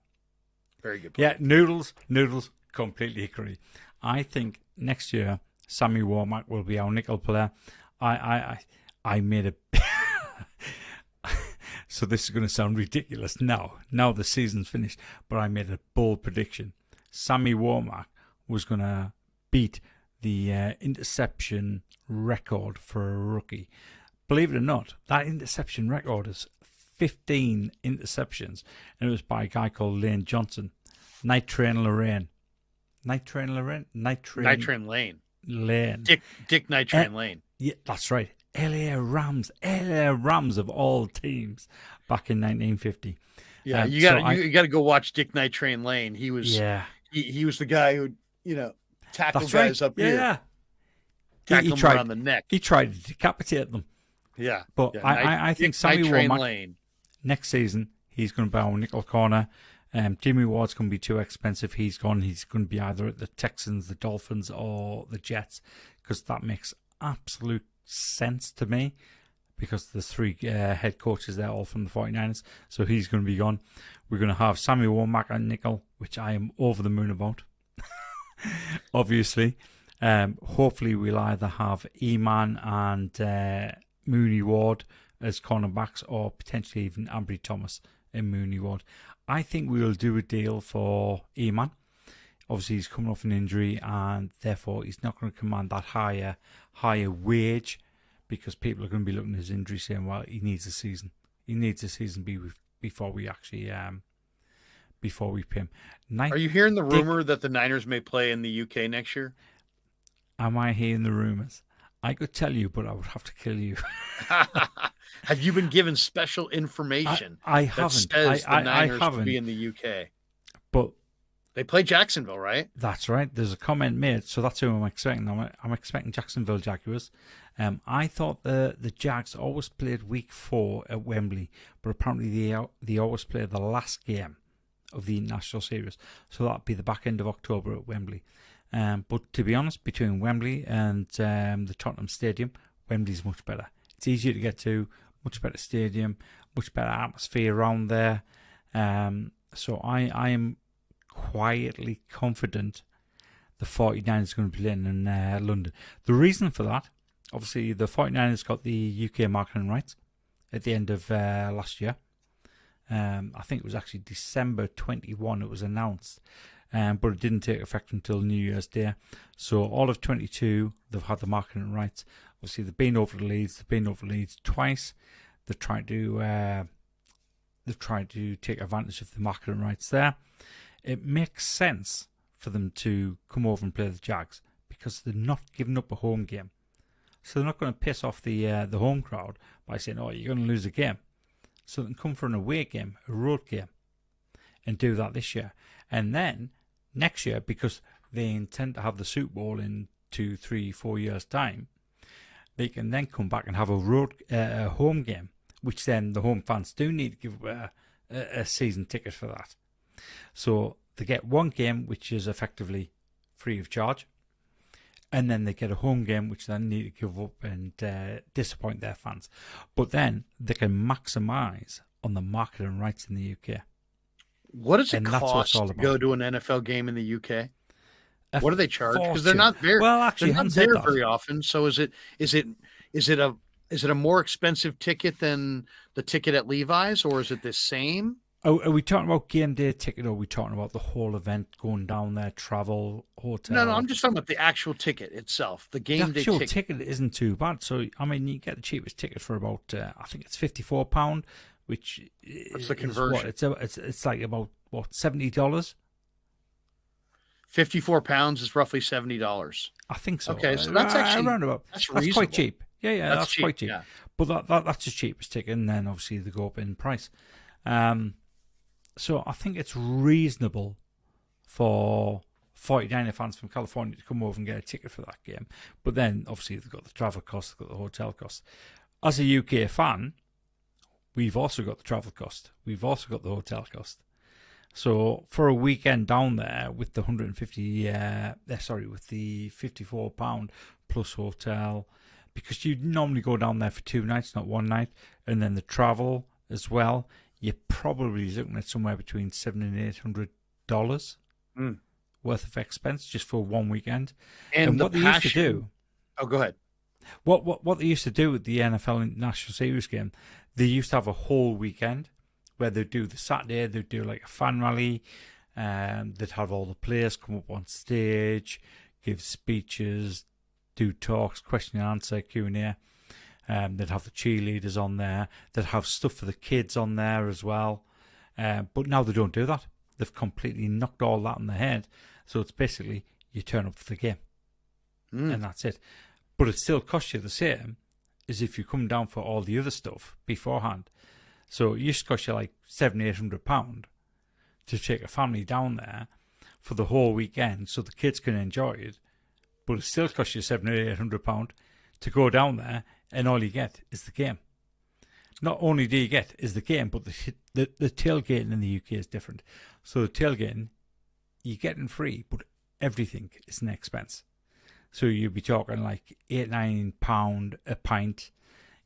Very good player. Yeah, Noodles, completely agree. I think next year, Sammy Womack will be our nickel player. I made a... So this is going to sound ridiculous now the season's finished, but I made a bold prediction. Sammy Womack was going to beat the interception record for a rookie. Believe it or not, that interception record is 15 interceptions, and it was by a guy called Lane Johnson. Night Train Lane. Dick Night Train Lane. Yeah, that's right. LA Rams of all teams back in 1950. Yeah, you got to go watch Dick Night Train Lane. He was he was the guy who tackled guys up here. Yeah, tackled them around the neck. He tried to decapitate them. Yeah, but I think Sammy Womack next season he's going to be on nickel corner. Jimmy Ward's going to be too expensive. He's gone. He's going to be either at the Texans, the Dolphins, or the Jets, because that makes absolute sense to me, because there's 3 head coaches there, all from the 49ers. So he's going to be gone. We're going to have Sammy Womack and nickel, which I am over the moon about. Obviously. Hopefully we'll either have Eman and Mooney Ward as cornerbacks, or potentially even Ambry Thomas and Mooney Ward. I think we'll do a deal for Eman. Obviously, he's coming off an injury, and therefore he's not going to command that higher wage, because people are going to be looking at his injury saying, well, he needs a season. He needs a season before we actually before we pay him. Are you hearing the rumor that the Niners may play in the UK next year? Am I hearing the rumors? I could tell you, but I would have to kill you. Have you been given special information I haven't. That says the Niners haven't. will be in the UK? But they play Jacksonville, right? That's right. There's a comment made, so that's who I'm expecting. I'm expecting Jacksonville Jaguars. I thought the Jags always played week 4 at Wembley, but apparently they always play the last game of the National Series. So that'd be the back end of October at Wembley. But to be honest, between Wembley and the Tottenham Stadium, Wembley's much better. It's easier to get to, much better stadium, much better atmosphere around there. So I am quietly confident the 49ers are going to be playing in London. The reason for that, obviously, the 49ers got the UK marketing rights at the end of last year. I think it was actually December 21 it was announced. But it didn't take effect until New Year's Day. So all of 22, they've had the marketing rights. Obviously, they've been over the Leeds. They've been over the Leeds twice. They've tried to take advantage of the marketing rights there. It makes sense for them to come over and play the Jags, because they're not giving up a home game. So they're not going to piss off the home crowd by saying, "Oh, you're going to lose a game." So they can come for an away game, a road game, and do that this year. And then next year, because they intend to have the Super Bowl in 2, 3, 4 years' time, they can then come back and have a home game, which then the home fans do need to give a season ticket for that. So they get one game, which is effectively free of charge, and then they get a home game, which they need to give up and disappoint their fans. But then they can maximise on the marketing rights in the UK. What does it cost to go to an NFL game in the UK? What do they charge? Because they're not there. Well, actually, they're not there very often. So is it a more expensive ticket than the ticket at Levi's, or is it the same? Are we talking about game day ticket, or are we talking about the whole event, going down there, travel, hotel? No, I'm just talking about the actual ticket itself. The game day actual ticket. ticket isn't too bad. So, I mean, you get the cheapest ticket for about, I think it's £54, which What's the is conversion? It's like about, what, $70? 54 pounds is roughly $70. I think so. Okay, so that's actually around about. that's quite reasonable. cheap. Yeah, that's quite cheap. Yeah. But that's the cheapest ticket, and then obviously they go up in price. So I think it's reasonable for 49er fans from California to come over and get a ticket for that game. But then obviously they've got the travel cost, they've got the hotel cost. As a UK fan, we've also got the travel cost. We've also got the hotel cost. So for a weekend down there with the with the £54 plus hotel, because you normally go down there for 2 nights, not 1 night, and then the travel as well, you're probably looking at somewhere between $700 and $800 worth of expense just for 1 weekend. And what they used to do. Oh, go ahead. What they used to do with the NFL National Series game, they used to have a whole weekend where they'd do the Saturday, they'd do like a fan rally, they'd have all the players come up on stage, give speeches, do talks, question and answer, Q&A. They'd have the cheerleaders on there. They'd have stuff for the kids on there as well. But now they don't do that. They've completely knocked all that on the head. So it's basically you turn up for the game. And that's it. But it still costs you the same as if you come down for all the other stuff beforehand. So it used to cost you like £700-800 to take a family down there for the whole weekend so the kids can enjoy it. But it still costs you £700-800 to go down there, and all you get is the game. Not only do you get is the game, but the tailgating in the UK is different. So the tailgating, you get in free, but everything is an expense. So you'd be talking like £8-9 a pint.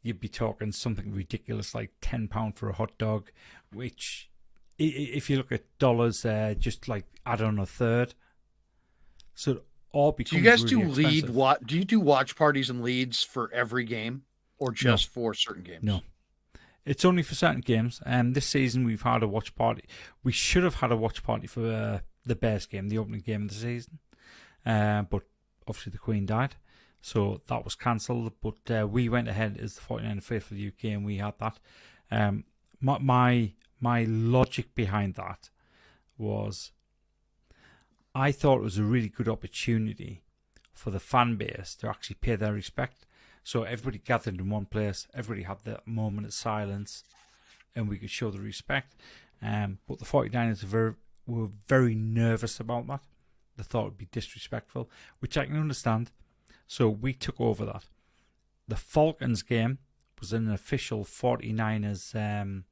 You'd be talking something ridiculous like £10 for a hot dog, which, if you look at dollars, just like add on a third. So it all becomes. Do you guys really do do you do watch parties and leads for every game, or just for certain games? No, it's only for certain games. And this season we've had a watch party. We should have had a watch party for the Bears game, the opening game of the season, but obviously the Queen died. So that was cancelled, but we went ahead as the 49er Faithful UK, and we had that. My logic behind that was I thought it was a really good opportunity for the fan base to actually pay their respect. So everybody gathered in one place, everybody had that moment of silence, and we could show the respect. But the 49ers were very nervous about that. They thought it would be disrespectful, which I can understand. So we took over that. The Falcons game was an official 49ers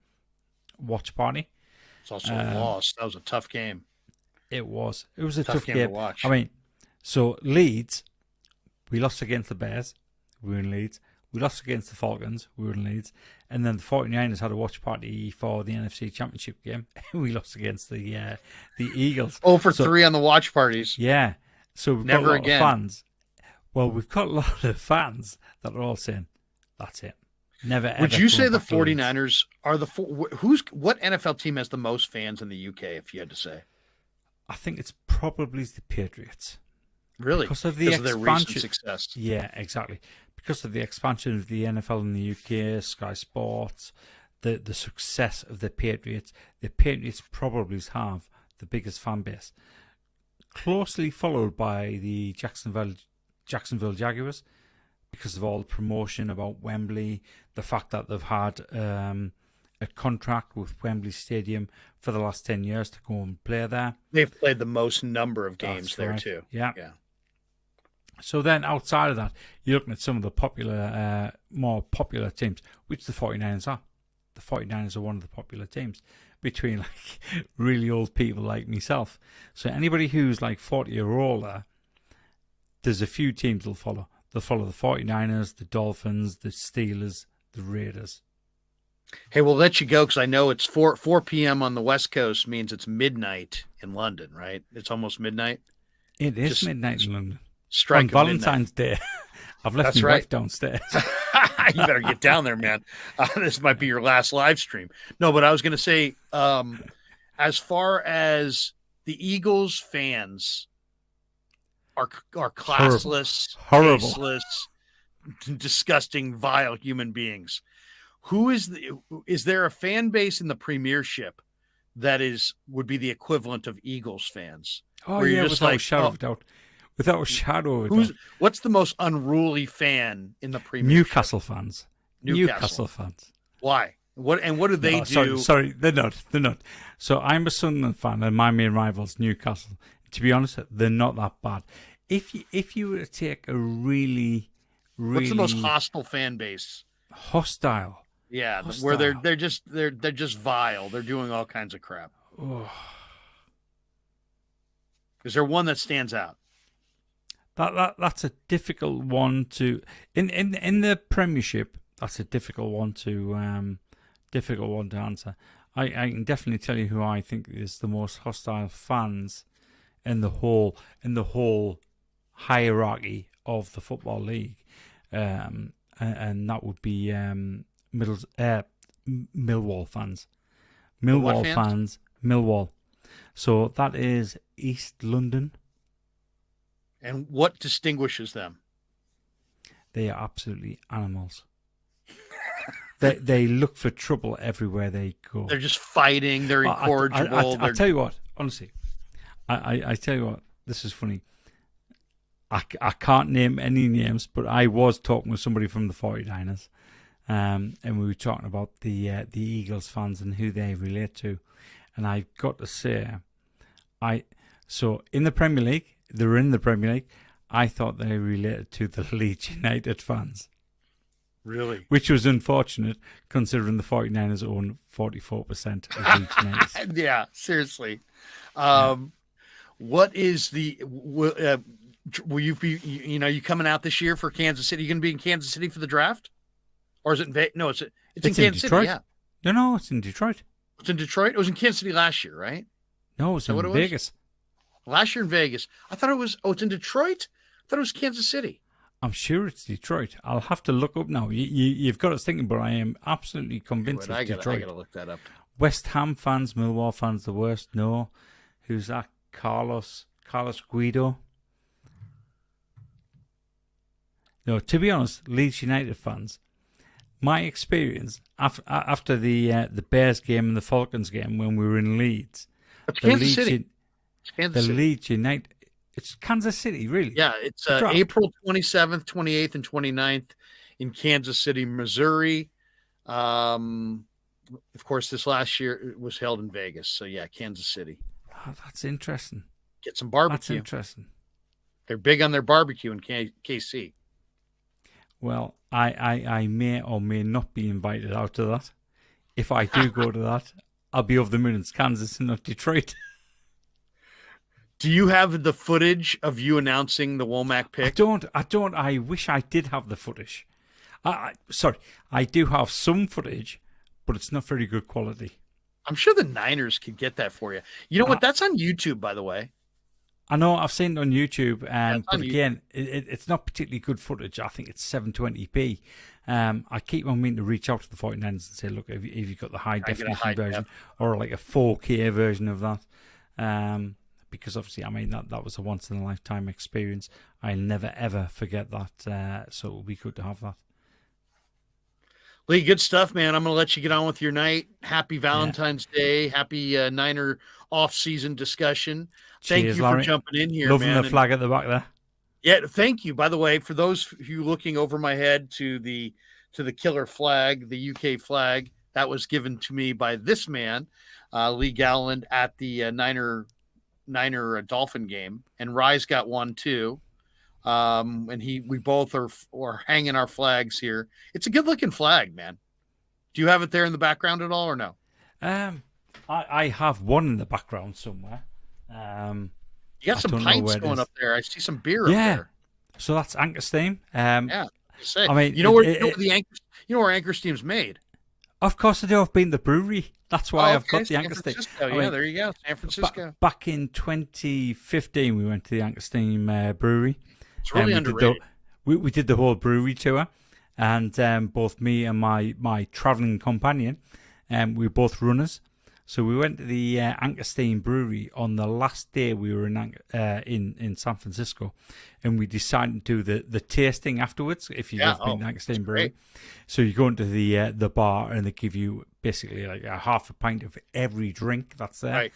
watch party. It's also a loss. That was a tough game. It was. It was a tough game to watch. I mean, so Leeds, we lost against the Bears. We were in Leeds. We lost against the Falcons. We were in Leeds. And then the 49ers had a watch party for the NFC Championship game. We lost against the Eagles. 0 for 3 on the watch parties. Yeah. So we've got a lot of fans. Well, we've got a lot of fans that are all saying, that's it. Never ever. Would you say the 49ers are what NFL team has the most fans in the UK, if you had to say? I think it's probably the Patriots. Really? Because of their recent success. Yeah, exactly. Because of the expansion of the NFL in the UK, Sky Sports, the success of the Patriots probably have the biggest fan base. Closely followed by the Jacksonville Jaguars, because of all the promotion about Wembley, the fact that they've had a contract with Wembley Stadium for the last 10 years to go and play there. They've played the most number of games That's there right. too. Yeah. So then outside of that, you're looking at some of the more popular teams, which the 49ers are. The 49ers are one of the popular teams between like really old people like myself. So anybody who's like 40 or older, there's a few teams they'll follow. They'll follow the 49ers, the Dolphins, the Steelers, the Raiders. Hey, we'll let you go because I know it's 4 p.m. on the West Coast means it's midnight in London, right? It's almost midnight. It is Just midnight in London. strike On a midnight. Valentine's Day. I've left That's my right. wife downstairs. You better get down there, man. This might be your last live stream. No, but I was going to say, as far as the Eagles fans are classless, Horrible. tasteless, disgusting, vile human beings. Is there a fan base in the Premiership that would be the equivalent of Eagles fans? Oh, Where you're yeah, just without like, a shadow oh, of a doubt. Without a shadow of a doubt. What's the most unruly fan in the Premiership? Newcastle fans. Newcastle fans. Why? What do they do? Sorry, they're not. So I'm a Sunderland fan, and my main rival's Newcastle. To be honest, they're not that bad. If you were to take a really What's the most hostile fan base? Hostile. Yeah, Hostile. where they're just vile. They're doing all kinds of crap. Oh. Is there one that stands out? That's a difficult one to in the Premiership. That's a difficult one to answer. I can definitely tell you who I think is the most hostile fans in the whole hierarchy of the football league, and that would be Millwall fans. Millwall. So that is East London. And what distinguishes them? They are absolutely animals. They look for trouble everywhere they go. They're just fighting. They're incorrigible. I tell you what, honestly, I tell you what, this is funny. I can't name any names, but I was talking with somebody from the 49ers, and we were talking about the Eagles fans and who they relate to. And I've got to say, so in the Premier League, they're in the Premier League, I thought they related to the Leeds United fans. Really? Which was unfortunate, considering the 49ers own 44% of Leeds United. Yeah, seriously. What is will you be, you coming out this year for Kansas City? You going to be in Kansas City for the draft? Or is it No, it's in Kansas Detroit. City, yeah. No, it's in Detroit. It's in Detroit? It was in Kansas City last year, right? No, it's in Vegas. Last year in Vegas. I thought it was, it's in Detroit? I thought it was Kansas City. I'm sure it's Detroit. I'll have to look up now. You've got us thinking, but I am absolutely convinced it's Detroit. I got to look that up. West Ham fans, Millwall fans, the worst. No. Who's that? Carlos Guido. No, to be honest, Leeds United fans, my experience after the Bears game and the Falcons game when we were in Leeds. It's Kansas City. Leeds United. It's Kansas City, really? Yeah, it's April 27th, 28th, and 29th in Kansas City, Missouri. Of course, this last year it was held in Vegas. So, yeah, Kansas City. Oh, that's interesting. Get some barbecue. That's interesting. They're big on their barbecue in KC. Well, I may or may not be invited out to that. If I do go to that, I'll be over the moon. It's Kansas and not Detroit. Do you have the footage of you announcing the Womack pick? I don't. I wish I did have the footage. Sorry, I do have some footage, but it's not very good quality. I'm sure the Niners could get that for you. You know what? That's on YouTube, by the way. I know. I've seen it on YouTube, but YouTube. Again, it's not particularly good footage. I think it's 720p. I keep on meaning to reach out to the 49ers and say, look, have you got the high definition version or like a 4K version of that? Because obviously, I mean, that was a once-in-a-lifetime experience. I'll never, ever forget that. So it would be good to have that. Lee, good stuff, man. I'm going to let you get on with your night. Happy Valentine's Day. Happy Niner off-season discussion. Thank Cheers, you Larry. for jumping in here, Loving man. the flag at the back there. Yeah, thank you. By the way, for those of you looking over my head to the killer flag, the UK flag, that was given to me by this man, Lee Galland, at the Niner Dolphin game, and Rise got one too. And we both are hanging our flags here. It's a good looking flag, man. Do you have it there in the background at all, or no? I have one in the background somewhere. You got some pints going up there. I see some beer up there. So that's Anchor Steam. Yeah. Sick. I mean, you know where Anchor Steam's made? Of course I do. I've been to the brewery. That's why I've got the San Anchor Steam. Francisco. I Yeah, mean, there you go. San Francisco. Back in 2015, we went to the Anchor Steam brewery. It's really we underrated. We did the whole brewery tour, and both me and my travelling companion, we were both runners. So we went to the Anchor Steam brewery on the last day we were in San Francisco, and we decided to do the tasting afterwards. If you've ever been to Anchor Steam brewery, so you go into the bar and they give you basically like a half a pint of every drink that's there. Right.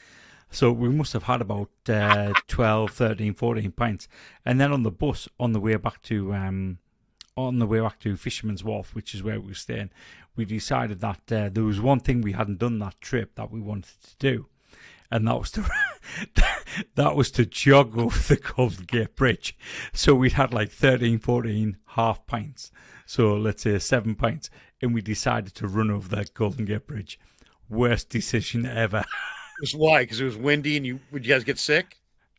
So we must have had about 12, 13, 14 pints, and then on the bus on the way back to Fisherman's Wharf, which is where we were staying, we decided that there was one thing we hadn't done that trip that we wanted to do, and that was to jog over the Golden Gate Bridge. So we had like 13, 14 half pints, so let's say 7 pints, and we decided to run over that Golden Gate Bridge. Worst decision ever. Why? Because it was windy, and would you guys get sick?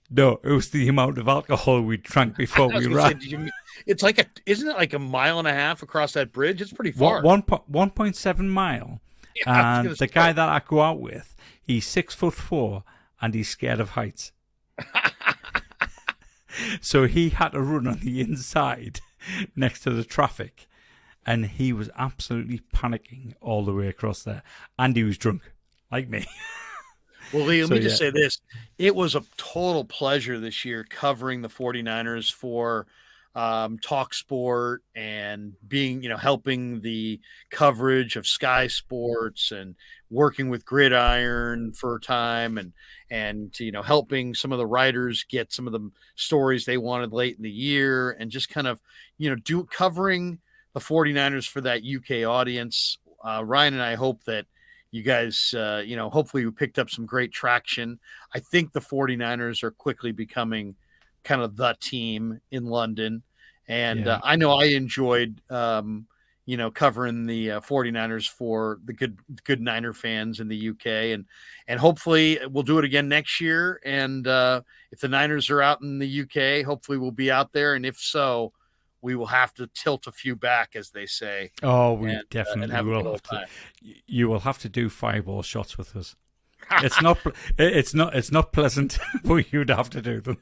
No, it was the amount of alcohol we drank before we ran. It's like isn't it like a mile and a half across that bridge? It's pretty far. 1.7 mile. Yeah, and the guy that I go out with, he's 6'4" and he's scared of heights. So he had to run on the inside next to the traffic, and he was absolutely panicking all the way across there. And he was drunk, like me. Well, Lee, let me just say this. It was a total pleasure this year covering the 49ers for Talk Sport and being, helping the coverage of Sky Sports and working with Gridiron for a time and helping some of the writers get some of the stories they wanted late in the year and just kind of, covering the 49ers for that UK audience. Ryan and I hope that you guys, hopefully you picked up some great traction. I think the 49ers are quickly becoming kind of the team in London. And I know I enjoyed, covering the 49ers for the good Niner fans in the UK. And hopefully we'll do it again next year. And if the Niners are out in the UK, hopefully we'll be out there. And if so, we will have to tilt a few back, as they say. Oh, we definitely will have to. You will have to do fireball shots with us. It's not pleasant, but you'd have to do them.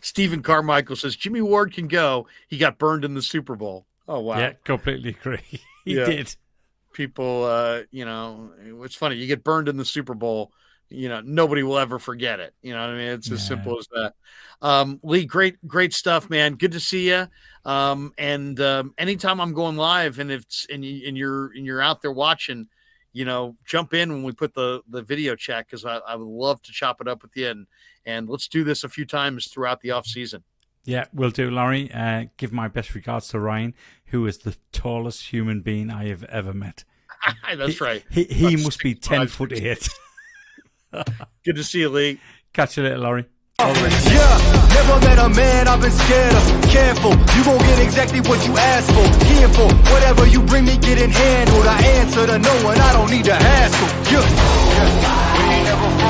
Stephen Carmichael says Jimmy Ward can go. He got burned in the Super Bowl. Oh wow! Yeah, completely agree. He did. People, it's funny. You get burned in the Super Bowl. Nobody will ever forget it. You know what I mean? It's as simple as that. Lee, great stuff, man. Good to see you. And anytime I'm going live and you're out there watching, jump in when we put the video chat, because I would love to chop it up with you and let's do this a few times throughout the off season. Yeah, will do, Larry. Give my best regards to Ryan, who is the tallest human being I have ever met. That's right. He must be 10'8". Good to see you, Lee. Catch you later, Laurie. Yeah, never met a man I've been scared of. Careful, you gon' get exactly what you asked for. Careful, whatever you bring me getting handled. I answer to no one, I don't need to hassle. Yeah.